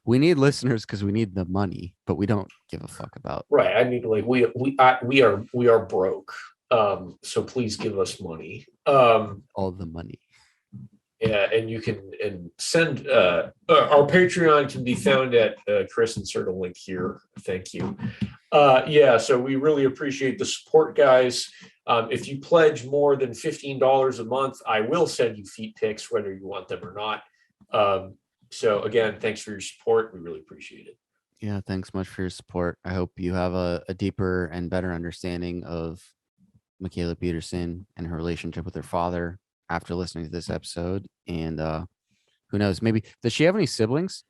we need listeners because we need the money, but we don't give a fuck about. Right. I mean, like we are broke. So please give us money. All the money. Yeah, and you can send our Patreon can be found at Chris, insert a link here. Thank you. So we really appreciate the support, guys. If you pledge more than $15 a month, I will send you feet pics, whether you want them or not. So again, thanks for your support. We really appreciate it. Yeah, thanks much for your support. I hope you have a deeper and better understanding of Michaela Peterson and her relationship with her father after listening to this episode. And who knows, maybe does she have any siblings?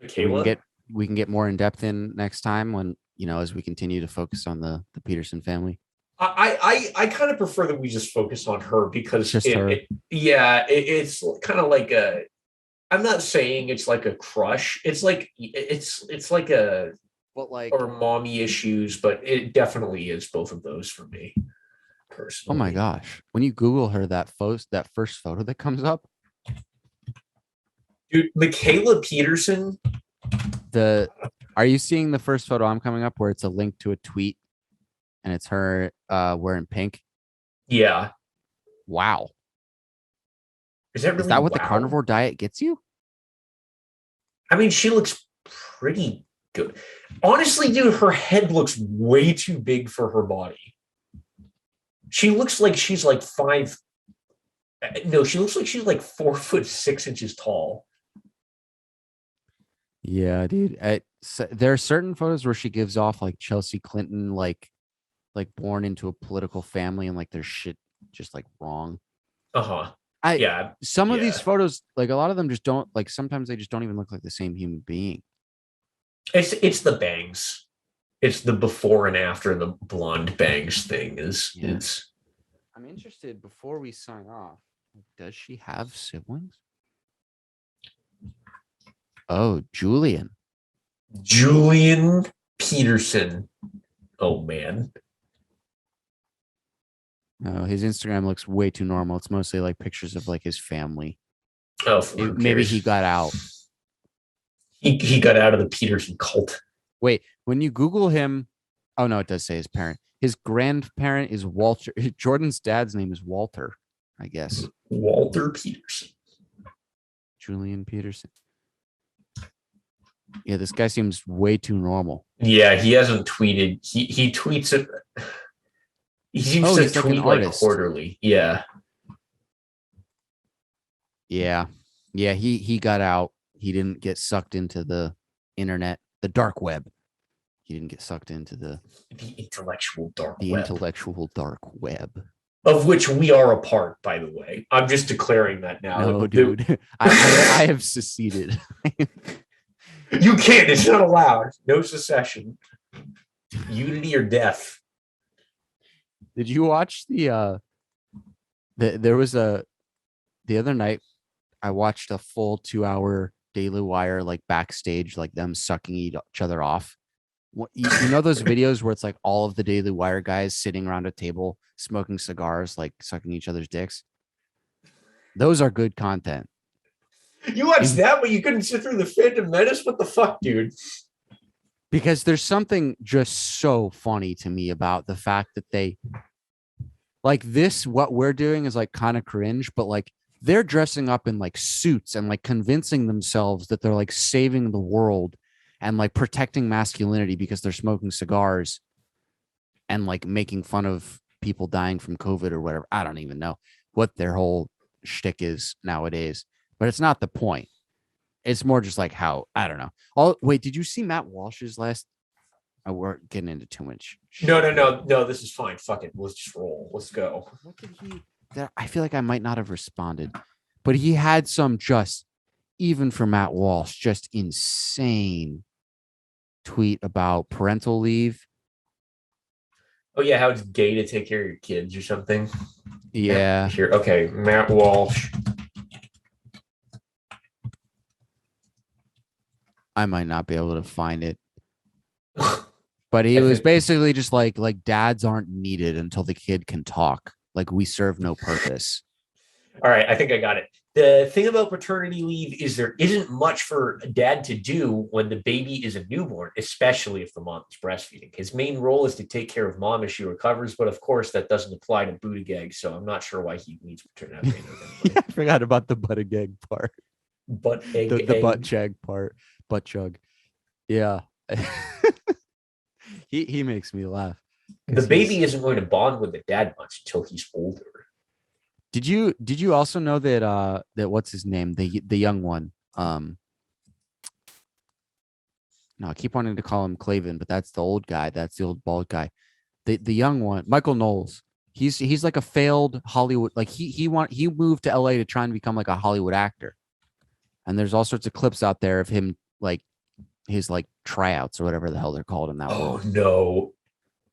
Michaela? We can get more in depth in next time when, as we continue to focus on the Peterson family. I kind of prefer that we just focus on her because it's kind of like I'm not saying it's like a crush. It's like a or mommy issues, but it definitely is both of those for me personally. Oh my gosh. When you Google her, that first photo that comes up. Dude, Michaela Peterson. Are you seeing the first photo I'm coming up where it's a link to a tweet and it's her wearing pink? Yeah. Wow. Is that what the carnivore diet gets you? I mean, she looks pretty good. Honestly, dude, her head looks way too big for her body. She looks like she's like she looks like she's like 4'6" tall. Yeah, dude. There are certain photos where she gives off like Chelsea Clinton, like born into a political family and like there's shit just like wrong. Some of these photos, like a lot of them just don't, like sometimes they just don't even look like the same human being. It's the bangs. It's the before and after the blonde bangs thing is. I'm interested before we sign off. Does she have siblings? Oh, Julian Peterson. Oh man. Oh, his Instagram looks way too normal. It's mostly like pictures of like his family. Oh, maybe he got out. He got out of the Peterson cult. Wait, when you Google him, oh no, it does say his parent. His grandparent is Walter. Jordan's dad's name is Walter, I guess. Walter Peterson. Julian Peterson. Yeah, this guy seems way too normal. Yeah, he hasn't tweeted. He tweets it. He seems to tweet like quarterly. Yeah. Yeah. He got out. He didn't get sucked into the internet, the dark web. He didn't get sucked into the intellectual dark web. The intellectual dark web. Of which we are a part, by the way. I'm just declaring that now. No, dude. I have seceded. You can't. It's not allowed. No secession. Unity or death. Did you watch there was the other night I watched a full 2-hour Daily Wire like backstage, like them sucking each other off. You know those videos where it's like all of the Daily Wire guys sitting around a table smoking cigars, like sucking each other's dicks? Those are good content. You watched that, but you couldn't sit through the Phantom Menace? What the fuck, dude? Because there's something just so funny to me about the fact that they like this, what we're doing is like kind of cringe, but like they're dressing up in like suits and like convincing themselves that they're like saving the world and like protecting masculinity because they're smoking cigars and like making fun of people dying from COVID or whatever. I don't even know what their whole shtick is nowadays, but it's not the point. It's more just like how, I don't know. Wait, did you see Matt Walsh's last? Oh, we're getting into too much. No. This is fine. Fuck it. Let's just roll. Let's go. What did he? I feel like I might not have responded, but he had some just, even for Matt Walsh, just insane tweet about parental leave. Oh yeah, how it's gay to take care of your kids or something. Yeah. Here, okay, Matt Walsh. I might not be able to find it. But he was basically just like dads aren't needed until the kid can talk. Like we serve no purpose. All right, I think I got it. The thing about paternity leave is there isn't much for a dad to do when the baby is a newborn, especially if the mom is breastfeeding. His main role is to take care of mom as she recovers, but of course that doesn't apply to Buttigieg, so I'm not sure why he needs paternity leave. Yeah, I forgot about the Buttigieg part. The butt chug part. Butt chug. Yeah. He makes me laugh. The baby isn't going to bond with the dad much until he's older. Did you also know that that what's his name? The young one. No, I keep wanting to call him Clavin, but that's the old guy. That's the old bald guy. The young one, Michael Knowles. He's like a failed Hollywood. Like he moved to LA to try and become like a Hollywood actor. And there's all sorts of clips out there of him like his like tryouts or whatever the hell they're called in that world. Oh no.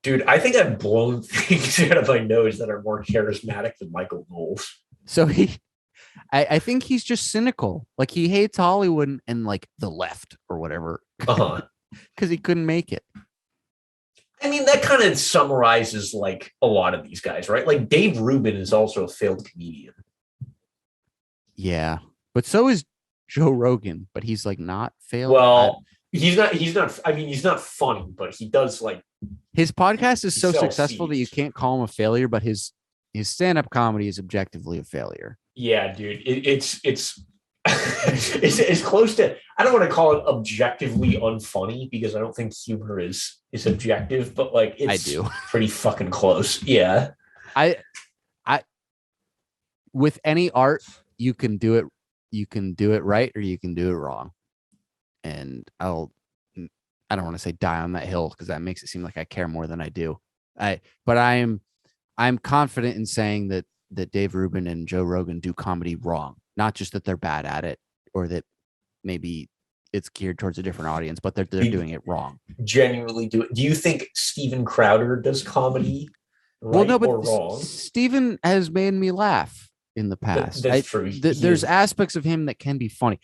Dude, I think I've blown things out of my nose that are more charismatic than Michael Knowles. So I think he's just cynical. Like he hates Hollywood and like the left or whatever. Because he couldn't make it. I mean, that kind of summarizes like a lot of these guys, right? Like Dave Rubin is also a failed comedian. Yeah, but so is Joe Rogan, but he's like not failed. Well, he's not. I mean, he's not funny, but he does like. His podcast is so successful that you can't call him a failure, but his stand-up comedy is objectively a failure. Yeah, dude, it's it's close to. I don't want to call it objectively unfunny because I don't think humor is objective, but like it's I do. Pretty fucking close. Yeah, I with any art you can do it. You can do it right or you can do it wrong, and I don't want to say die on that hill because that makes it seem like I care more than I do. But I'm confident in saying that Dave Rubin and Joe Rogan do comedy wrong, not just that they're bad at it or that maybe it's geared towards a different audience, but they're doing it wrong. Genuinely do it. Do you think Steven Crowder does comedy right well, no, but or wrong? Steven has made me laugh in the past. That's true. There's aspects of him that can be funny.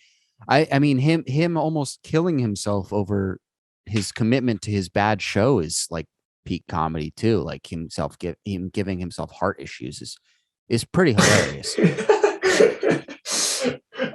I mean, him almost killing himself over his commitment to his bad show is like peak comedy too. Like him giving himself heart issues is pretty hilarious.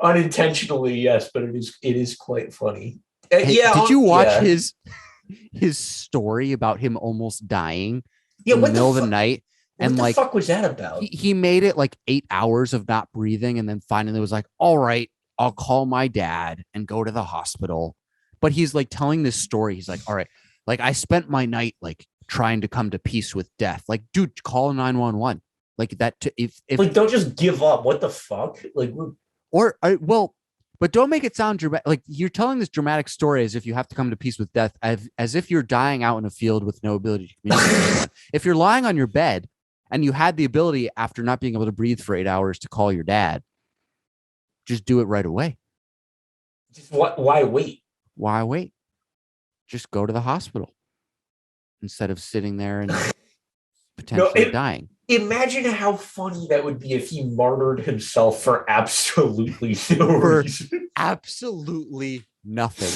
Unintentionally, yes, but it is quite funny. Hey, did you watch his story about him almost dying in the middle of the night? And what the fuck was that about? He made it like 8 hours of not breathing, and then finally was like, all right, I'll call my dad and go to the hospital. But he's like telling this story. He's like, all right, like I spent my night like trying to come to peace with death. Like, dude, call 911. Like that. If like, don't just give up. What the fuck? Like, but don't make it sound dramatic. Like you're telling this dramatic story as if you have to come to peace with death, as if you're dying out in a field with no ability to communicate with anyone. If you're lying on your bed and you had the ability after not being able to breathe for 8 hours to call your dad, just do it right away. Why wait? Why wait? Just go to the hospital instead of sitting there and potentially dying. Imagine how funny that would be if he martyred himself for absolutely no reason. Absolutely nothing.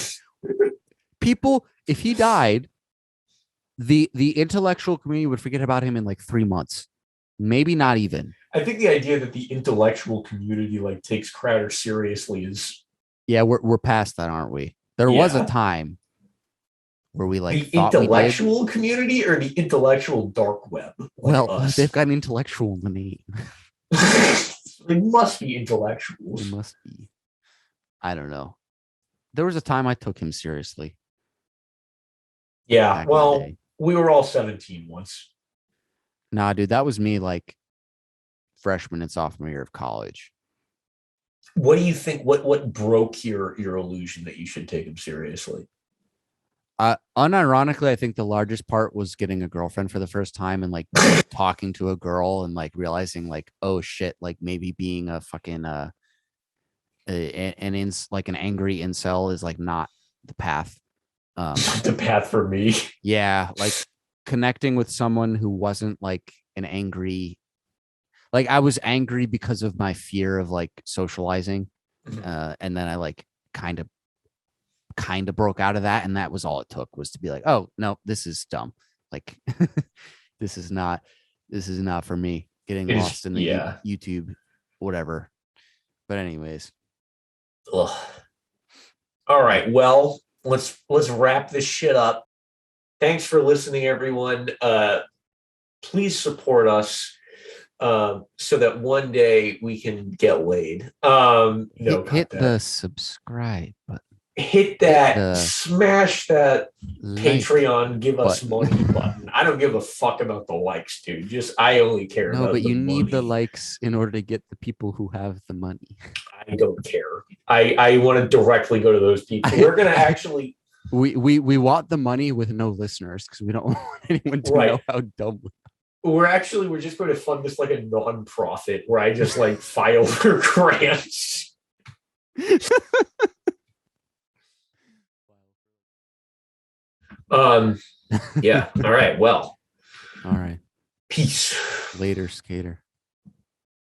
People, if he died, the intellectual community would forget about him in like 3 months. Maybe not even. I think the idea that the intellectual community like takes Crowder seriously is... Yeah, we're past that, aren't we? There was a time where we like the intellectual community or the intellectual dark web. Like well, us. They've got an intellectual in the name. They must be intellectuals. They must be. I don't know. There was a time I took him seriously. Yeah, well, we were all 17 once. Nah, dude, that was me like freshman and sophomore year of college. What do you think? What broke your illusion that you should take him seriously? Unironically, I think the largest part was getting a girlfriend for the first time and like talking to a girl and like realizing like, oh shit, like maybe being a fucking like an angry incel is like not the path. The path for me. Yeah, like connecting with someone who wasn't like an angry. Like I was angry because of my fear of like socializing, and then I like kind of broke out of that, and that was all it took was to be like, oh no, this is dumb. Like this is not for me. Getting lost in the YouTube, whatever. But anyways, ugh. All right. Well, let's wrap this shit up. Thanks for listening, everyone. Please support us. So that one day we can get laid. Hit the subscribe button. Hit that, smash that Patreon, give us money button. I don't give a fuck about the likes, dude. Just I only care about the money. No, but you need the likes in order to get the people who have the money. I don't care. I want to directly go to those people. We're gonna actually we want the money with no listeners because we don't want anyone to know how dumb we're just going to fund this like a non-profit where I just like file for grants. Yeah. All right. Well. All right. Peace. Later, skater.